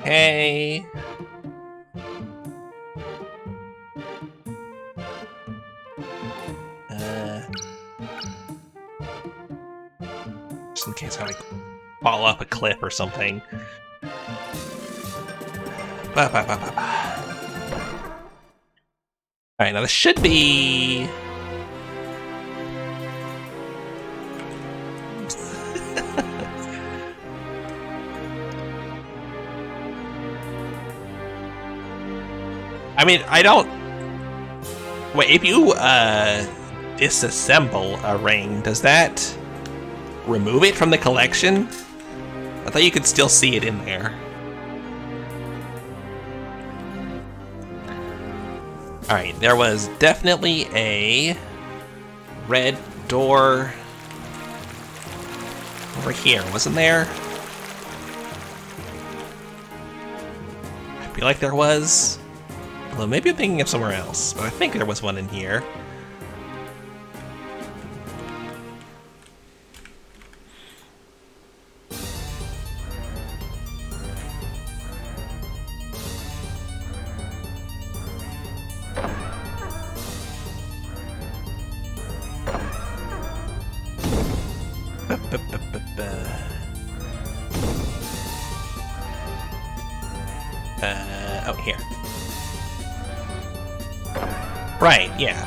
Hey. Just in case I like fall off a cliff or something. Alright, now this should be... I mean, I don't... Wait, if you disassemble a ring, does that remove it from the collection? I thought you could still see it in there. Alright, there was definitely a red door over here, wasn't there? I feel like there was. Well, maybe I'm thinking of somewhere else, but I think there was one in here. Oh, here. Right, yeah.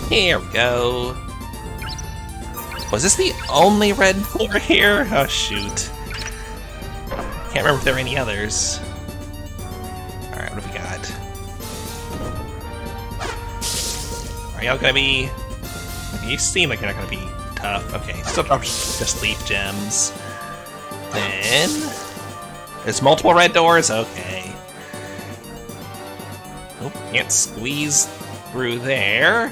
Here we go. Was this the only red floor here? Oh, shoot. Can't remember if there were any others. Alright, what have we got? Are y'all gonna be... You seem like you're not gonna be tough. Okay, still just leaf gems. Then... There's multiple red doors? Okay. Oh, can't squeeze through there.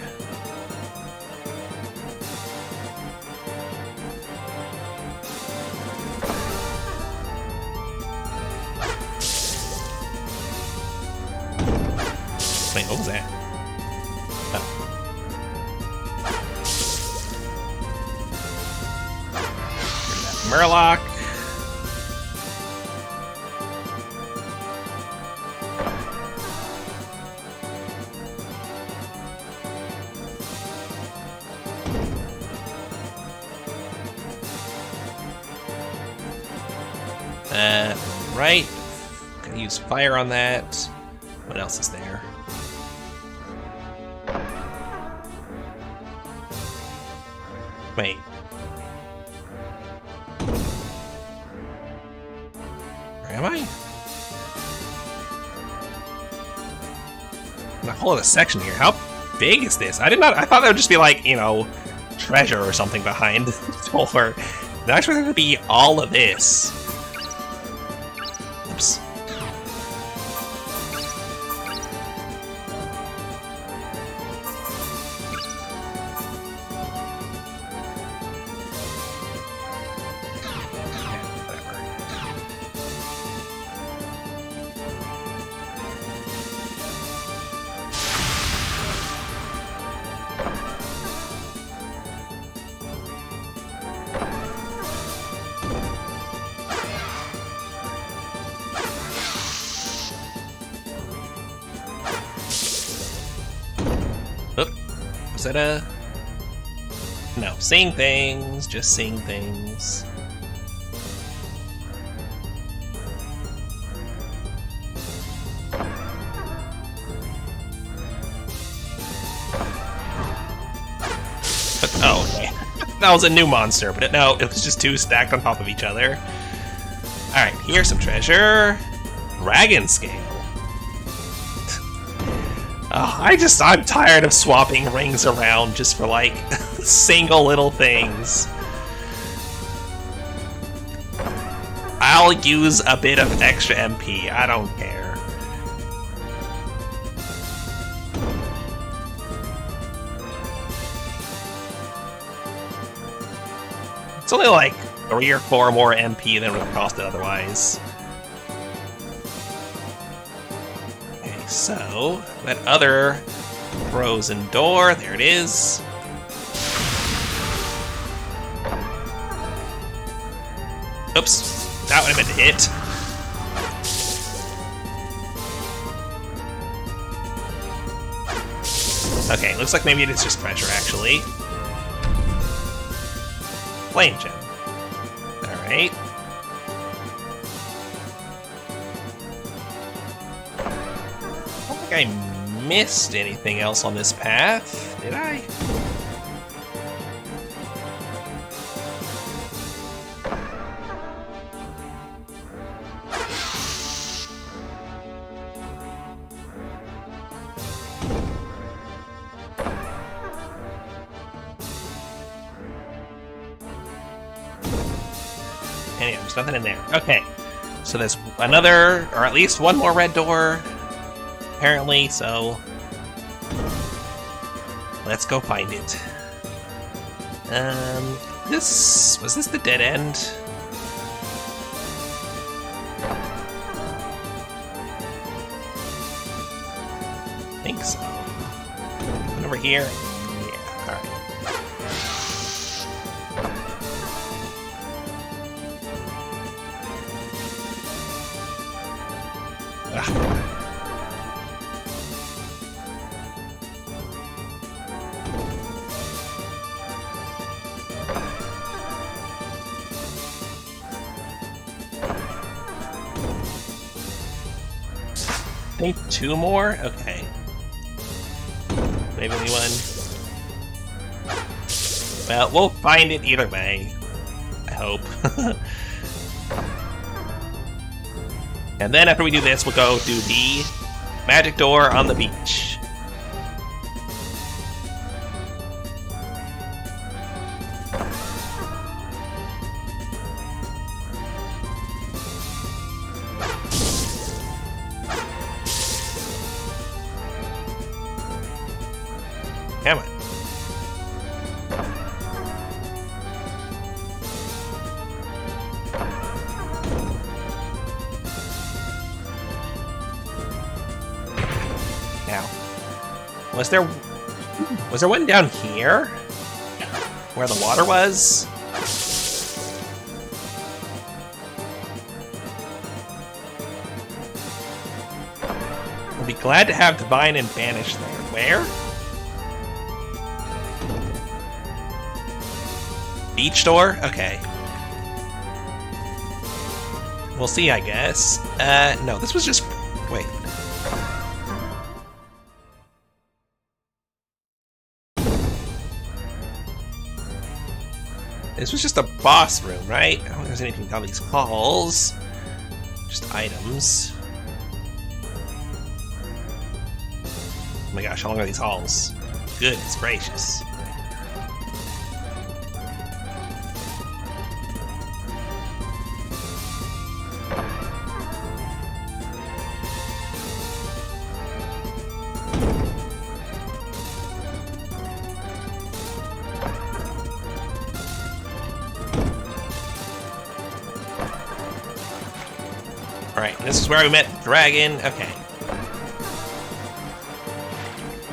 Wait, what was that? Oh. Murloc. Right. Gonna use fire on that. What else is there? Wait. Where am I? I'm not holding a section here. How big is this? I thought that would just be like, you know, treasure or something behind the door. Not expecting it to be all of this. Oops. Was that a... No, seeing things, just seeing things. But, oh, okay. That was a new monster, but no, it was just two stacked on top of each other. Alright, here's some treasure. Dragon scale. Oh, I'm tired of swapping rings around just for, like, single little things. I'll use a bit of extra MP, I don't care. It's only like 3 or 4 more MP than it would cost it otherwise. So, that other frozen door, there it is. Oops, that would have been a hit. Okay, looks like maybe it is just pressure, actually. Flame gem. Alright. I missed anything else on this path, did I? Anyway, there's nothing in there. Okay, so there's another, or at least one more red door. Apparently, so let's go find it. Was this the dead end? I think so. And over here? Yeah, alright. I think 2 more? Okay. Maybe only 1. Well, we'll find it either way. I hope. And then after we do this, we'll go do the magic door on the beach. Come on. Now, was there one down here? Where the water was? I'll be glad to have Divine and Banish there. Where? Beach door? Okay. We'll see, I guess. No, this was just... Wait. This was just a boss room, right? I don't think there's anything down these halls. Just items. Oh my gosh, how long are these halls? Goodness gracious. Alright, this is where we met the dragon. Okay.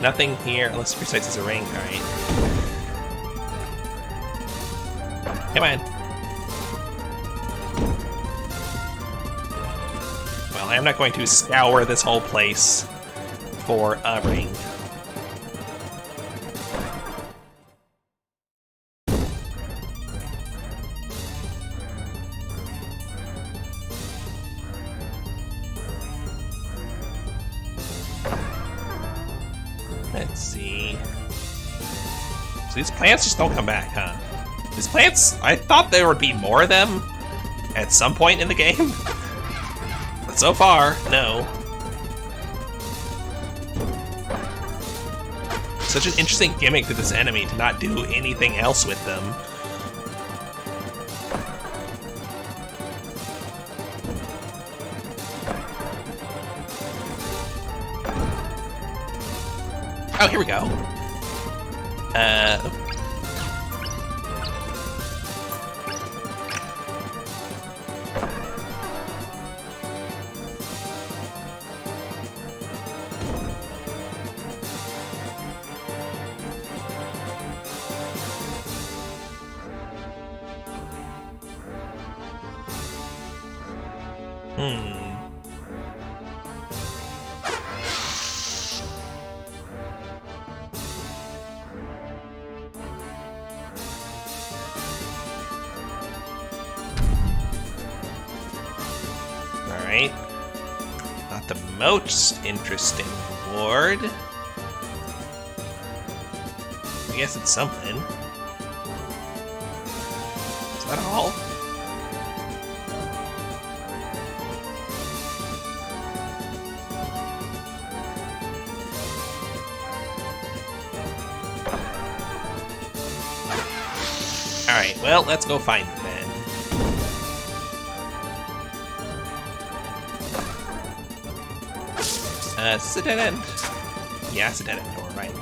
Nothing here, unless precise as a ring. Alright. Come on. Well, I'm not going to scour this whole place for a ring. Let's see. So these plants just don't come back, huh? These plants, I thought there would be more of them at some point in the game. But so far, no. Such an interesting gimmick to this enemy to not do anything else with them. Oh, here we go. Alright. Not the most interesting reward. I guess it's something. Is that all? Alright, well, let's go find it then. Is this a dead end? Yeah, it's a dead end door, right.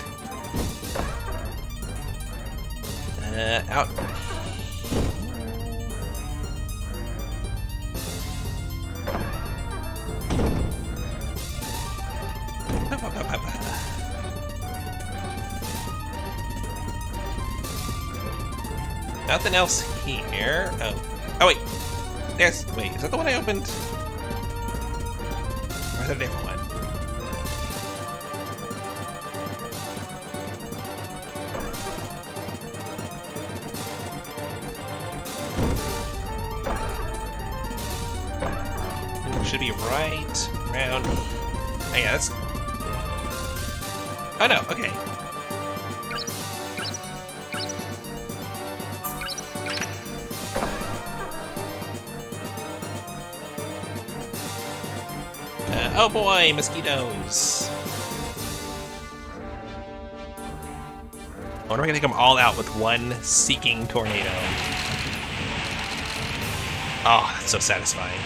Out. Nothing else here. Oh wait. Wait, is that the one I opened? Or is that a different one? Should be right around. Oh yeah, that's. Oh no, okay. Oh boy, mosquitoes. I wonder if I can take them all out with one seeking tornado. Oh, that's so satisfying.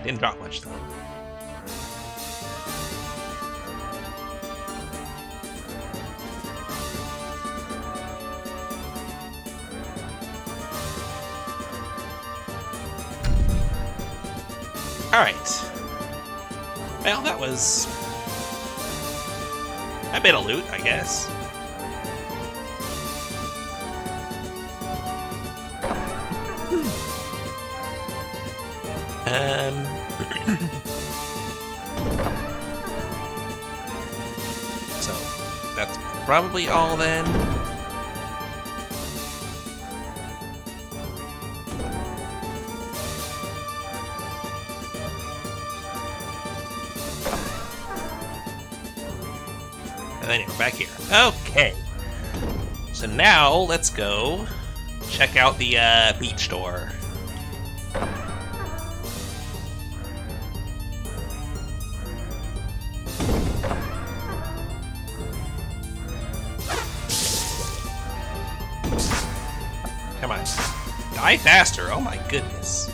Didn't drop much though. Alright. Well, that was a bit of loot, I guess. So, that's probably all then. And then we're back here. Okay. So now, let's go check out the beach door. Come on. Die faster. Oh my goodness.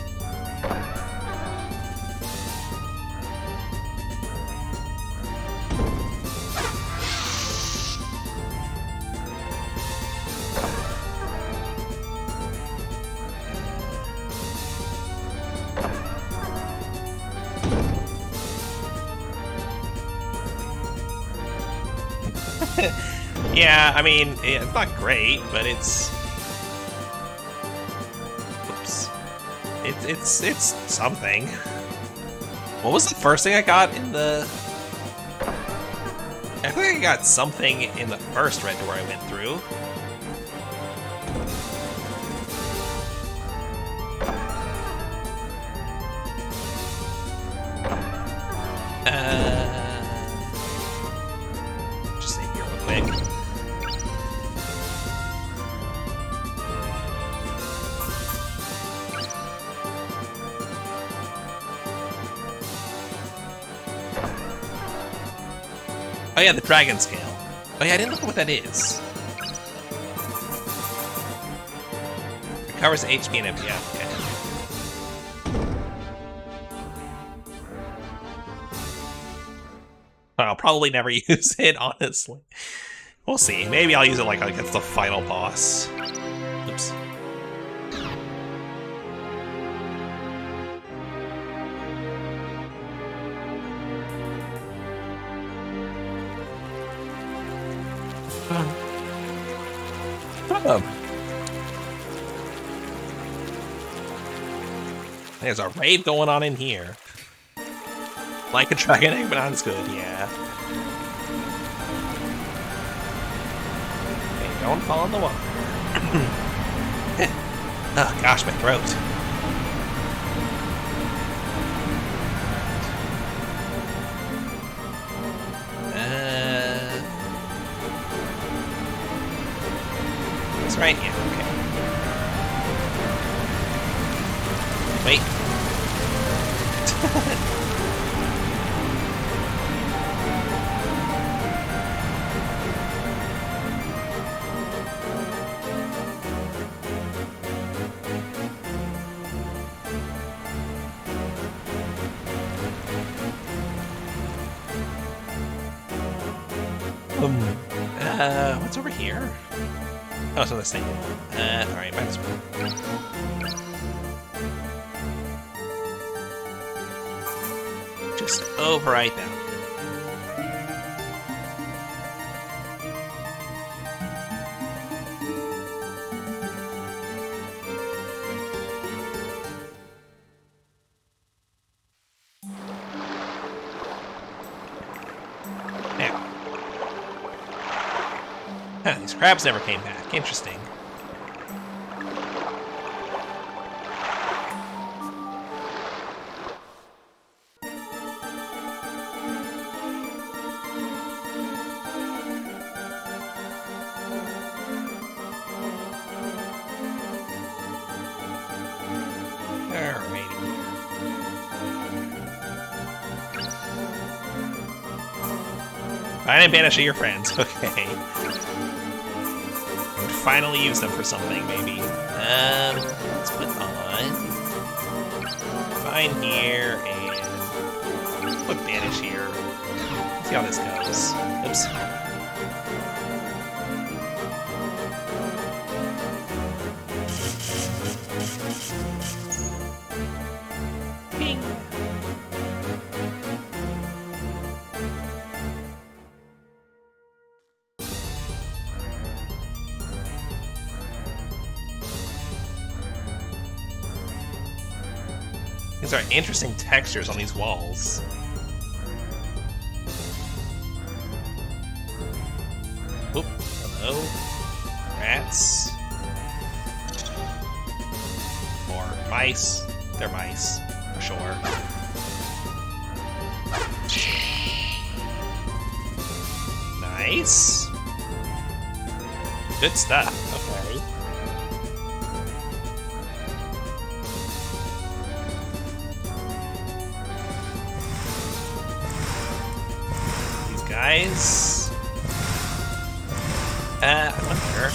Yeah, I mean, it's not great, but it's... Oops. It's something. What was the first thing I got in the... I think I got something in the first red door I went through. Just save here real quick. Oh yeah, the dragon scale. Oh yeah, I didn't look at what that is. Recovers HP and MP. Okay. I'll probably never use it, honestly. We'll see. Maybe I'll use it like against the final boss. Oops. There's a raid going on in here. Like a dragon egg, but not as good, yeah. Okay, don't fall in the water. Oh gosh, my throat. That's right, yeah, okay. Wait. What's over here? Oh, so this thing. Alright, might as well. Just overwrite that. These crabs never came back. Interesting. Find and banish your friends. Okay. Finally use them for something, maybe. Let's put on. Find here and put banish here. Let's see how this goes. Oops. Bing. These are interesting textures on these walls. Oop, hello. Rats. More mice. They're mice, for sure. Nice. Good stuff, okay. Guys. I'm not sure.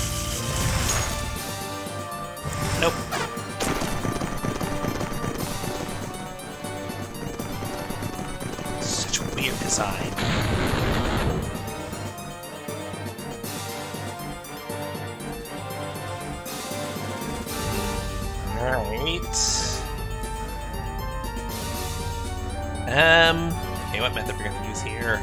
Nope. Such a weird design. Alright. Okay, what method we're gonna use here?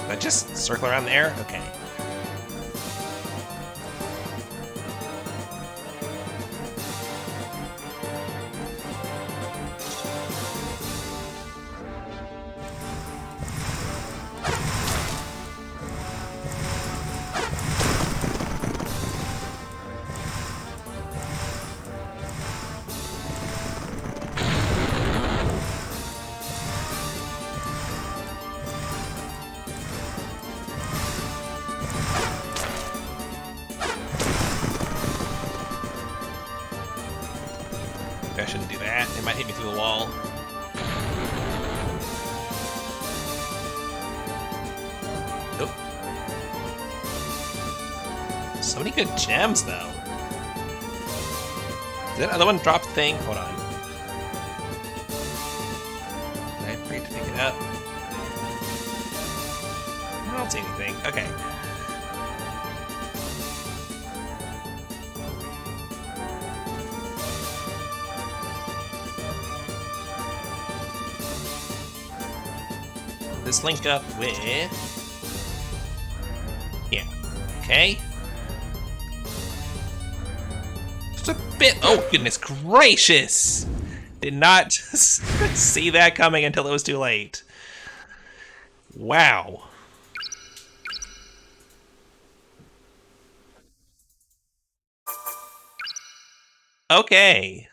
But just circle around there? Okay. I shouldn't do that. It might hit me through the wall. Nope. So many good gems, though. Did that other one drop thing? Hold on. Did I forget to pick it up? I don't see anything. Okay. This link up with... Yeah. Okay. Just a bit... Oh, goodness gracious! Did not see that coming until it was too late. Wow. Okay.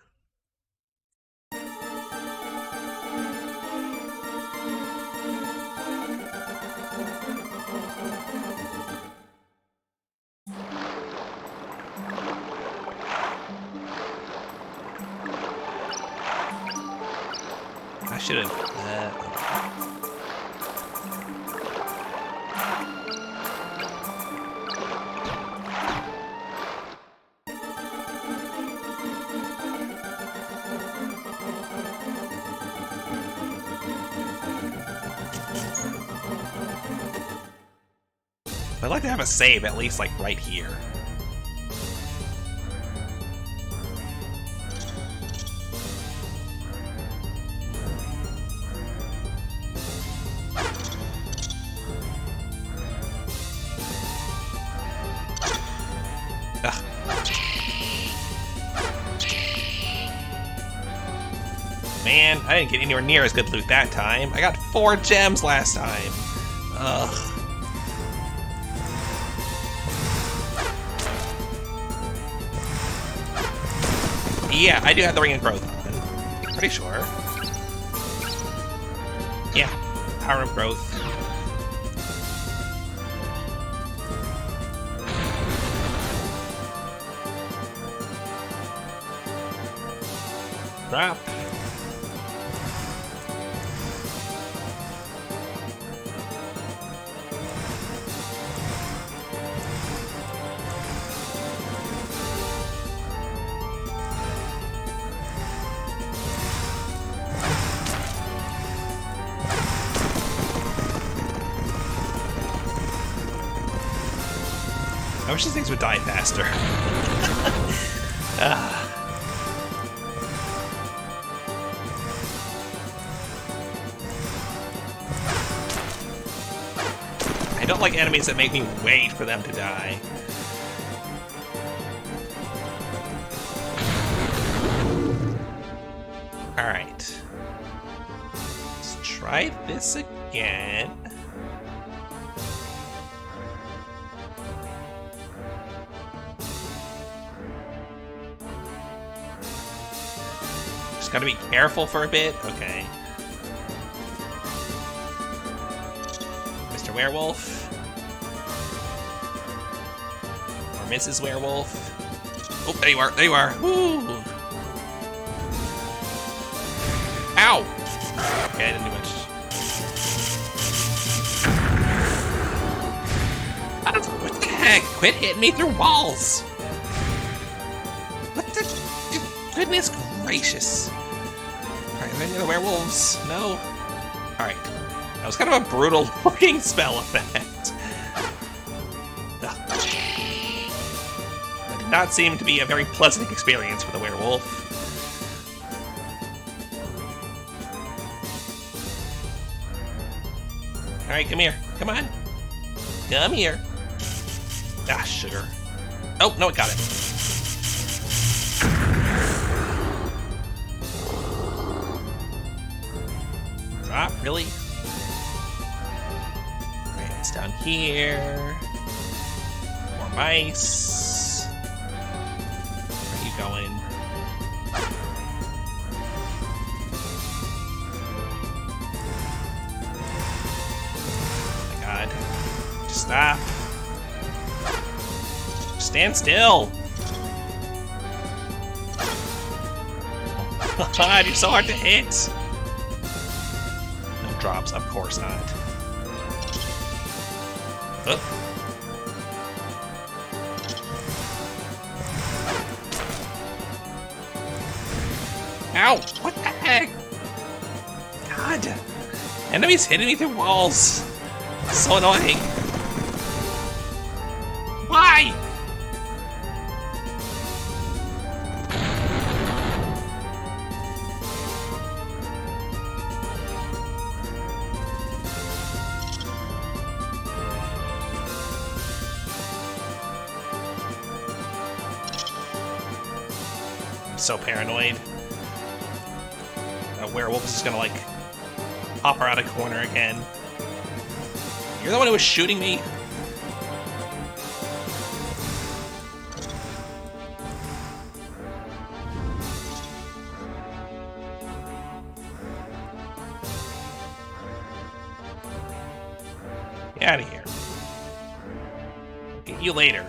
I should have. I'd like to have a save at least, like, right here. Ugh. Man, I didn't get anywhere near as good loot that time. I got 4 gems last time. Ugh. Yeah, I do have the Ring of Growth on. Pretty sure. Yeah, Power of Growth. Crap. I wish these things would die faster. I don't like enemies that make me wait for them to die. Alright. Let's try this again. Gotta be careful for a bit. Okay. Mr. Werewolf. Or Mrs. Werewolf. Oh, there you are. There you are. Woo! Ow! Okay, I didn't do much. What the heck? Quit hitting me through walls! What the... Goodness gracious. Alright, are there any other werewolves? No? Alright. That was kind of a brutal looking spell effect. Ugh. That did not seem to be a very pleasant experience for the werewolf. Alright, come here. Come on. Come here. Ah, sugar. Oh, no, it got it. Drop, really? Right, it's down here. More mice. Where are you going? Oh my god. Stop. Stand still. God, you're so hard to hit. No drops, of course not. Oh. Ow! What the heck? God! Enemies hitting me through walls. So annoying. Why? I'm so paranoid. A werewolf is just gonna, like, pop her out a corner again. You're the one who was shooting me? Get out of here. Get you later.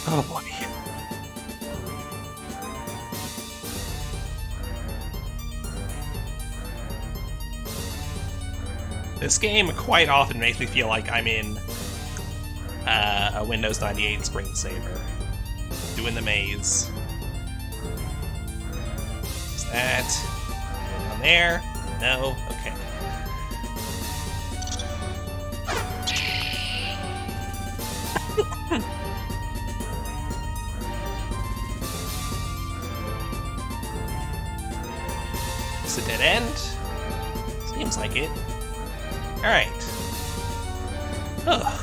Oh boy. This game quite often makes me feel like I'm in a Windows 98 screensaver. Doing the maze. Is that? Go down there? No? Okay. Is it a dead end? Seems like it. Alright. Ugh.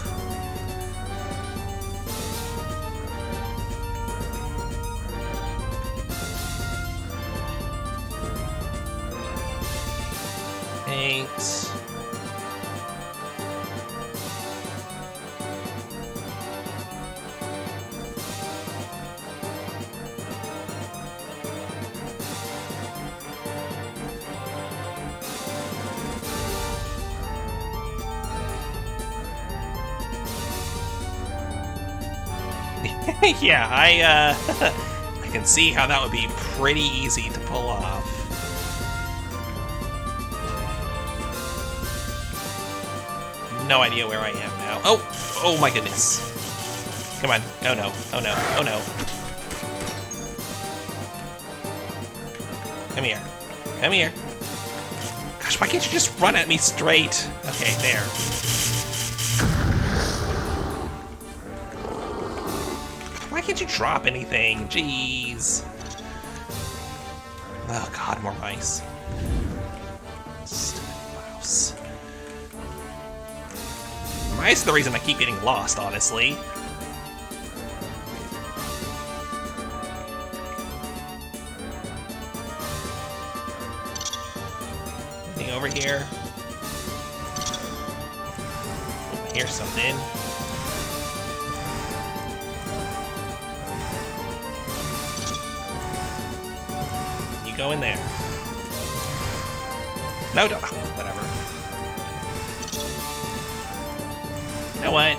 Thanks. Yeah, I can see how that would be pretty easy to pull off. No idea where I am now. Oh! Oh my goodness. Come on. Oh no. Oh no. Oh no. Come here. Come here. Gosh, why can't you just run at me straight? Okay, there. Why can't you drop anything? Jeez. Oh god, more mice. Stupid mouse. Mice are the reason I keep getting lost, honestly. Anything over here? Oh, here's something. You go in there. No, don't. Whatever. No what?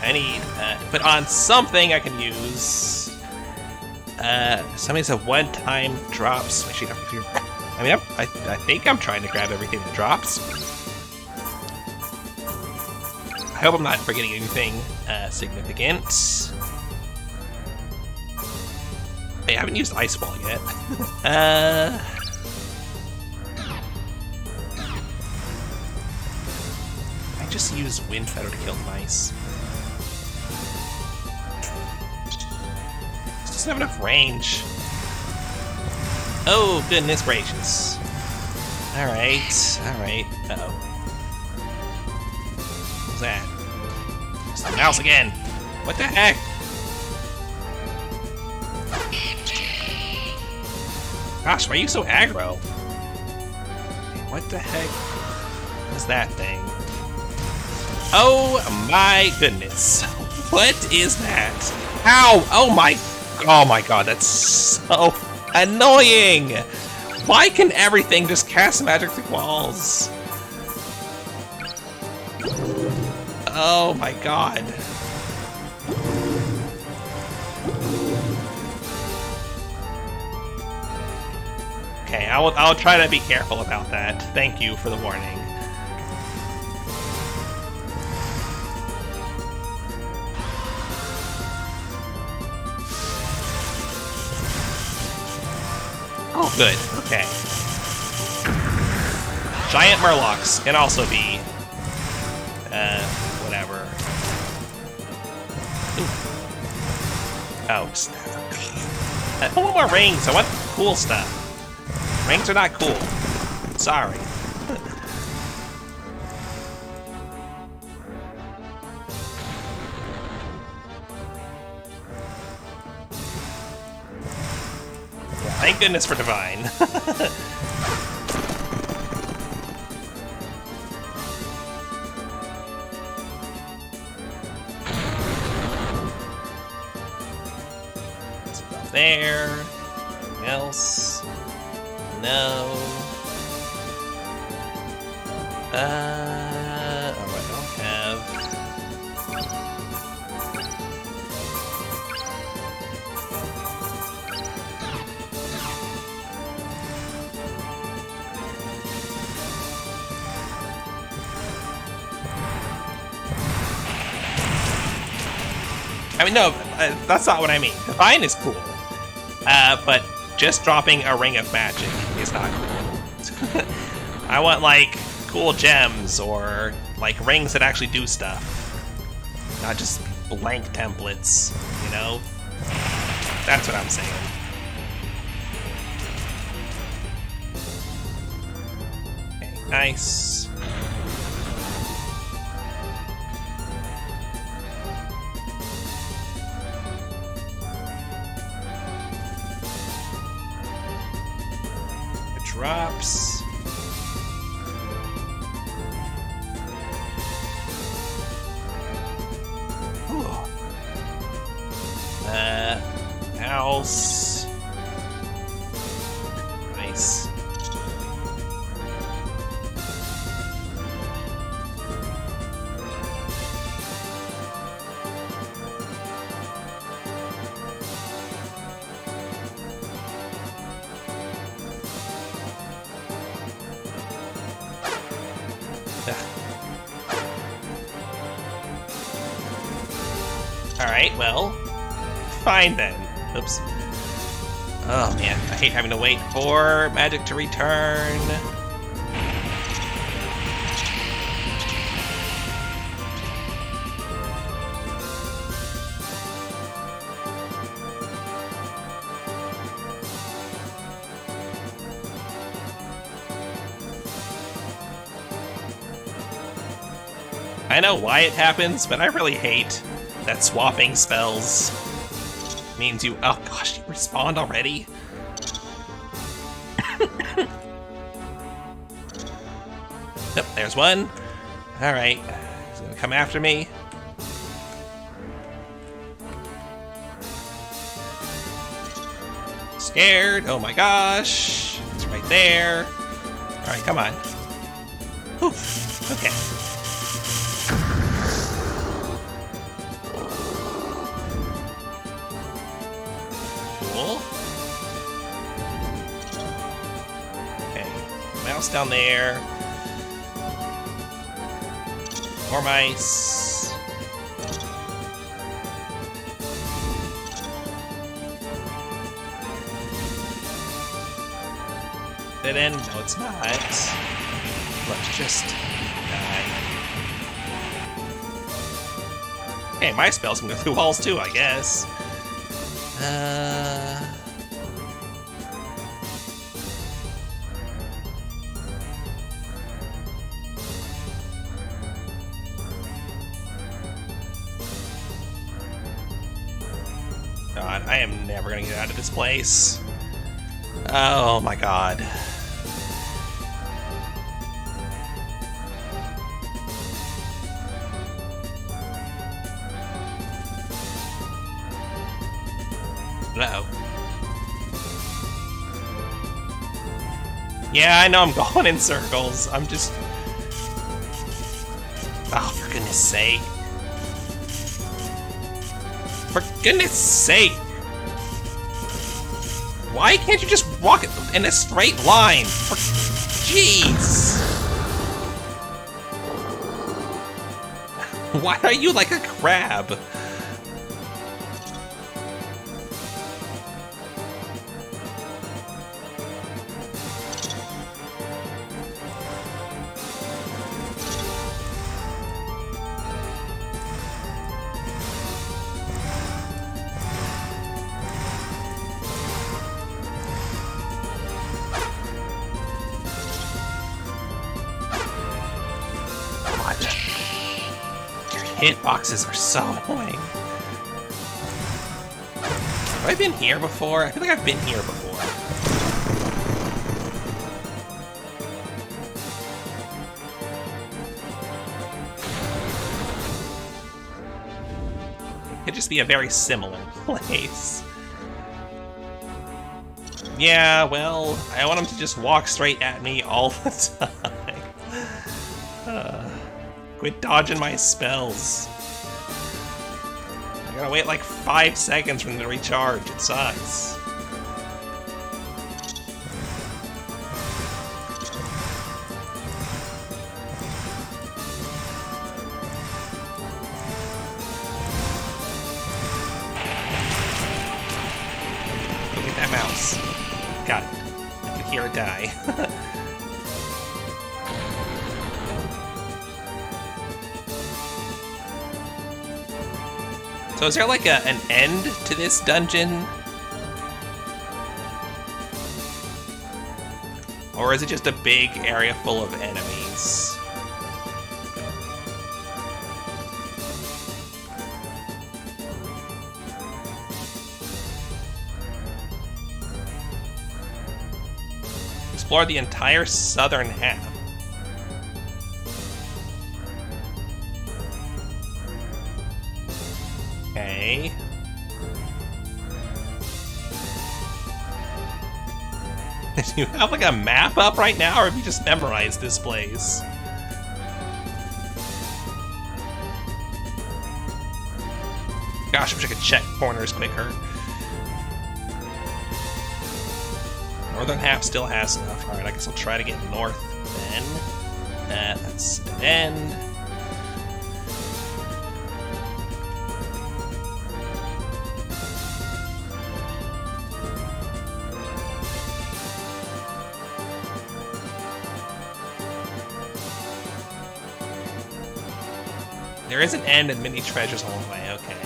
I need to put on something I can use. Somebody said one-time drops. I mean, I think I'm trying to grab everything that drops. I hope I'm not forgetting anything significant. Hey, I haven't used Ice Ball yet. I just use Wind Feather to kill mice. This doesn't have enough range. Oh, goodness gracious. Alright, alright. Uh-oh. What's that? It's the mouse again. What the heck? Gosh, why are you so aggro? What the heck is that thing? Oh my goodness. What is that? Ow! Oh my god, that's so annoying! Why can everything just cast magic through walls? Oh my god. Okay, I'll try to be careful about that. Thank you for the warning. Oh, good. Okay. Giant Murlocs can also be, whatever. Ooh. Oh, snap. I want more rings. I want cool stuff. Rings are not cool. Sorry. Thank goodness for Divine. It's about there. Anything else? No. Alright, I'll have. I mean, no, that's not what I mean. Divine is cool. But just dropping a ring of magic is not cool. I want, like, cool gems or, like, rings that actually do stuff. Not just blank templates, you know? That's what I'm saying. Okay, nice. Drops. Ooh. House. Nice. Alright, well, fine then. Oops. Oh man, I hate having to wait for magic to return. I know why it happens, but I really hate that swapping spells means you... Oh gosh, you respawned already? Yep, there's one. Alright, he's gonna come after me. Scared, oh my gosh. It's right there. Alright, come on. Whew. Okay. Cool. Okay. Mouse down there. More mice. Dead end? No, it's not. Let's just die. Hey, my spells can go through walls too, I guess. God, I am never gonna get out of this place. Oh my god. Uh-oh. Yeah, I know I'm going in circles. I'm just... Oh, for goodness sake. For goodness sake! Why can't you just walk in a straight line? Jeez! Why are you like a crab? Hitboxes are so annoying. Have I been here before? I feel like I've been here before. It could just be a very similar place. Yeah, well, I want him to just walk straight at me all the time. Quit dodging my spells. I gotta wait like 5 seconds for them to recharge. It sucks. Go get that mouse. Got it. I can hear it die. So is there like an end to this dungeon? Or is it just a big area full of enemies? Explore the entire southern half. Okay. Do you have like a map up right now, or have you just memorized this place? Gosh, I wish I could check corners quicker. Northern half still has enough. Alright, I guess I'll try to get north then. That's the end. There is an end and many treasures along the way, okay.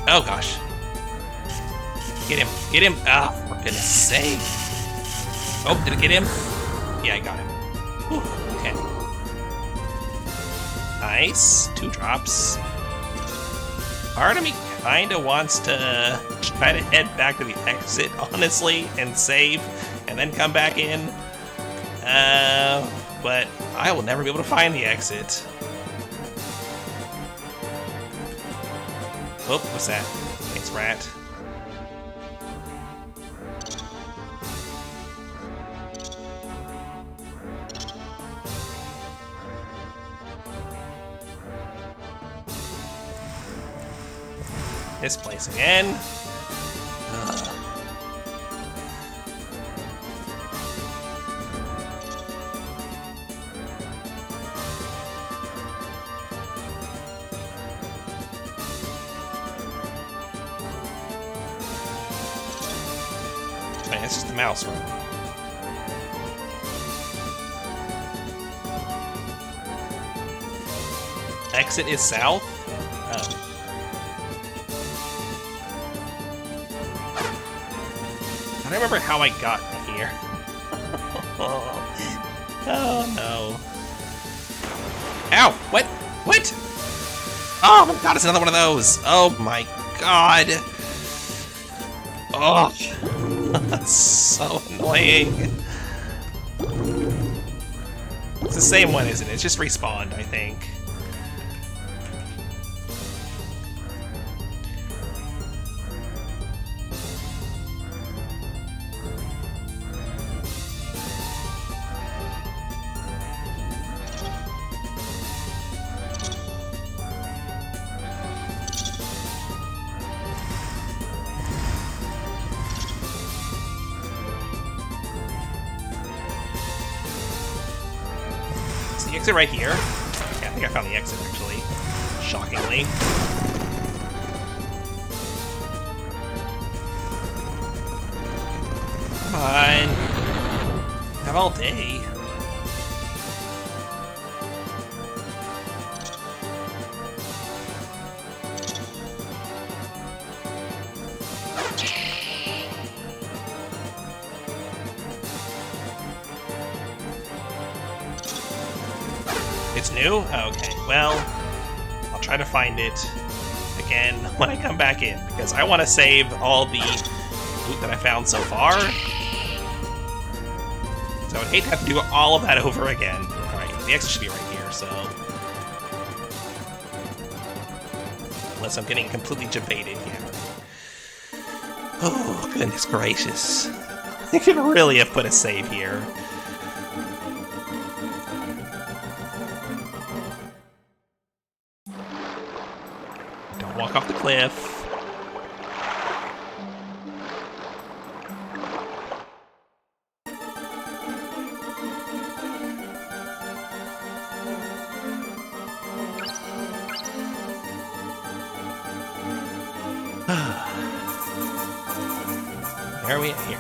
Oh gosh. Get him, get him! Ah, oh, for goodness sake. Oh, did it get him? Yeah, I got him. Whew, okay. Nice, 2 drops. Part of me kinda wants to try to head back to the exit, honestly, and save, and then come back in. But I will never be able to find the exit. Oh, what's that? Thanks, rat. This place again. Man, it's just the mouse room. Exit is south? Oh. I don't remember how I got here. Oh no. Ow! What? What? Oh my god, it's another one of those! Oh my god! Oh! That's so annoying. It's the same one, isn't it? It's just respawned, I think. The exit right here. Yeah, I think I found the exit actually. Shockingly. Come on. Have all day. It's new? Oh, okay, well, I'll try to find it again when I come back in, because I want to save all the loot that I found so far. So I would hate to have to do all of that over again. Alright, the exit should be right here, so... Unless I'm getting completely jebaited, yeah. Oh, goodness gracious. I could really have put a save here. Walk off the cliff. Where are we at here?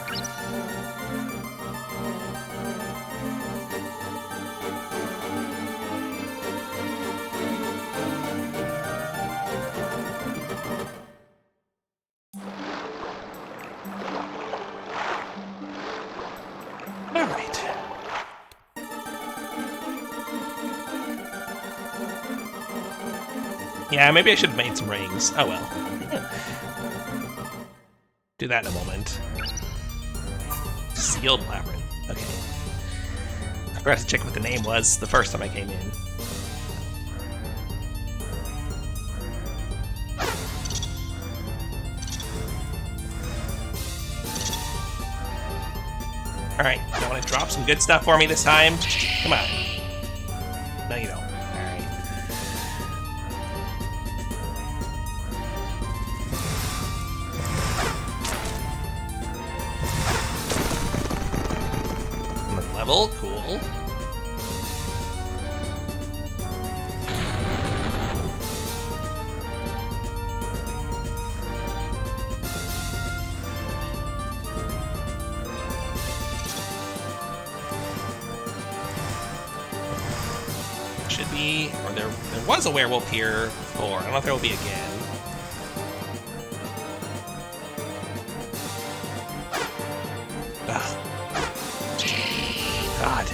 Yeah, maybe I should have made some rings. Oh well. Do that in a moment. Sealed labyrinth. Okay. I forgot to check what the name was the first time I came in. Alright, you want to drop some good stuff for me this time? Come on. No, you don't. Alright. Level, cool. Should be, or there was a werewolf here before. I don't know if there will be again. Ugh. God.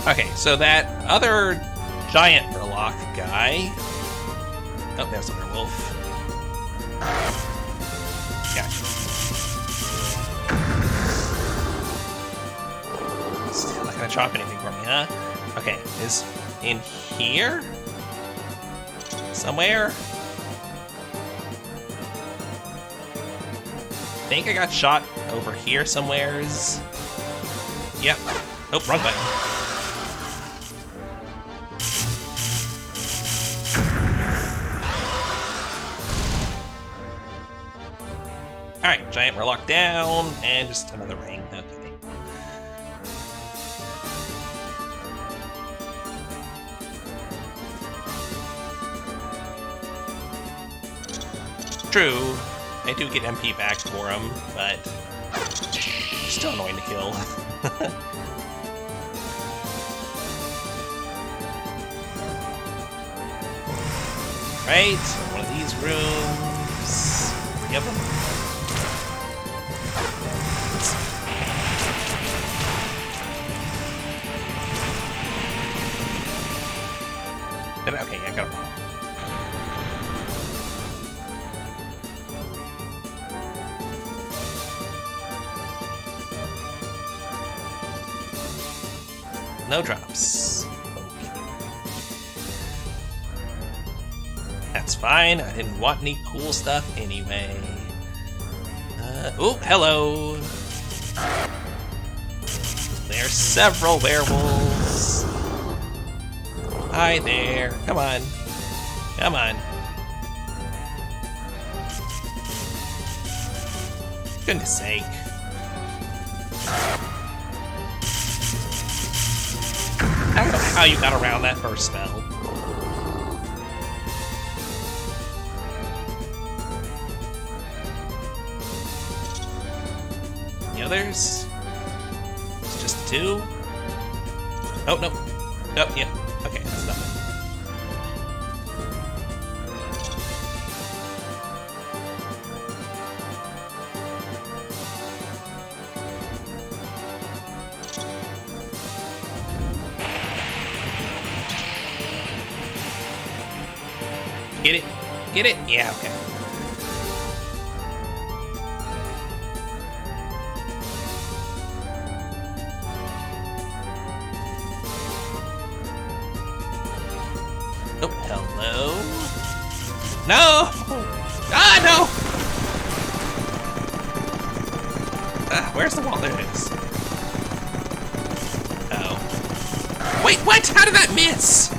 Okay, so that other giant Murloc guy... Oh, there's a werewolf. Gotcha. Still not gonna drop anything for me, huh? Okay, is in here? Somewhere? I think I got shot over here somewheres. Yep. Oh, wrong button. Alright, giant Murloc down, and just another ring. Okay. True, I do get MP back for him, but still annoying to kill. Right, one of these rooms. Yep. Okay, I got him. No drops. Okay. That's fine. I didn't want any cool stuff anyway. Oh, hello. There's several werewolves. Hi there. Come on. Come on. Goodness sake. I don't know how you got around that first spell. The others? It's just two? Oh, no. Oh, yeah. Okay, that's nothing. Get it? Get it? Yeah, okay. Oh, hello? No! Ah, no! Where's the wall? There it is. Oh. Wait, what? How did that miss?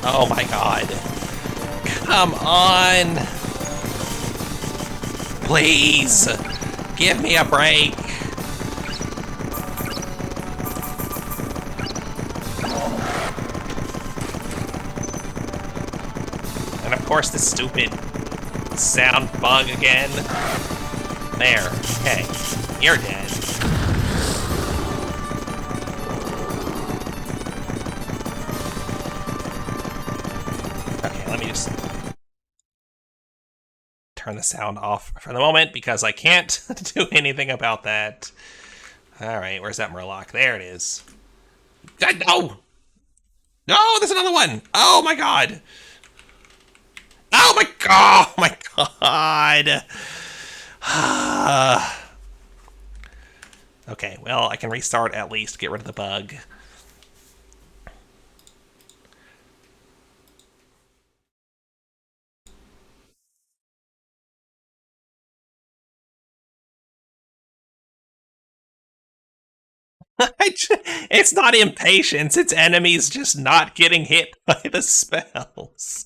Oh my god. Come on! Please! Give me a break! And of course, this stupid sound bug again. There. Okay. You're dead. Okay, let me just turn the sound off for the moment because I can't do anything about that. Alright, where's that Murloc? There it is. No! No, there's another one! Oh my god! Oh my god! Oh my god! Okay, well, I can restart at least, get rid of the bug. It's not impatience, it's enemies just not getting hit by the spells.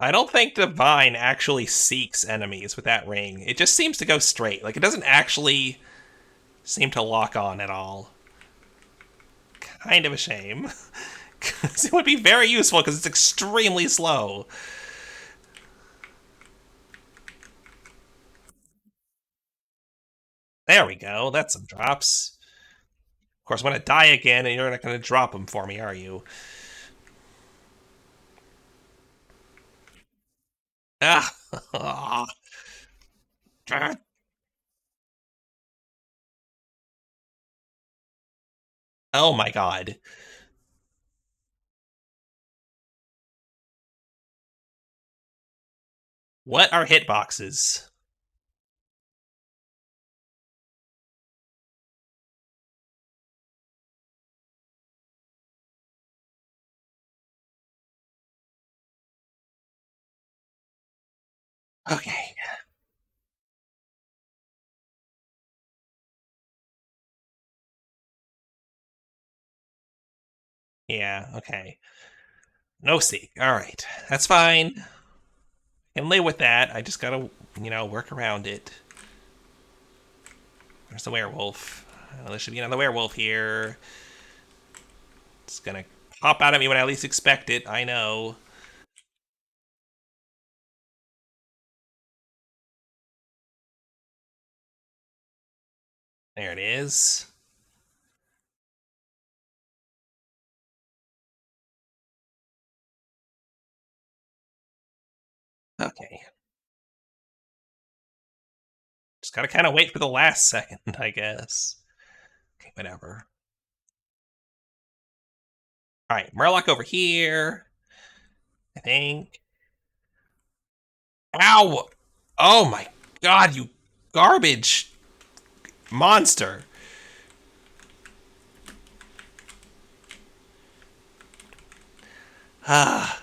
I don't think Divine actually seeks enemies with that ring. It just seems to go straight. Like, it doesn't actually seem to lock on at all. Kind of a shame. Because it would be very useful because it's extremely slow. There we go. That's some drops. Of course, I'm going to die again, and you're not going to drop them for me, are you? Ah. Oh my god. What are hitboxes? Okay. Yeah, okay. No seek. Alright. That's fine. I can live with that. I just gotta, work around it. There's the werewolf. There should be another werewolf here. It's gonna pop out at me when I least expect it. I know. There it is. Okay. Just gotta kind of wait for the last second, I guess. Okay, whatever. Alright, Murloc over here. I think. Ow! Oh my god, you garbage monster. Ah.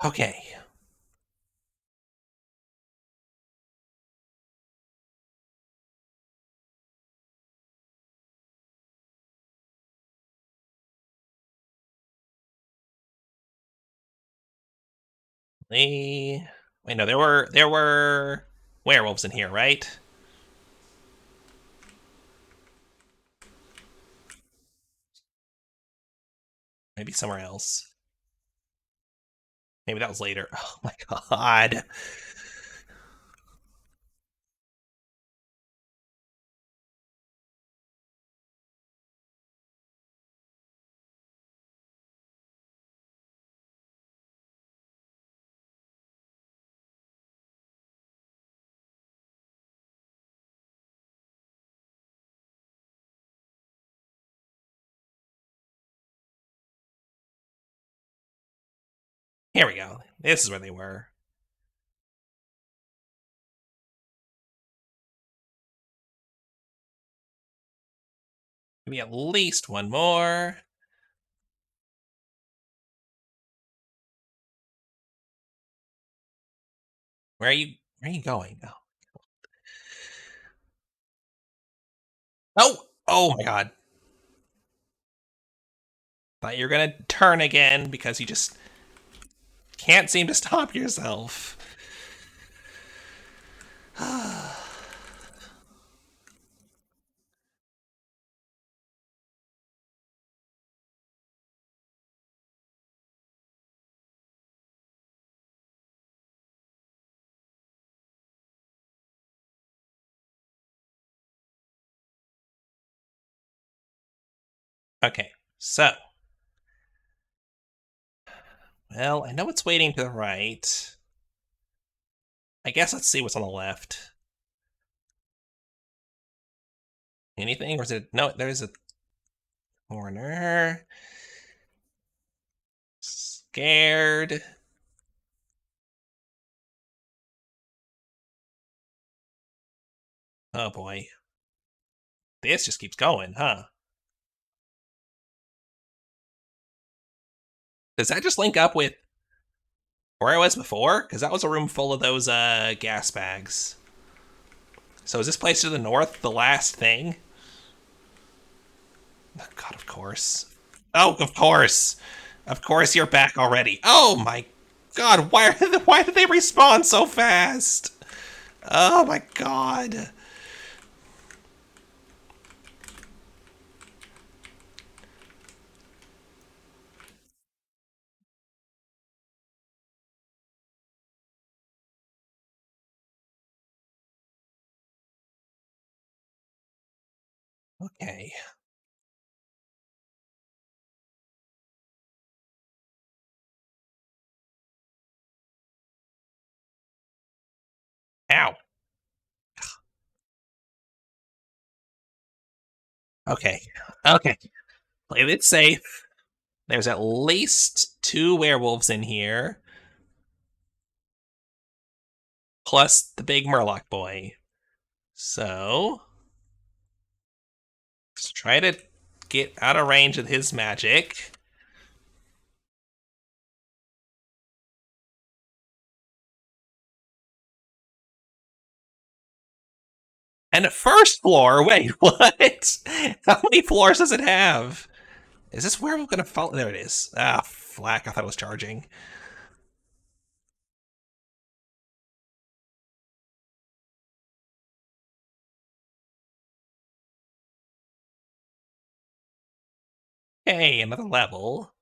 Okay. Wait, no, there were werewolves in here, right? Maybe somewhere else. Maybe that was later. Oh my god. Here we go. This is where they were. Maybe at least one more. Where are you going? Oh, oh my god. Thought you were gonna turn again because you just can't seem to stop yourself. Okay, so. Well, I know it's waiting to the right. I guess let's see what's on the left. Anything? Or is it... No, there's a corner. Scared. Oh boy. This just keeps going, huh? Does that just link up with where I was before? Because that was a room full of those gas bags. So is this place to the north the last thing? Oh, God, of course. Oh, of course. Of course you're back already. Oh my god, why did they respawn so fast? Oh my god. Okay. Ow. Okay. Okay. Play it safe. There's at least 2 werewolves in here. Plus the big Murloc boy. So Just try to get out of range of his magic. And first floor? Wait, what? How many floors does it have? Is this werewolf gonna fall? There it is. Ah, flack. I thought it was charging. Hey, another level.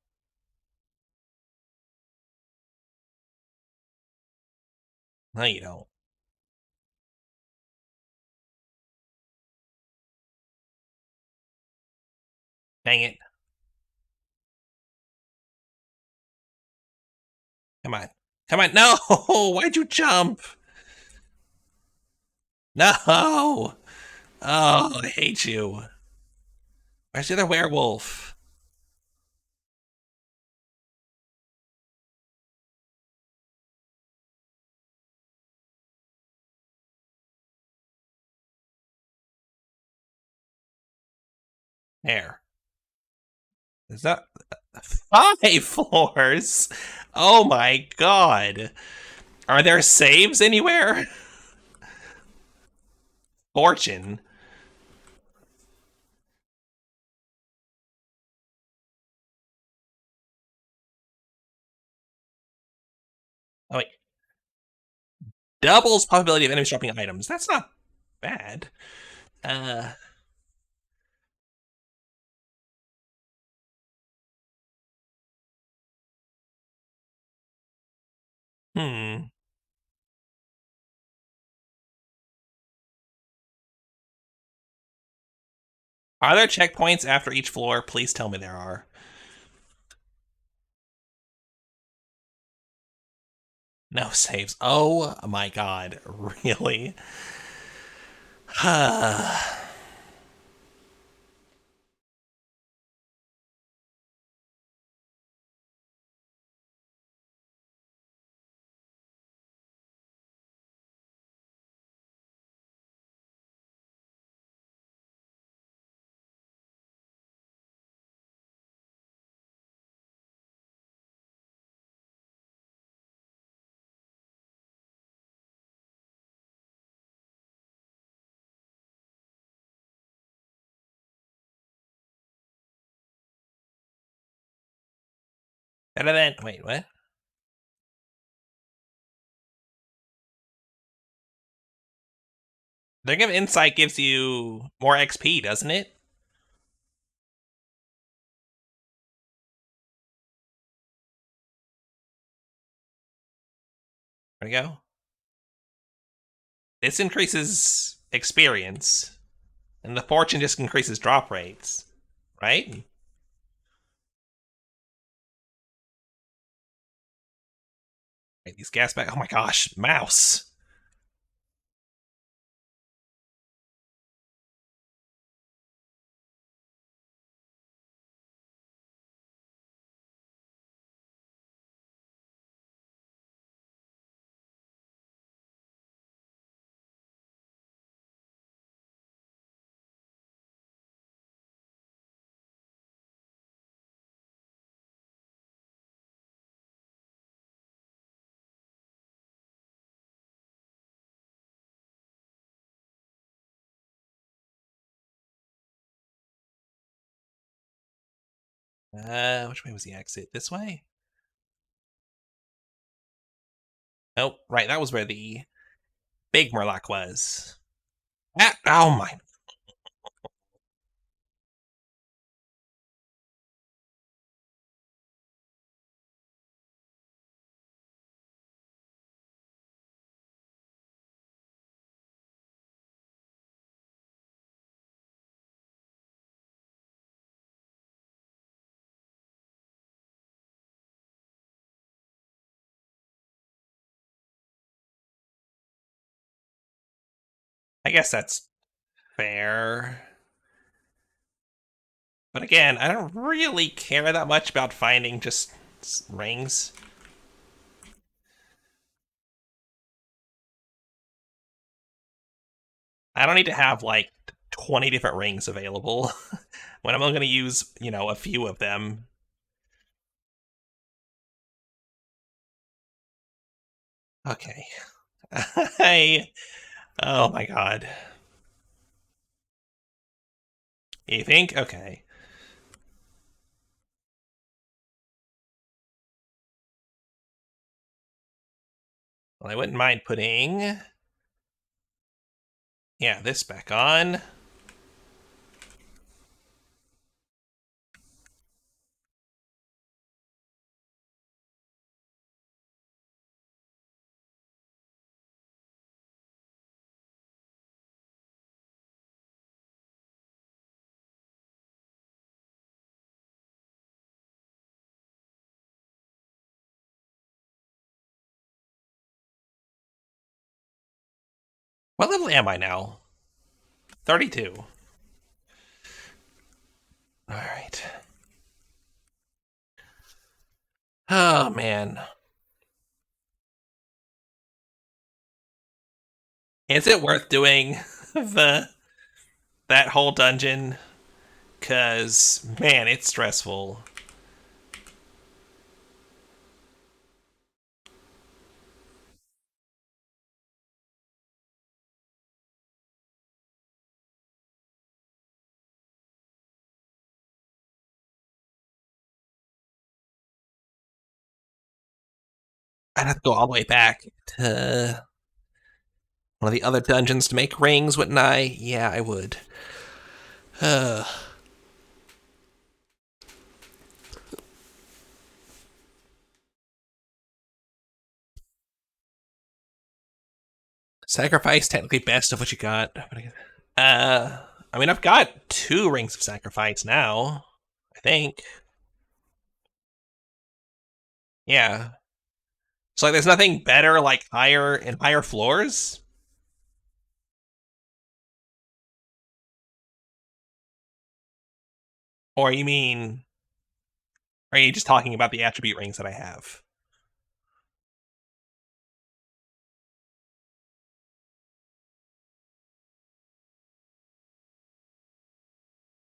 No, you don't. Dang it. Come on. Come on. No! Why'd you jump? No! Oh, I hate you. Where's the other werewolf? There. Is that 5 floors? Oh my god. Are there saves anywhere? Fortune. Oh wait. Doubles probability of enemies dropping items. That's not bad. Uh. Hmm. Are there checkpoints after each floor? Please tell me there are. No saves. Oh my god. Really? And then, wait, what? Their give insight gives you more XP, doesn't it? There we go. This increases experience, and the fortune just increases drop rates, right? Right, these gas back. Oh my gosh, mouse. Which way was the exit? This way? Oh, right, that was where the big Murloc was. Ah, oh my. I guess that's fair. But again, I don't really care that much about finding just rings. I don't need to have like 20 different rings available when I'm only going to use, you know, a few of them. Okay. Oh my god. You think? Okay. Well, I wouldn't mind putting... yeah, this back on. What level am I now? 32. Alright. Oh, man. Is it worth doing that whole dungeon? Because, man, it's stressful. I'd have to go all the way back to one of the other dungeons to make rings, wouldn't I? Yeah, I would. Sacrifice, technically best of what you got. I mean, I've got 2 rings of sacrifice now, I think. Yeah. So, like, there's nothing better, like, higher and higher floors? Or you mean... are you just talking about the attribute rings that I have?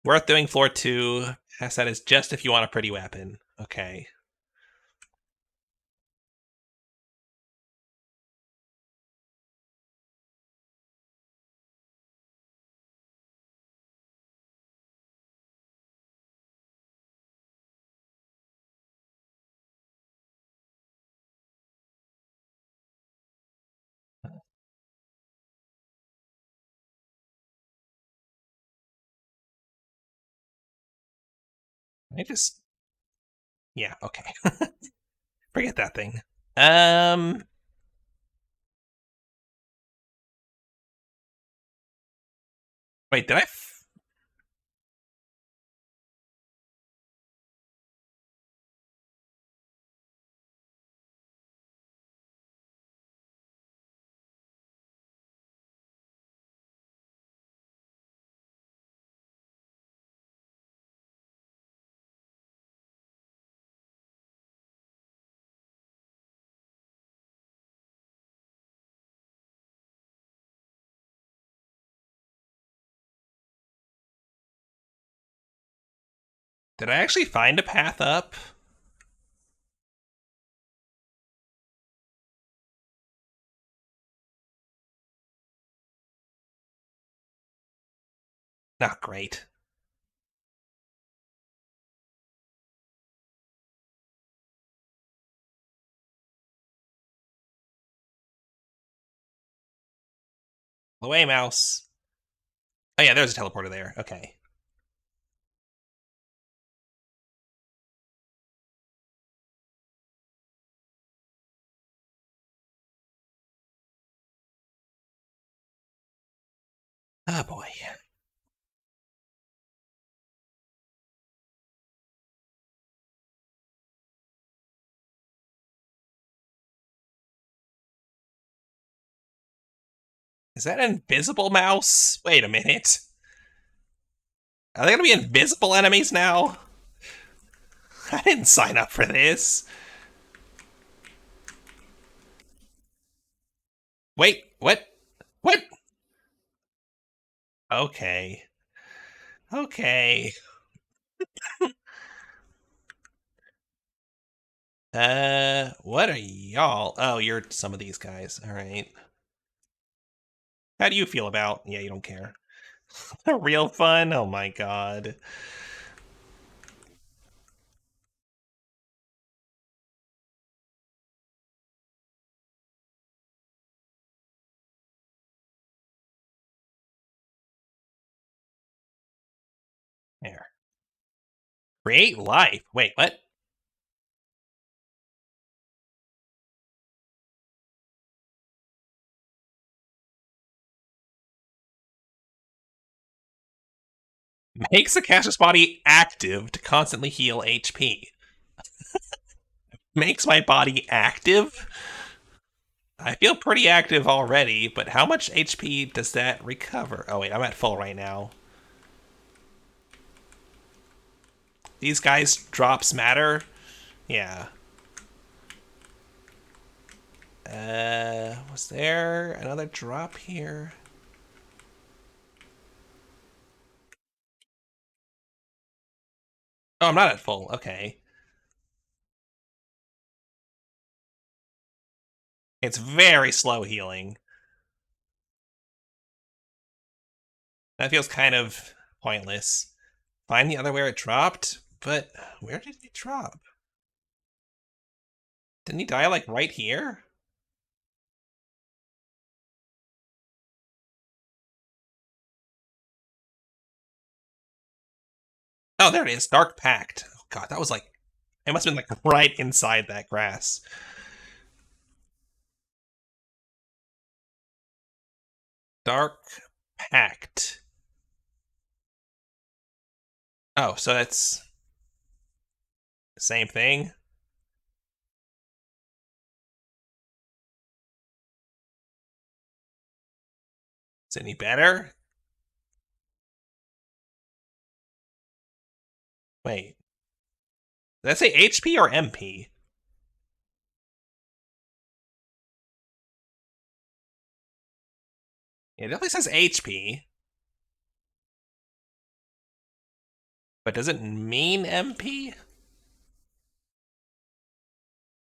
Worth doing floor 2. That is just if you want a pretty weapon. Okay. I just... yeah, okay. Forget that thing. Wait, did I... did I actually find a path up? Not great. Away, mouse. Oh yeah, there's a teleporter there. Okay. Oh boy. Is that an invisible mouse? Wait a minute. Are they gonna be invisible enemies now? I didn't sign up for this. Wait, what? What? Okay. Okay. What are y'all? Oh, you're some of these guys. All right. How do you feel about? Yeah, you don't care. Real fun? Oh my god. There. Create life. Wait, what? Makes a caster's body active to constantly heal HP. Makes my body active? I feel pretty active already, but how much HP does that recover? Oh wait, I'm at full right now. These guys' drops matter? Yeah. Was there another drop here? Oh, I'm not at full. Okay. It's very slow healing. That feels kind of pointless. Find the other where it dropped? But where did it drop? Didn't he die, like, right here? Oh, there it is. Dark Pact. Oh, God, that was like... It must have been, like, right inside that grass. Dark Pact. Oh, so that's... the same thing? Is it any better? Wait. Did that say HP or MP? It definitely says HP. But does it mean MP?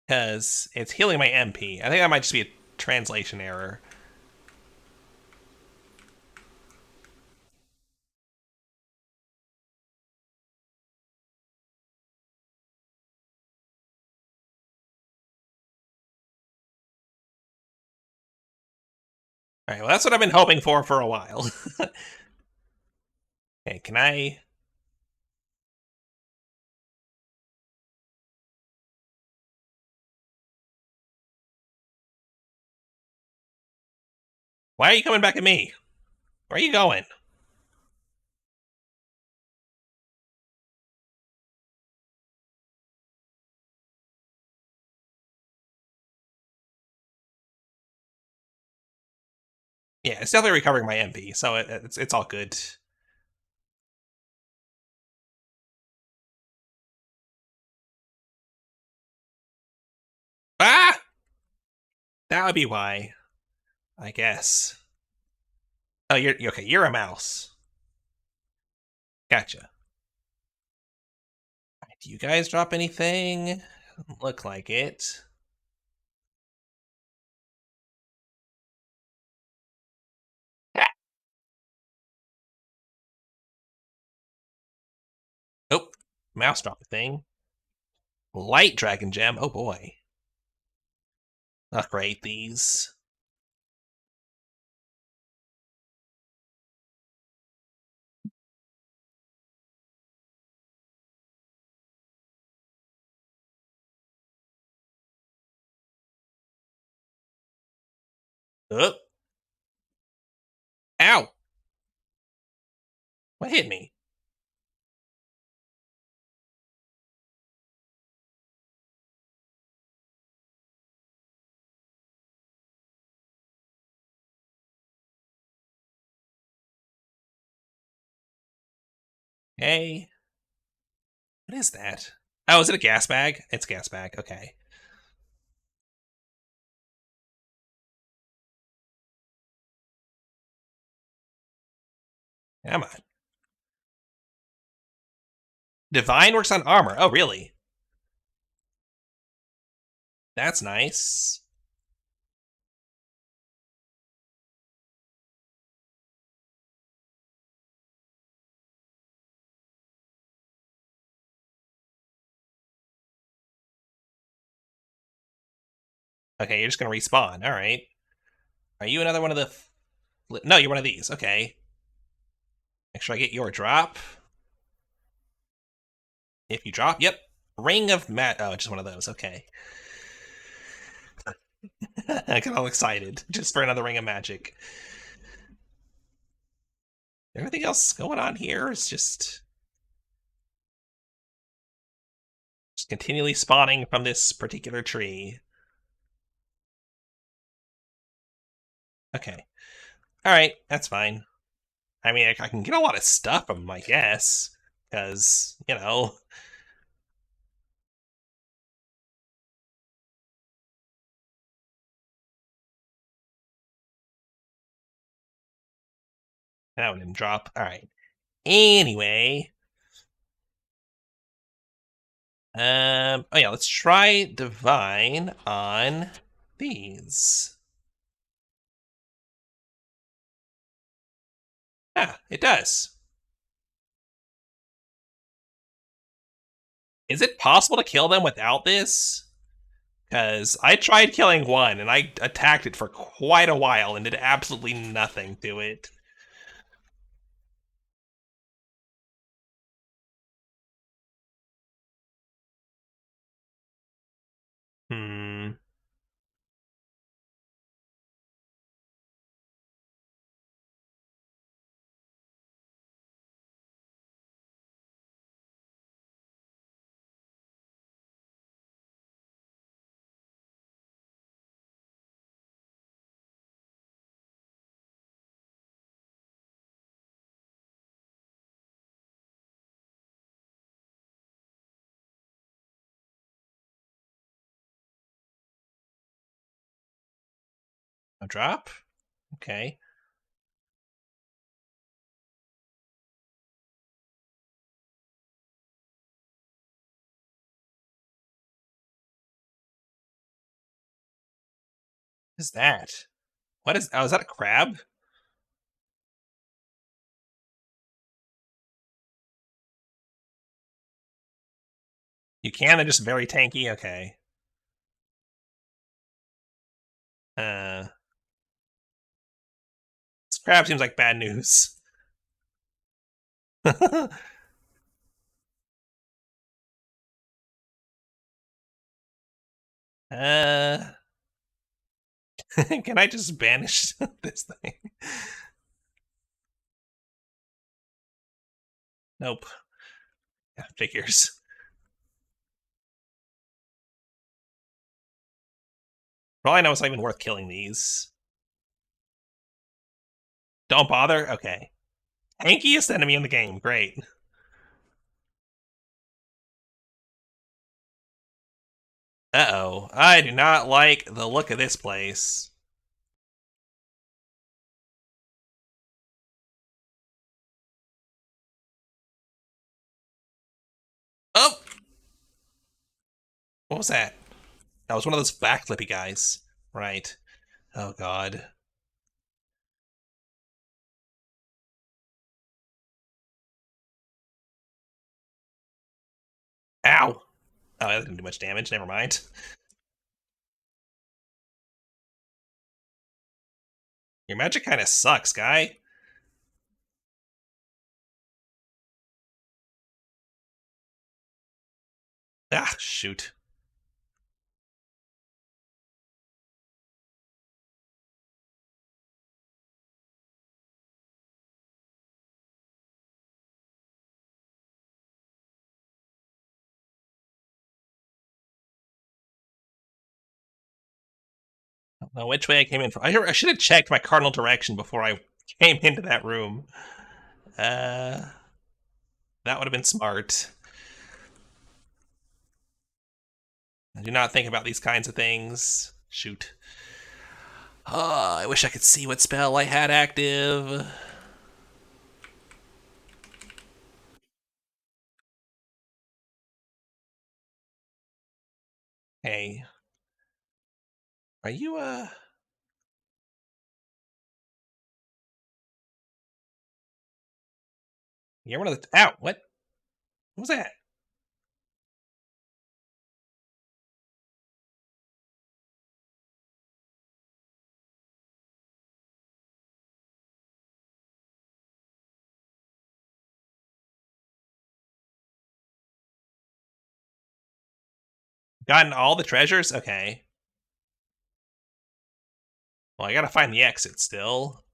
Because it's healing my MP. I think that might just be a translation error. Alright, well that's what I've been hoping for a while. Okay, can I... Why are you coming back at me? Where are you going? Yeah, it's definitely recovering my MP, so it's all good. Ah! That would be why, I guess. Oh, you're okay. You're a mouse. Gotcha. Do you guys drop anything? Doesn't look like it. Oh, mouse drop a thing. Light dragon gem. Oh boy. Upgrade these. Oh. Ow! What hit me? Hey. What is that? Oh, is it a gas bag? It's a gas bag. Okay. Come on. Divine works on armor. Oh, really? That's nice. Okay, you're just gonna respawn. All right. Are you another one of the... No, you're one of these. Okay. Make sure I get your drop. If you drop, yep. Ring of Oh, just one of those. Okay. I got all excited just for another ring of magic. Everything else going on here is just continually spawning from this particular tree. Okay. All right, that's fine. I mean, I can get a lot of stuff from them, I guess, because, you know... That one didn't drop. All right. Anyway... oh yeah, let's try Divine on these. Yeah, it does. Is it possible to kill them without this? Because I tried killing one, and I attacked it for quite a while and did absolutely nothing to it. Hmm. A drop? Okay. What is that? What is... Oh, is that a crab? You can, they're just very tanky? Okay. This crab seems like bad news. uh... Can I just banish this thing? Nope. Yeah, figures. For all I know, it's not even worth killing these. Don't bother? Okay. Tankiest enemy in the game. Great. Uh-oh. I do not like the look of this place. Oh! What was that? That was one of those backflippy guys. Right. Oh, God. Ow! Oh, that didn't do much damage. Never mind. Your magic kind of sucks, guy. Ah, shoot. I don't know which way I came in from. I should have checked my cardinal direction before I came into that room. That would have been smart. I do not think about these kinds of things. Shoot. Oh, I wish I could see what spell I had active. Hey. Are you, You're one of the... Ow! What? What was that? Gotten all the treasures? Okay. Well, I gotta find the exit still.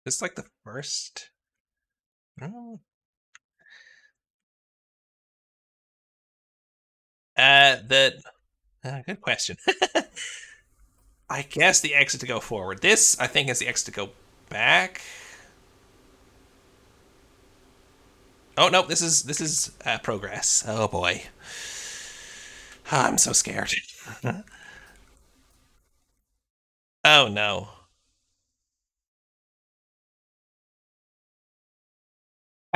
This is like the first... Oh. Good question. I guess the exit to go forward. This, I think, is the exit to go back. Oh no, this is progress. Oh boy, I'm so scared. Oh no.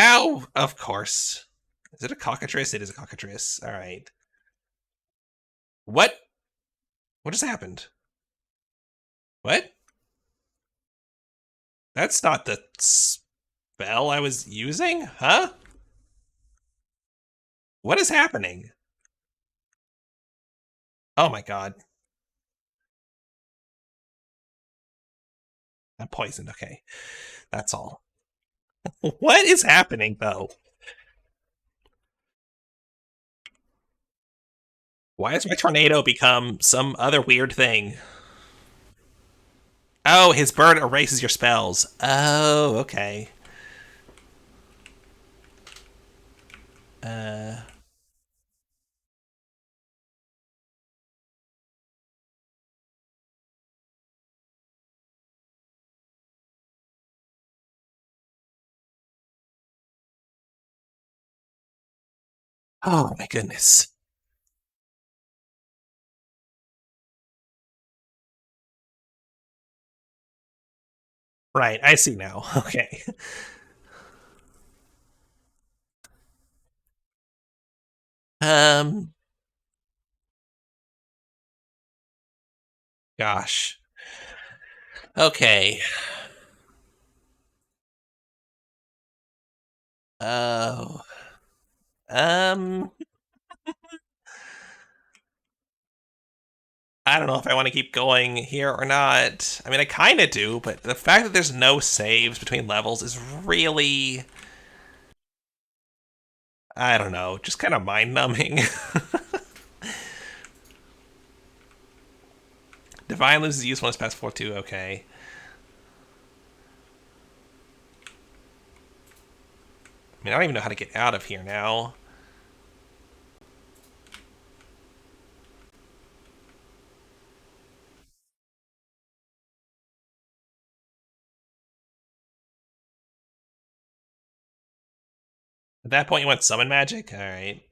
Ow! Of course. Is it a cockatrice? It is a cockatrice. All right. What? What just happened? What? That's not the spell I was using, huh? What is happening? Oh my god. I'm poisoned, okay. That's all. What is happening, though? Why has my tornado become some other weird thing? Oh, his bird erases your spells. Oh, okay. Uh... Oh my goodness. Right, I see now. Okay. Um, Gosh. Okay. Oh. Um, I don't know if I want to keep going here or not. I mean, I kind of do, but the fact that there's no saves between levels is really, I don't know, just kind of mind-numbing. Divine loses use once past 4-2, okay. I mean, I don't even know how to get out of here now. At that point, you want summon magic? Alright.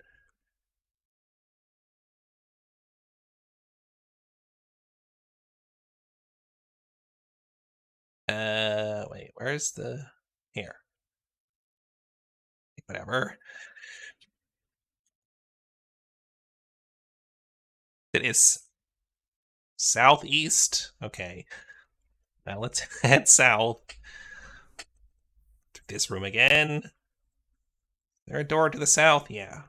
Wait, where's the... Here. Whatever. It is southeast? Okay. Now let's head south. Through this room again. Is there a door to the south? Yeah.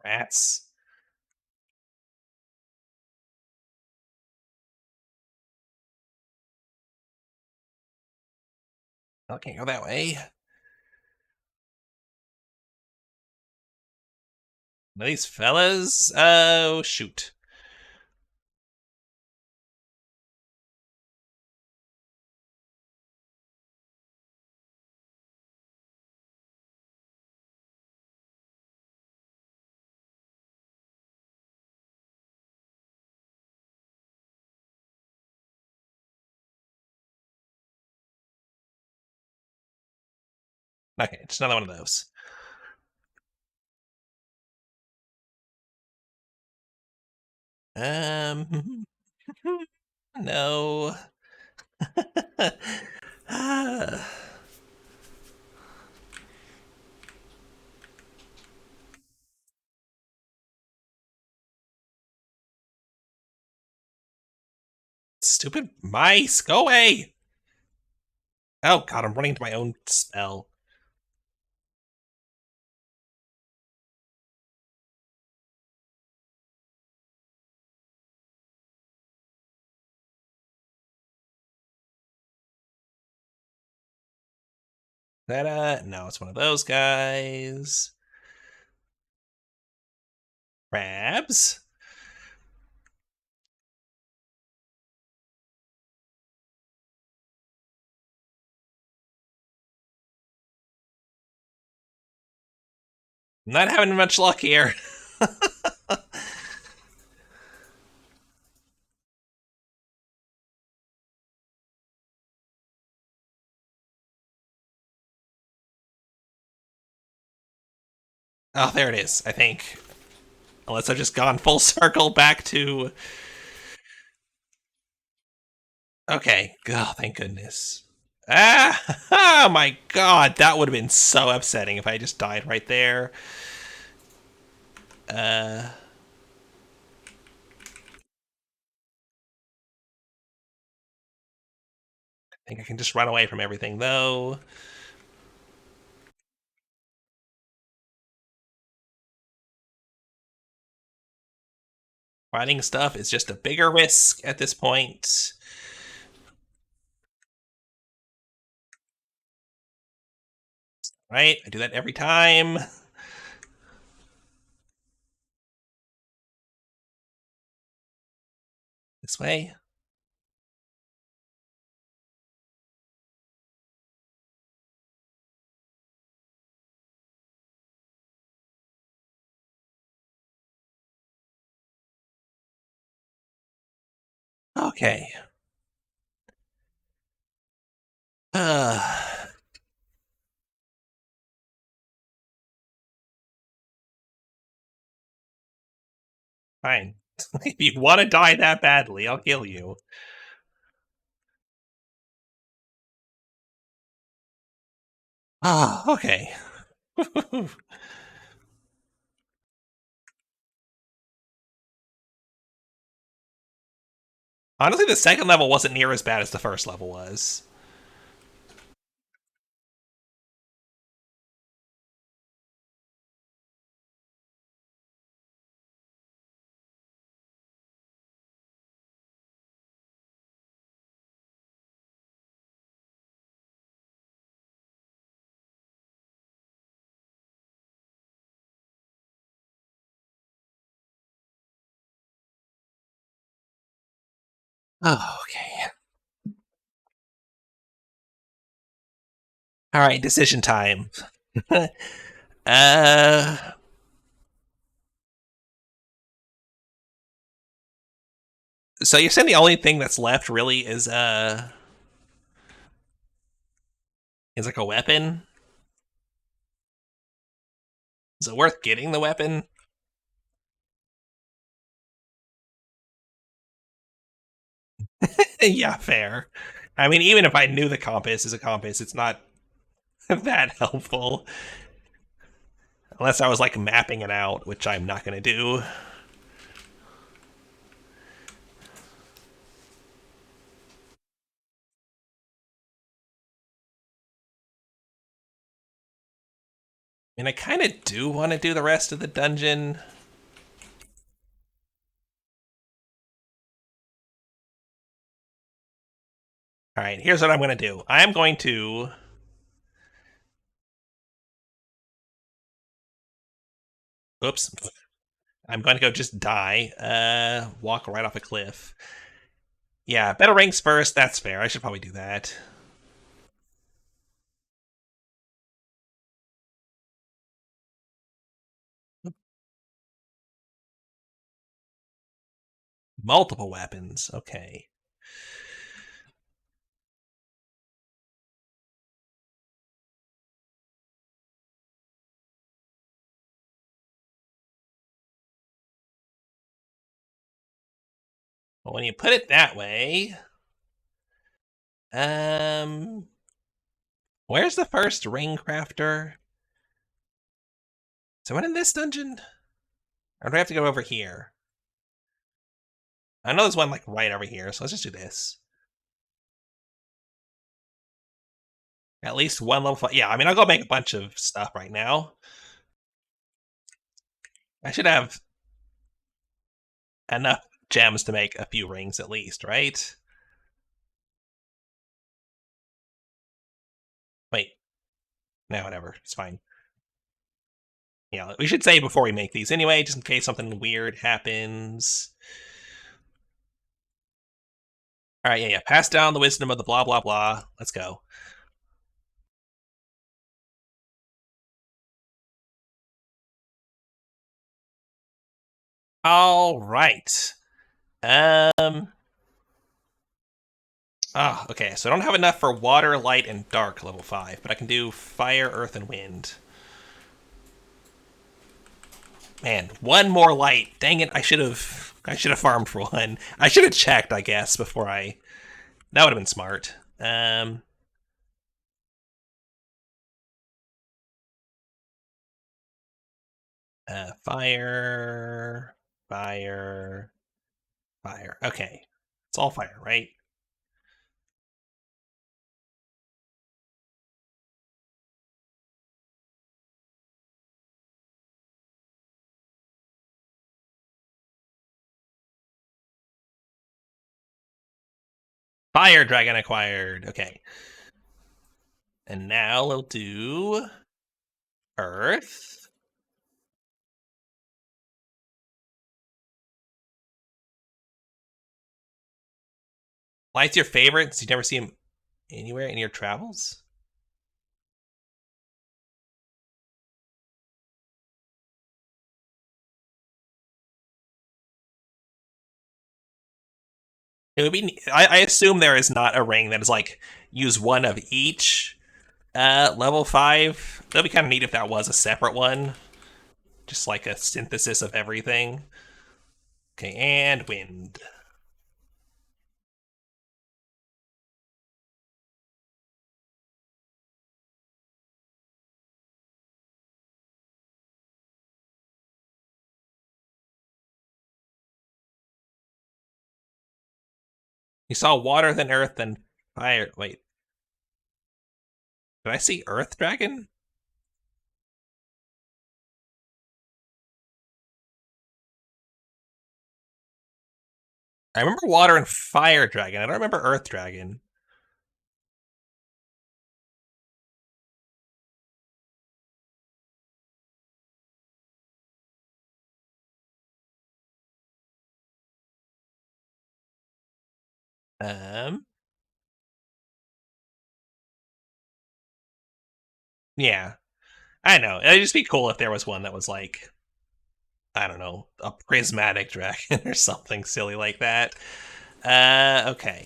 Rats. I can't go that way. These fellas? Oh, shoot. Okay, just another one of those. No. Stupid mice, go away! Oh god, I'm running into my own spell. That, no, it's one of those guys. Crabs? I'm not having much luck here. Oh, there it is, I think. Unless I've just gone full circle back to... Okay, oh, thank goodness. Ah, oh my god, that would have been so upsetting if I just died right there. I think I can just run away from everything, though. Fighting stuff is just a bigger risk at this point. Right? I do that every time. This way. Okay. Fine. If you want to die that badly, I'll kill you. Ah, okay. Honestly, the second level wasn't near as bad as the first level was. Oh, okay. All right, decision time. uh, so you're saying the only thing that's left really is like a weapon? Is it worth getting the weapon? Yeah, fair. I mean, even if I knew the compass is a compass, it's not that helpful. Unless I was like mapping it out, which I'm not going to do. And I kind of do want to do the rest of the dungeon. All right, here's what I'm going to do. I'm going to... Oops. I'm going to go just die. Walk right off a cliff. Yeah, better rings first. That's fair. I should probably do that. Multiple weapons. Okay. But when you put it that way, where's the first ring crafter? Is one in this dungeon? Or do I have to go over here? I know there's one like right over here, so let's just do this. At least one level 5. Yeah, I mean, I'll go make a bunch of stuff right now. I should have enough gems to make a few rings at least, right? Wait. No, whatever. It's fine. Yeah, we should say before we make these anyway, just in case something weird happens. Alright, yeah. Pass down the wisdom of the blah, blah, blah. Let's go. Alright. Okay, so I don't have enough for water, light, and dark level 5, but I can do fire, earth, and wind. Man, one more light. Dang it, I should have farmed for one. I should have checked, I guess, before I... That would have been smart. Fire, fire, fire. Okay, it's all fire, right? Fire dragon acquired. Okay. And now we'll do earth. Light's your favorite since you never see him anywhere in your travels? It would be. I assume there is not a ring that is like use one of each. Level 5. That'd be kind of neat if that was a separate one, just like a synthesis of everything. Okay, and wind. You saw water, then earth, then fire. Wait, did I see earth dragon? I remember water and fire dragon. I don't remember earth dragon. Yeah, I know. It'd just be cool if there was one that was like, I don't know, a prismatic dragon or something silly like that. Okay.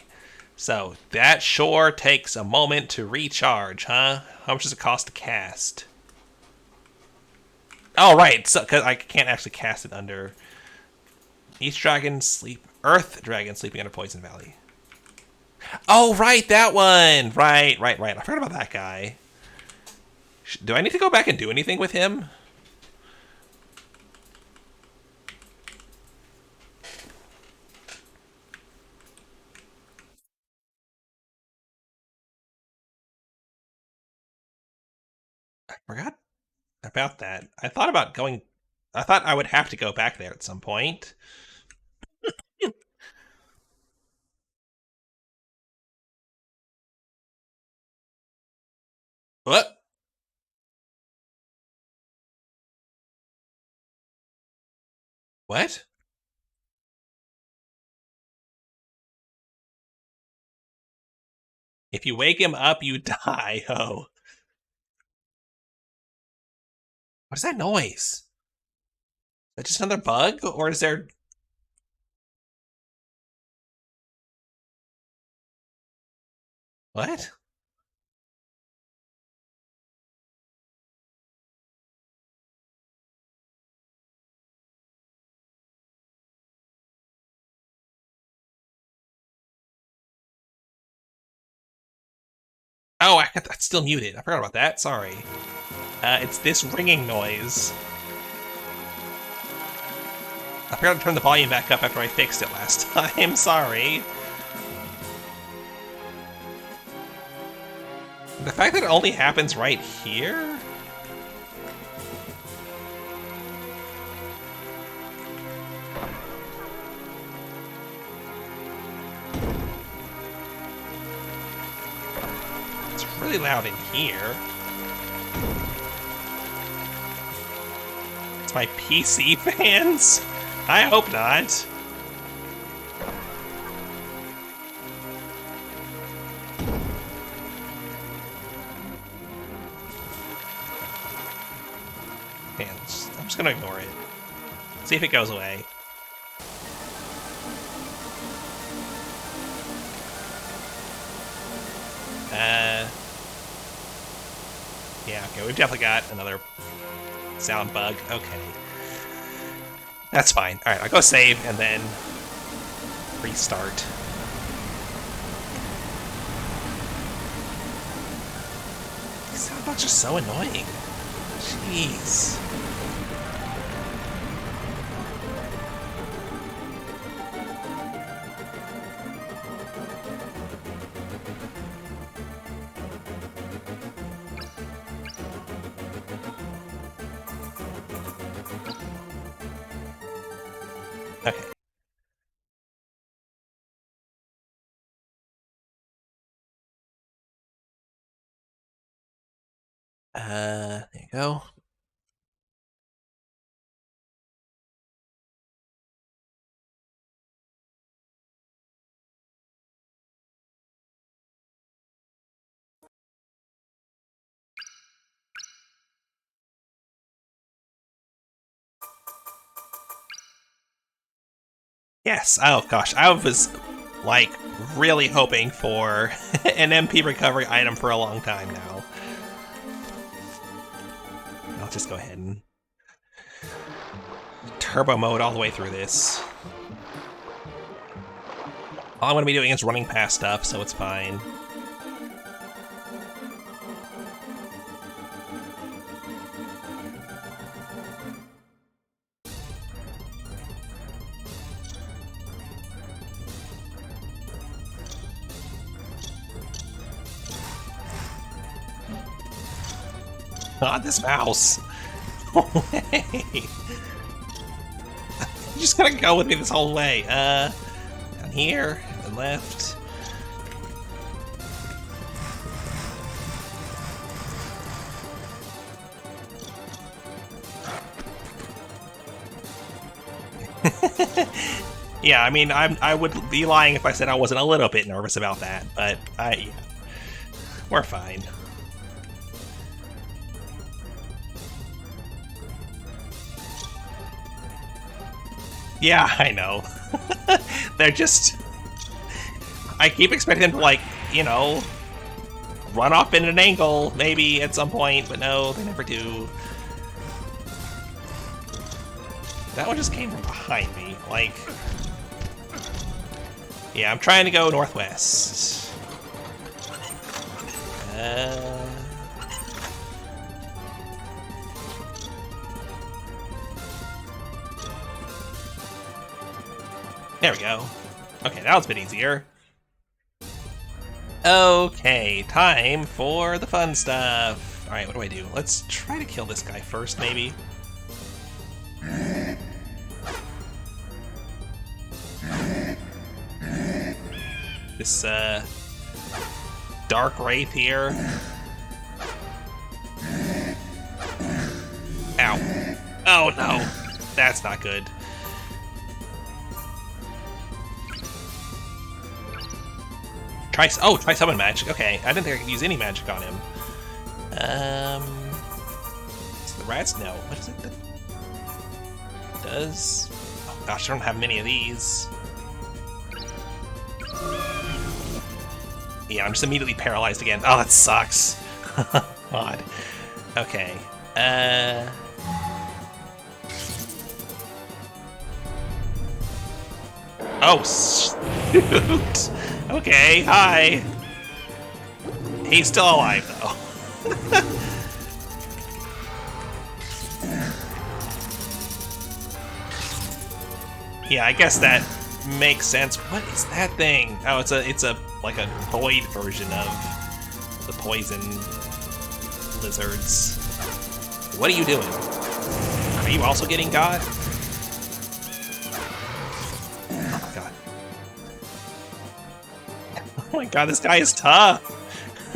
So that sure takes a moment to recharge, huh? How much does it cost to cast? Oh, right. So, cause I can't actually cast it under. Each dragon sleep. Earth dragon sleeping under Poison Valley. Oh, right, that one. Right. I forgot about that guy. Do I need to go back and do anything with him? I forgot about that. I thought about going. I thought I would have to go back there at some point. What? What? If you wake him up, you die. Oh. What is that noise? Is that just another bug? Or is there... What? Oh, that's still muted. I forgot about that. Sorry. It's this ringing noise. I forgot to turn the volume back up after I fixed it last time. Sorry. The fact that it only happens right here? It's really loud in here. It's my PC fans? I hope not. Man, I'm just gonna ignore it. See if it goes away. Yeah, okay, we've definitely got another sound bug. Okay. That's fine. Alright, I'll go save and then restart. These sound bugs are so annoying. Jeez. Okay. There you go. Yes. Oh gosh, I was like really hoping for an MP recovery item for a long time now. I'll just go ahead and turbo mode all the way through this. All I'm going to be doing is running past stuff, so it's fine. God, this mouse. No way. You just gotta go with me this whole way. Down here, and left. Yeah, I mean, I would be lying if I said I wasn't a little bit nervous about that, but yeah, we're fine. Yeah, I know. They're just... I keep expecting them to, like, you know, run off in an angle, maybe, at some point, but no, they never do. That one just came from behind me, like... Yeah, I'm trying to go northwest. There we go. Okay, that was a bit easier. Okay, time for the fun stuff. Alright, what do I do? Let's try to kill this guy first, maybe. This, Dark Wraith here. Ow. Oh no, that's not good. Try summon magic. Okay, I didn't think I could use any magic on him. Is the rats? No. What is it that does? Oh gosh, I don't have many of these. Yeah, I'm just immediately paralyzed again. Oh, that sucks. God. Okay. Oh, shoot. Okay, hi. He's still alive, though. Yeah, I guess that makes sense. What is that thing? Oh, it's a like a void version of the poison lizards. What are you doing? Are you also getting got? Oh my god. Oh my god, this guy is tough.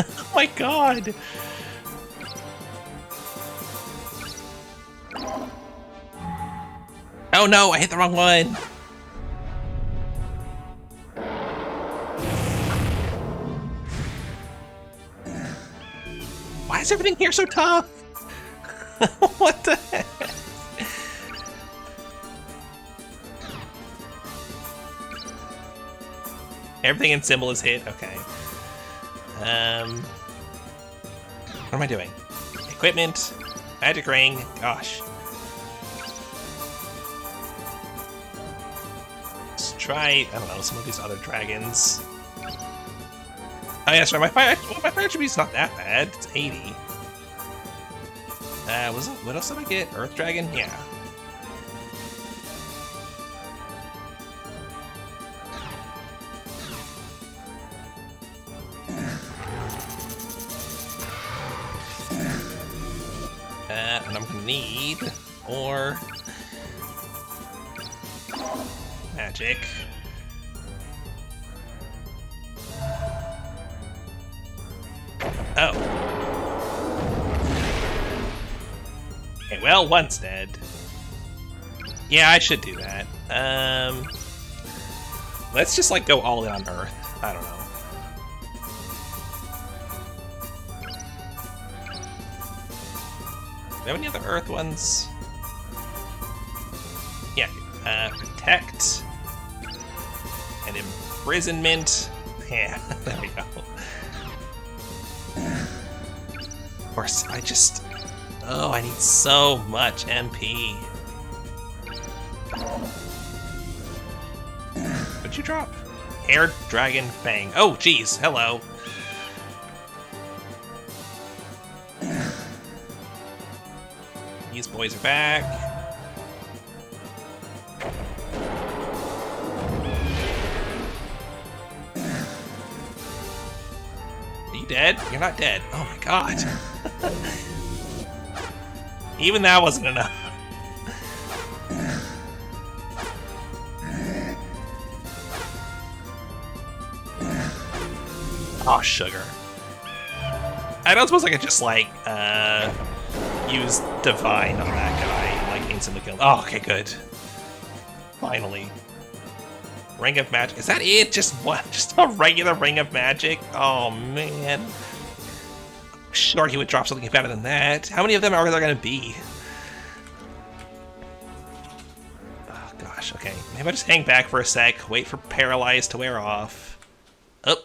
Oh my god. Oh no, I hit the wrong one. Why is everything here so tough? What the heck? Everything in symbol is hit? Okay. What am I doing? Equipment, magic ring, gosh. Let's try, I don't know, some of these other dragons. Oh yeah, sorry, my fire attribute's not that bad. It's 80. What else did I get? Earth Dragon? Yeah. And I'm gonna need more magic. Oh. Okay, well, one's dead. Yeah, I should do that. Let's just, like, go all in on Earth. I don't know. Do we have any other Earth ones? Yeah, Protect. And Imprisonment. Yeah, there we go. Of course, I just... Oh, I need so much MP. What'd you drop? Air Dragon Fang. Oh, geez. Hello. These boys are back. Are you dead? You're not dead. Oh my god. Even that wasn't enough. Oh, sugar. I don't suppose I could just, like, use Divine on that guy and, like, instantly kill him. Oh, okay, good. Finally. Ring of Magic. Is that it? Just what? Just a regular Ring of Magic? Oh, man. Sure, he would drop something better than that. How many of them are there going to be? Oh, gosh. Okay. Maybe I'll just hang back for a sec. Wait for Paralyze to wear off. Oh.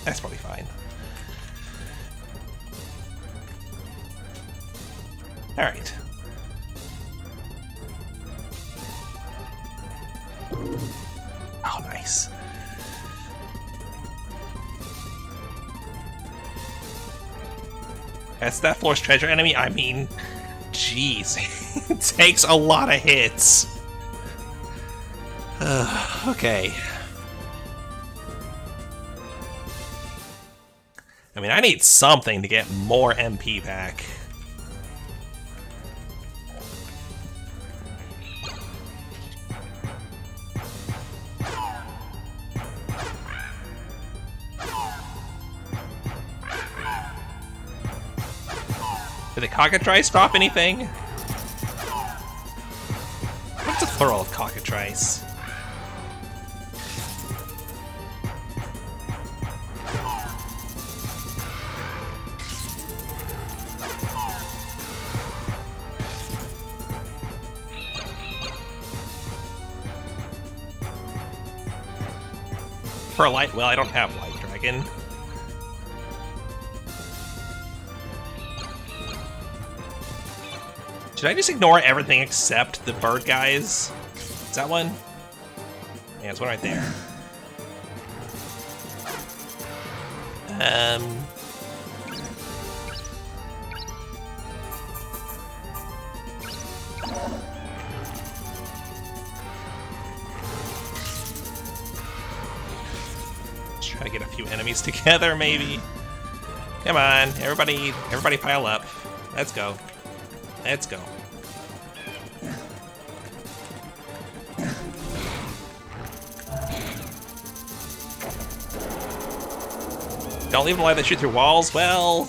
That's probably fine. Alright. Oh, nice. That's that floor's treasure enemy? I mean, jeez. It takes a lot of hits. Okay. I mean, I need something to get more MP back. Did the cockatrice drop anything? What's the plural of cockatrice? For a light, well, I don't have Light Dragon. Should I just ignore everything except the bird guys? Is that one? Yeah, there's one right there. Let's try to get a few enemies together, maybe. Come on, everybody pile up. Let's go. Let's go. Don't leave them alive that shoot through walls? Well,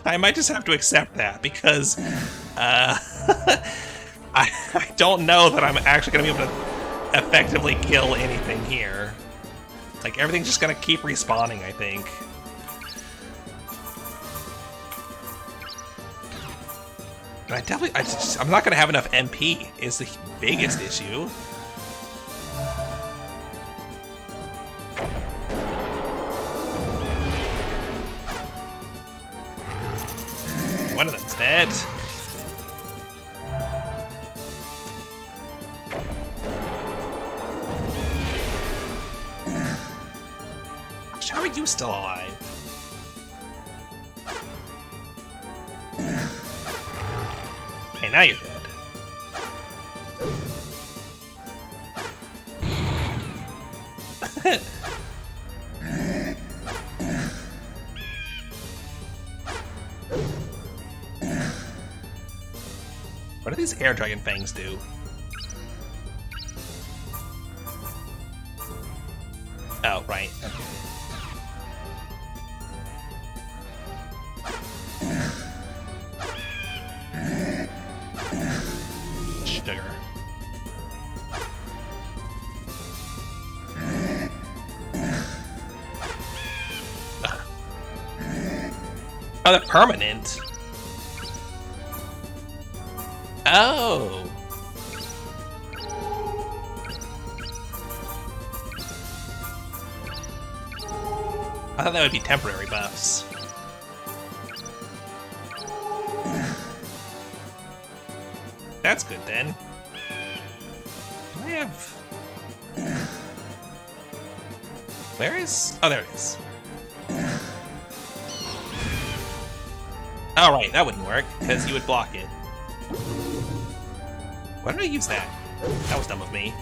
I might just have to accept that because I don't know that I'm actually going to be able to effectively kill anything here. Like, everything's just going to keep respawning, I think. And I'm not going to have enough MP is the biggest issue. One of them's dead. How are you still alive? Okay, now you're dead. What do these air dragon fangs do? Oh, right. Sugar. Oh, they're permanent. Oh. I thought that would be temporary buffs. That's good then. Do I have... Where is... Oh, there it is. Oh, right, that wouldn't work, because you would block it. Why did I use that? That was dumb of me.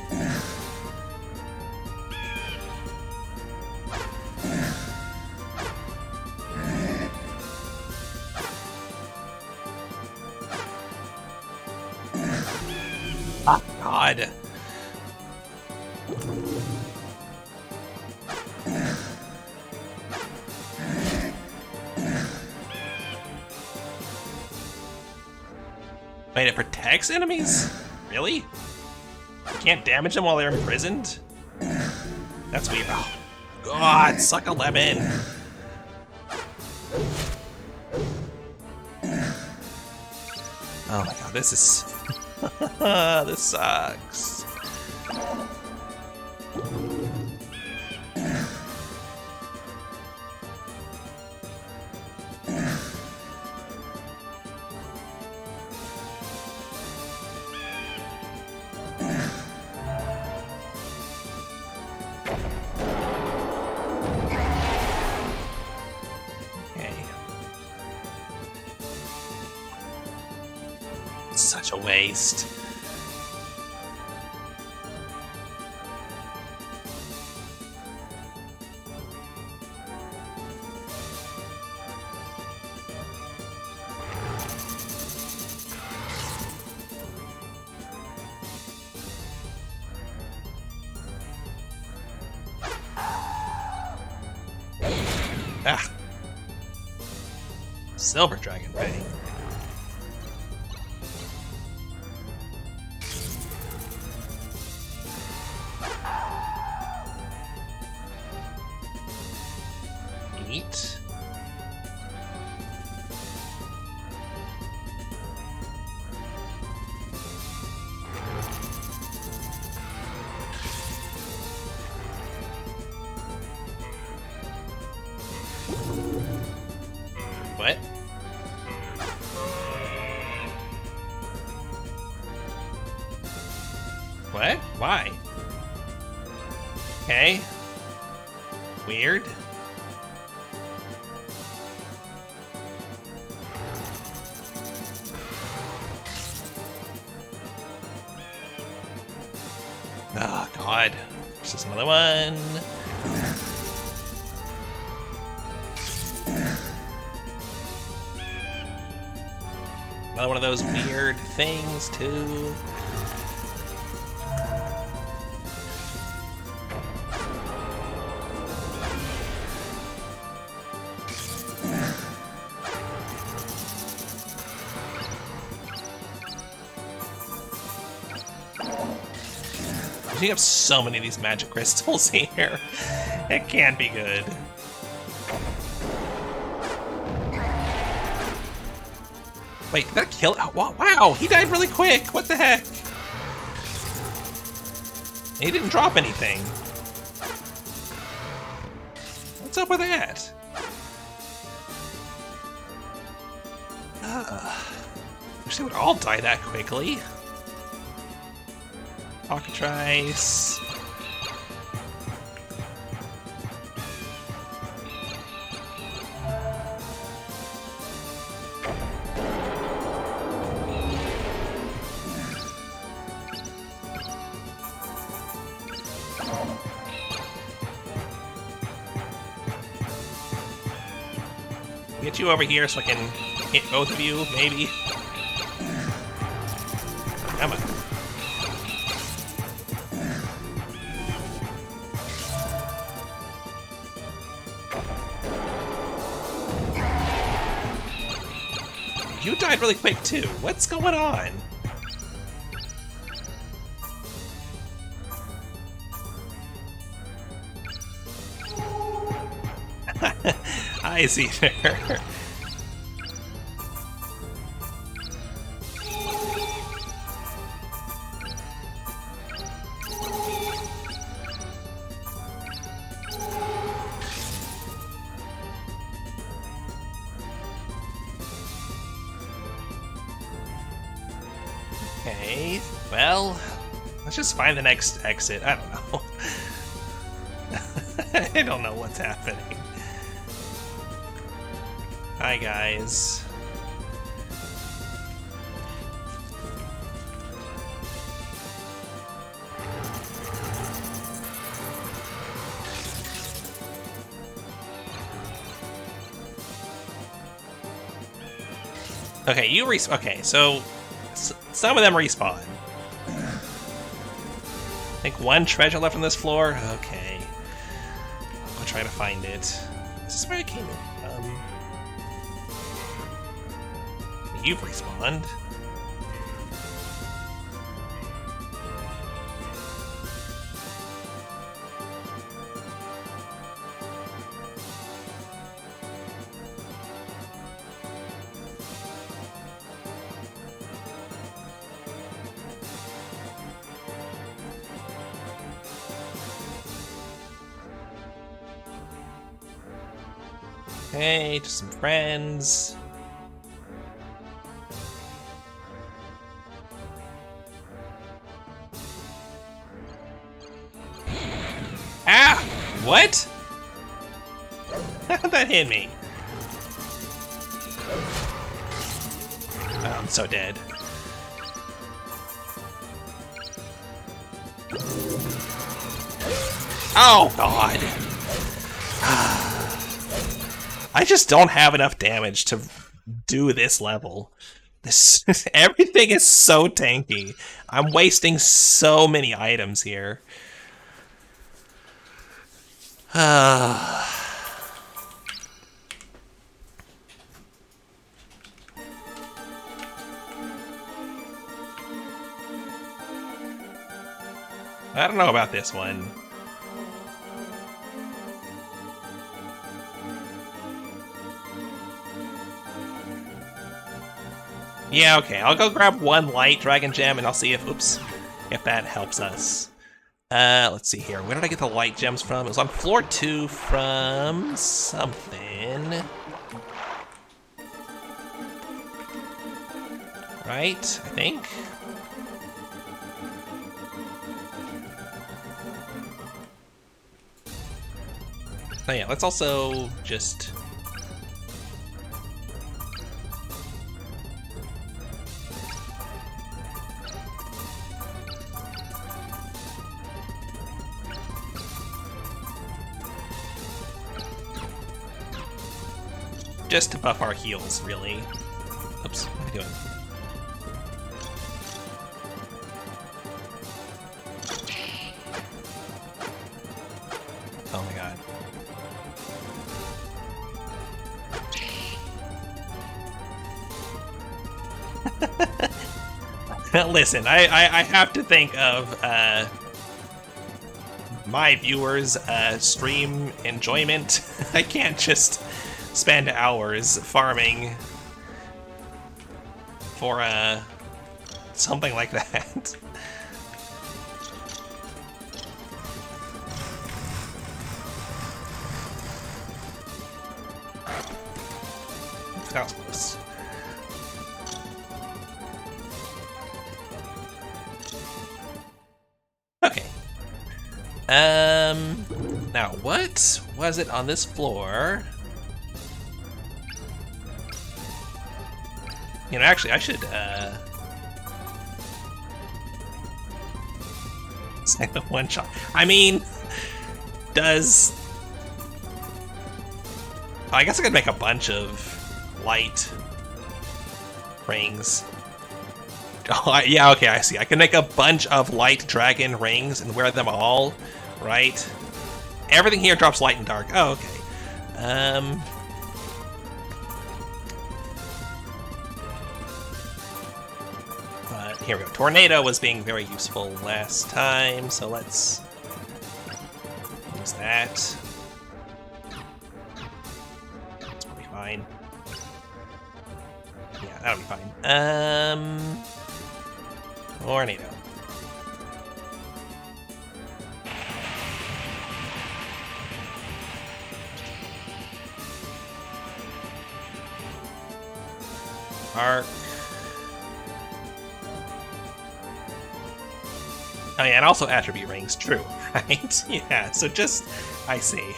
Ah, God. Wait, it protects enemies? Really? You can't damage them while they're imprisoned? That's weird. Oh, God, suck a lemon. Oh my God, this is... this sucks. Such a waste. Ah. Silver Dragon Fang. Neat. What? What? Why? Okay. Weird. Oh, God. There's just another one. Another one of those weird things, too. You have so many of these magic crystals here. It can't be good. Wait, did that kill? Oh, wow, he died really quick. What the heck? He didn't drop anything. What's up with that? Wish they would all die that quickly. Cockatrice. Get you over here so I can hit both of you, maybe. Come on. You died really quick too. What's going on? I see there. Okay, well, let's just find the next exit. I don't know. I don't know what's happening. Hi, guys. Okay, you okay, so some of them respawn. I think one treasure left on this floor. Okay. I'll try to find it. Is this where I came in? You've respawned. Okay, just some friends. Ah! What? How'd that hit me? Oh, I'm so dead. Oh, God. I just don't have enough damage to do this level. This everything is so tanky. I'm wasting so many items here. I don't know about this one. Yeah, okay, I'll go grab one light dragon gem and I'll see if, oops, if that helps us. Let's see here. Where did I get the light gems from? It was on floor 2 from something. Right, I think. Oh yeah, let's also just... just to buff our heals, really. Oops, what am I doing? Oh my god. Listen, I have to think of my viewers' stream enjoyment. I can't just spend hours farming for something like that. That was close. Okay. Now what was it on this floor? You know, actually, I should, say the one shot. I mean, does... I guess I could make a bunch of light rings. Oh, yeah, okay, I see. I can make a bunch of light dragon rings and wear them all, right? Everything here drops light and dark. Oh, okay. But here we go. Tornado was being very useful last time, so let's use that. That's probably fine. Yeah, that'll be fine. Tornado. Arc. Oh yeah, and also attribute rings, true, right? Yeah, so just, I see.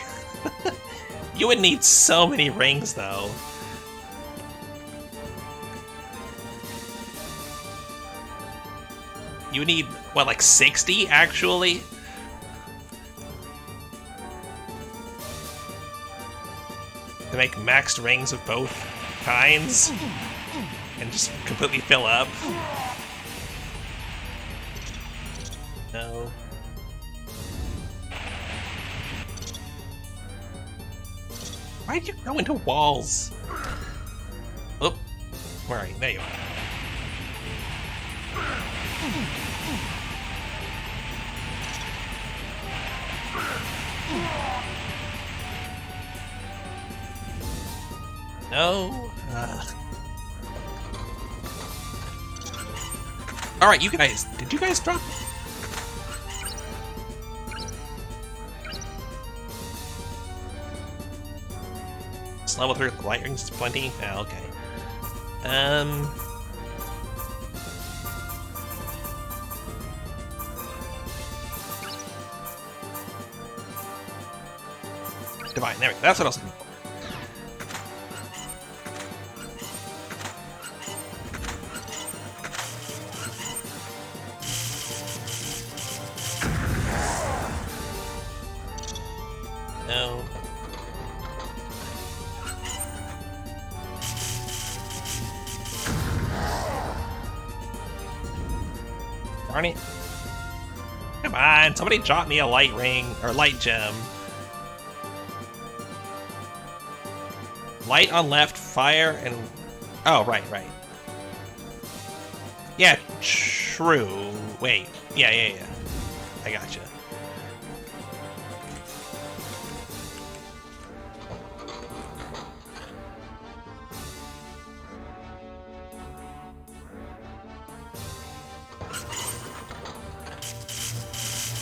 You would need so many rings, though. You need, what, like 60, actually? To make maxed rings of both kinds? And just completely fill up? No. Why'd you go into walls? Oh, where are you? There you are. No. All right, you guys. Did you guys drop? Level 3 light rings is plenty. Oh, okay. Divine. There we go. That's what I was looking for. No. Darn it. Come on, somebody drop me a light ring, or light gem. Light on left, fire, and... Oh, right. Yeah, true. Wait. Yeah. I gotcha.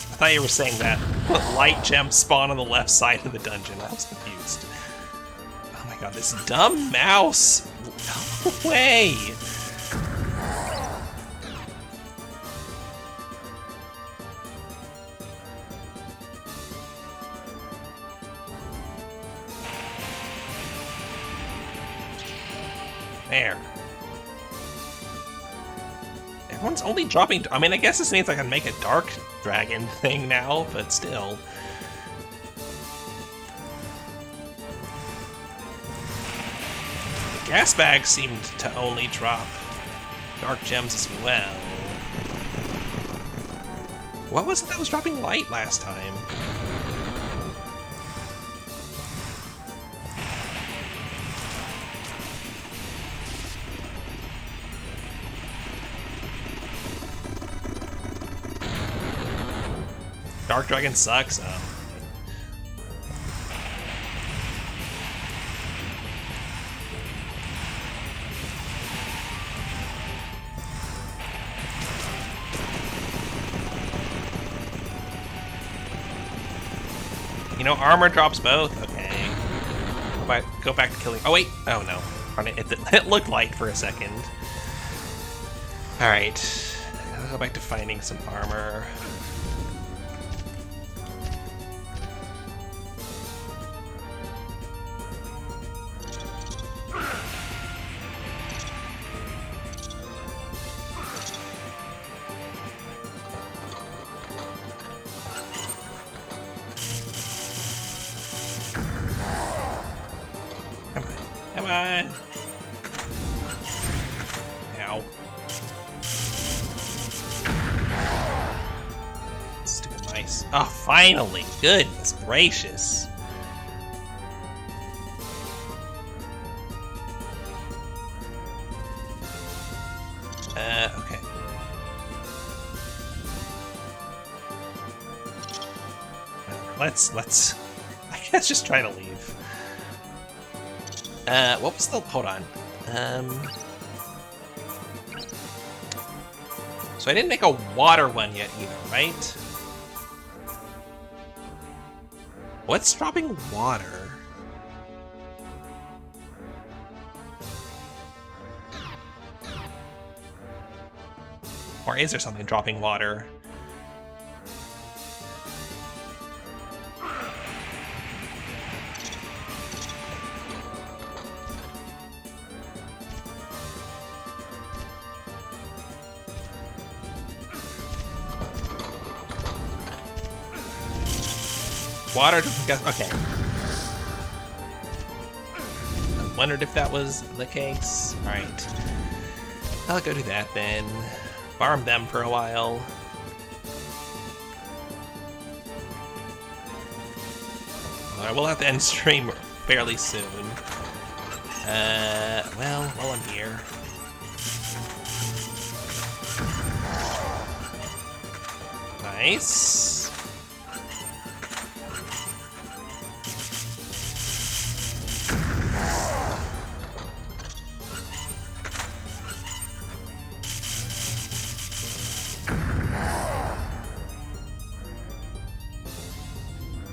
I thought you were saying that light gems spawn on the left side of the dungeon. I was confused. Oh my god, this dumb mouse! No way! There. Everyone's only dropping... I mean, I guess this means I can make a dark dragon thing now, but still. Gas bags seemed to only drop dark gems as well. What was it that was dropping light last time? Dark Dragon sucks. Oh. You know, armor drops both. Okay. But go back to killing. Oh wait. Oh no. It looked light for a second. All right. I'll go back to finding some armor. Come on. Ow. Stupid mice. Oh, finally. Goodness gracious. Okay. Let's I guess just try to leave. What was the... Hold on. So I didn't make a water one yet either, right? What's dropping water? Or is there something dropping water? Water doesn't get... Okay. I wondered if that was the case. Alright. I'll go do that then. Farm them for a while. I will have to end stream fairly soon. Well, while I'm here. Nice.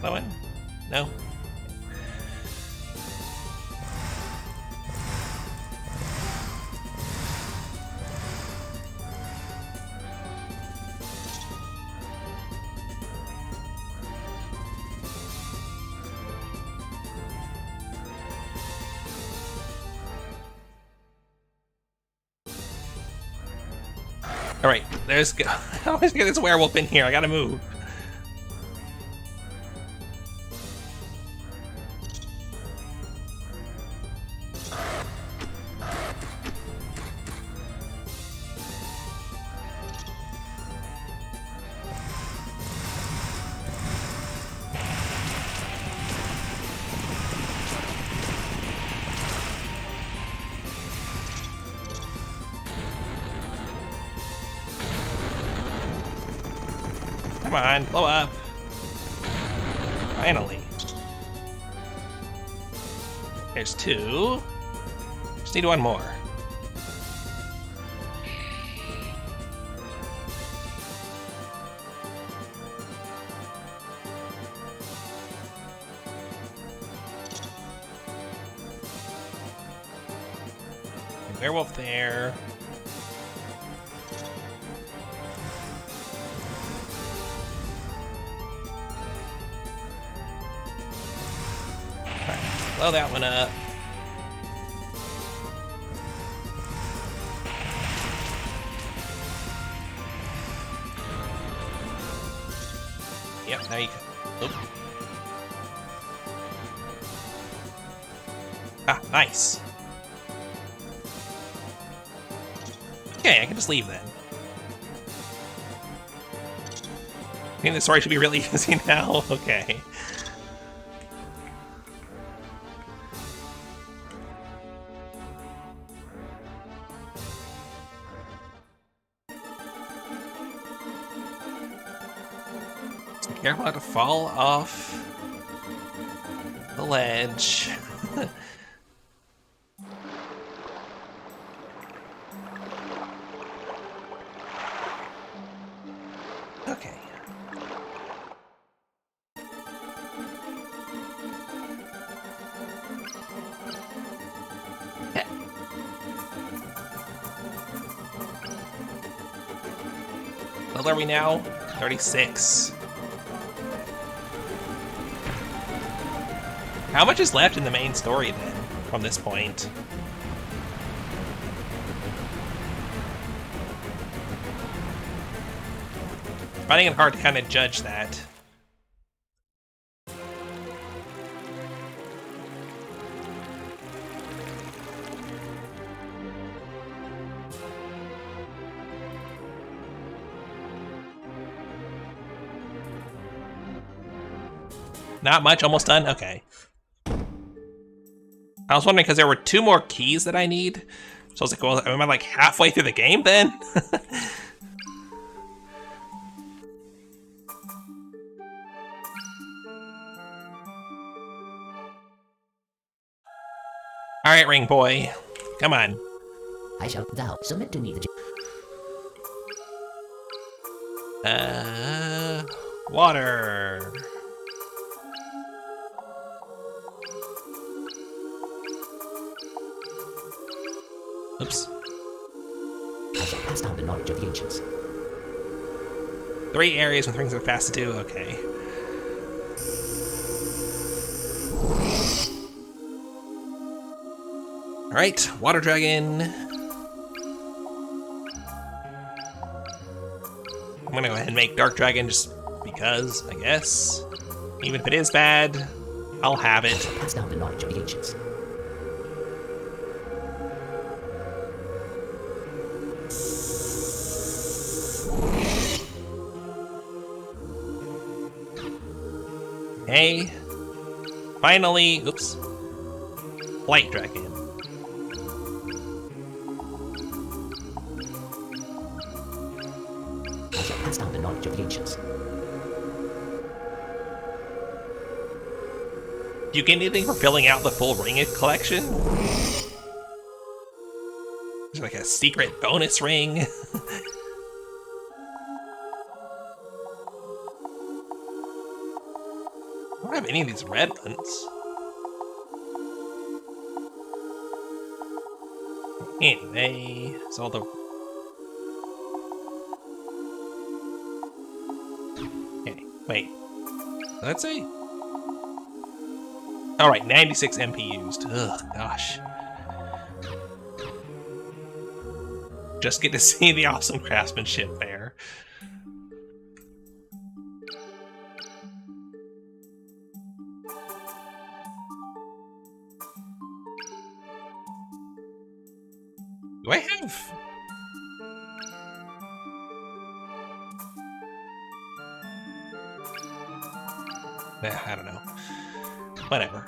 That one? No. All right, there's. I always get this werewolf in here. I gotta move. Come on, blow up. Finally. There's two. Just need one more. Werewolf there. Blow that one up. Yep, now you can. Oop. Ah, nice. Okay, I can just leave then. I think the story should be really easy now. Okay. Be careful not to fall off the ledge. Okay. What level are we now? 36. How much is left in the main story then, from this point? Finding it hard to kind of judge that. Not much, almost done? Okay. I was wondering because there were 2 more keys that I need. So I was like, well, am I like halfway through the game then? Alright, Ring Boy. Come on. I shall thou submit to me the Water. Oops. I shall pass down the knowledge of the ancients. 3 areas with rings that are fast to do. Okay. Alright, Water Dragon. I'm gonna go ahead and make Dark Dragon just because, I guess. Even if it is bad, I'll have it. Pass down the knowledge of the ancients. Hey. Finally, oops. Light Dragon. I shall pass down the knowledge of the ancients. Do you get anything for filling out the full ring collection? Is there like a secret bonus ring? I don't have any of these red ones. Anyway, so all the... Okay, wait. What did that say? Alright, 96 MP used. Ugh, gosh. Just get to see the awesome craftsmanship there. Do I have... I don't know. Whatever.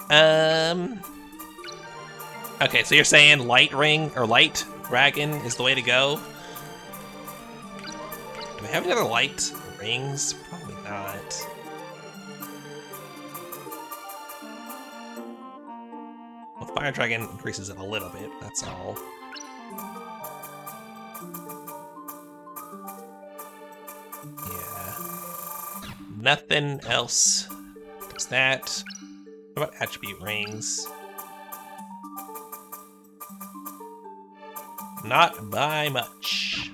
Okay, so you're saying Light Ring, or Light Dragon is the way to go? Do I have any other light rings? Probably not. Well, Fire Dragon increases it a little bit, that's all. Yeah. Nothing else does that. What about attribute rings? Not by much.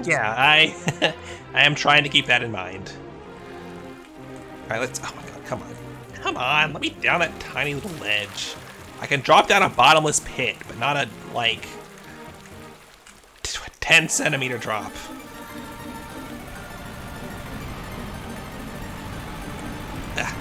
Yeah, I am trying to keep that in mind. Alright, let's... Oh my god, come on. Come on, let me down that tiny little ledge. I can drop down a bottomless pit, but not a, like, 10-centimeter drop. Ah.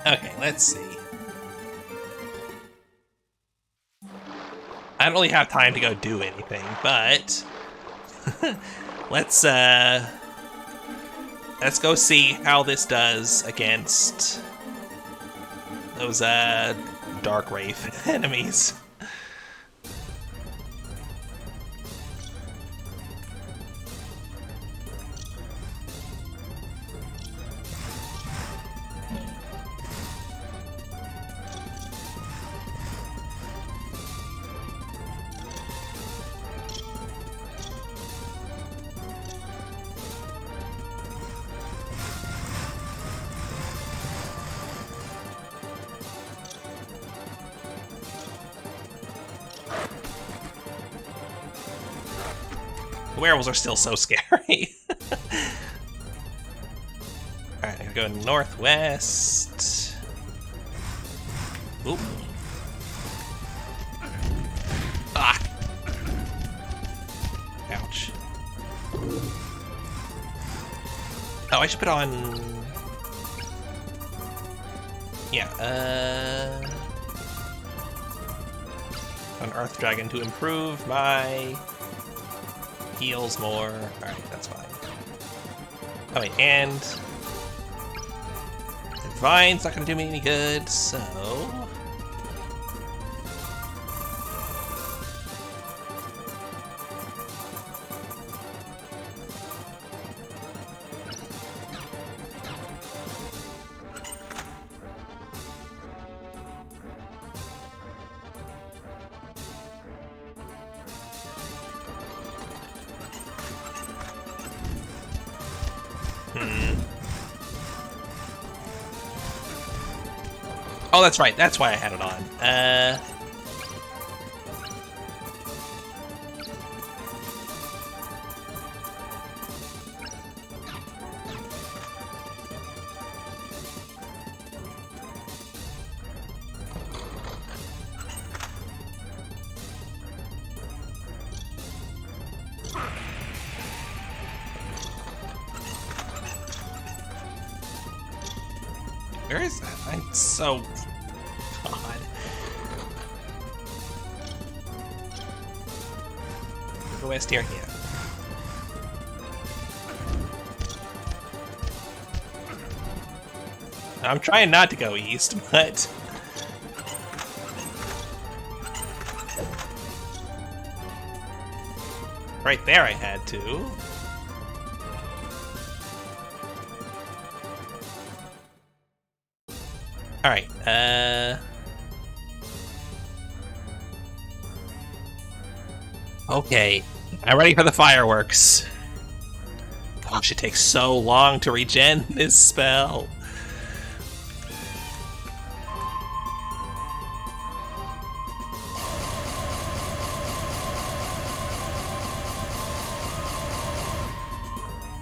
Okay, let's see. I don't really have time to go do anything, but let's go see how this does against those Dark Wraith enemies. The werewolves are still so scary. Alright, I'm gonna go northwest. Oop. Ah! Ouch. Oh, I should put on... Yeah, an Earth Dragon to improve my... heals more. Alright, that's fine. Oh wait, and... Divine's not gonna do me any good, so... Oh, that's right. That's why I had it on. Where is that? I'm so... God. Go west here, yeah. I'm trying not to go east, but... Right there I had to. Alright, okay, I'm ready for the fireworks. Gosh, it takes so long to regen this spell.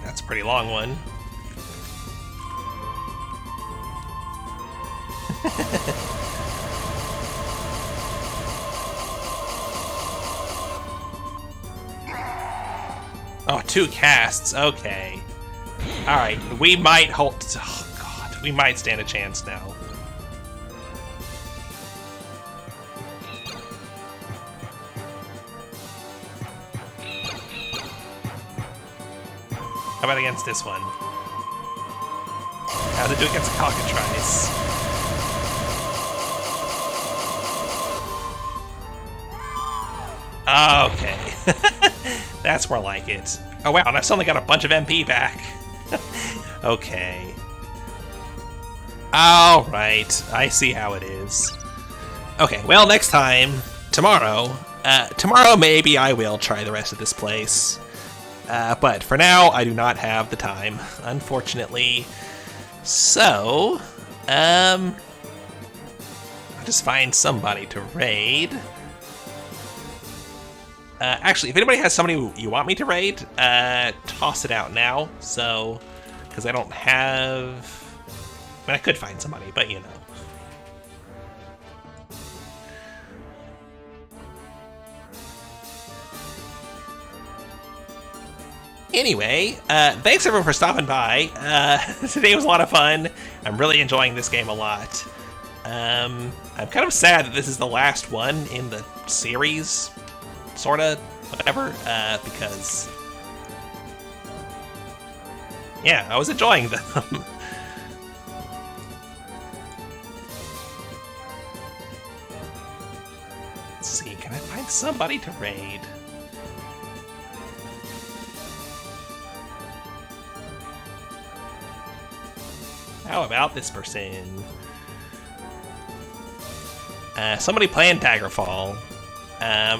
That's a pretty long one. Oh, 2 casts. Okay. All right, we might hold. Oh God, we might stand a chance now. How about against this one? How's it do against the cockatrice? Okay. That's more like it. Oh wow, and I've suddenly got a bunch of MP back. Okay. Alright, I see how it is. Okay, well, next time, tomorrow. Tomorrow maybe I will try the rest of this place. But for now, I do not have the time, unfortunately. So, I'll just find somebody to raid. Actually, if anybody has somebody you want me to raid, toss it out now. So, because I don't have... I mean, I could find somebody, but you know. Anyway, thanks everyone for stopping by. Today was a lot of fun. I'm really enjoying this game a lot. I'm kind of sad that this is the last one in the series, sorta, whatever, because, yeah, I was enjoying them. Let's see, can I find somebody to raid? How about this person? Somebody playing Daggerfall.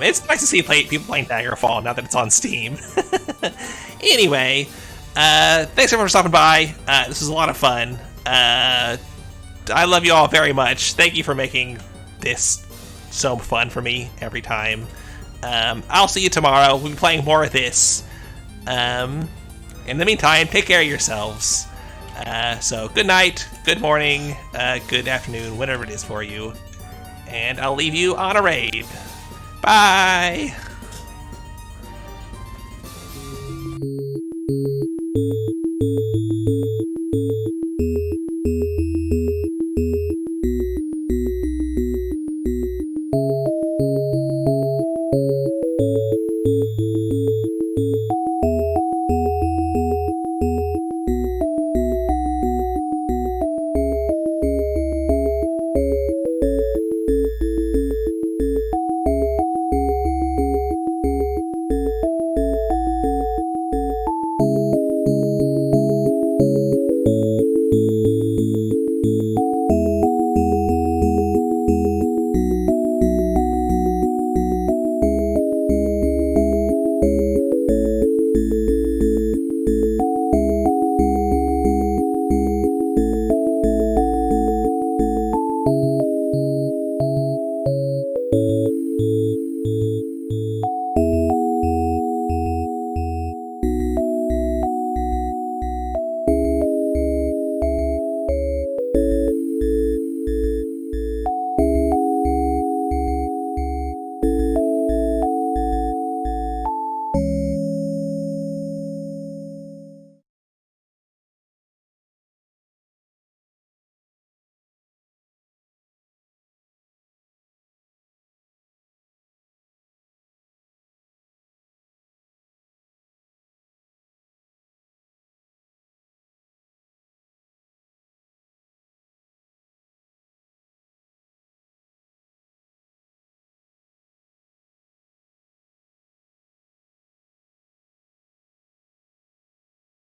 It's nice to see people playing Daggerfall now that it's on Steam. Anyway, thanks everyone for stopping by. This was a lot of fun. I love you all very much. Thank you for making this so fun for me every time. I'll see you tomorrow. We'll be playing more of this. In the meantime, take care of yourselves. So good night, good morning, good afternoon, whatever it is for you. And I'll leave you on a raid. Bye!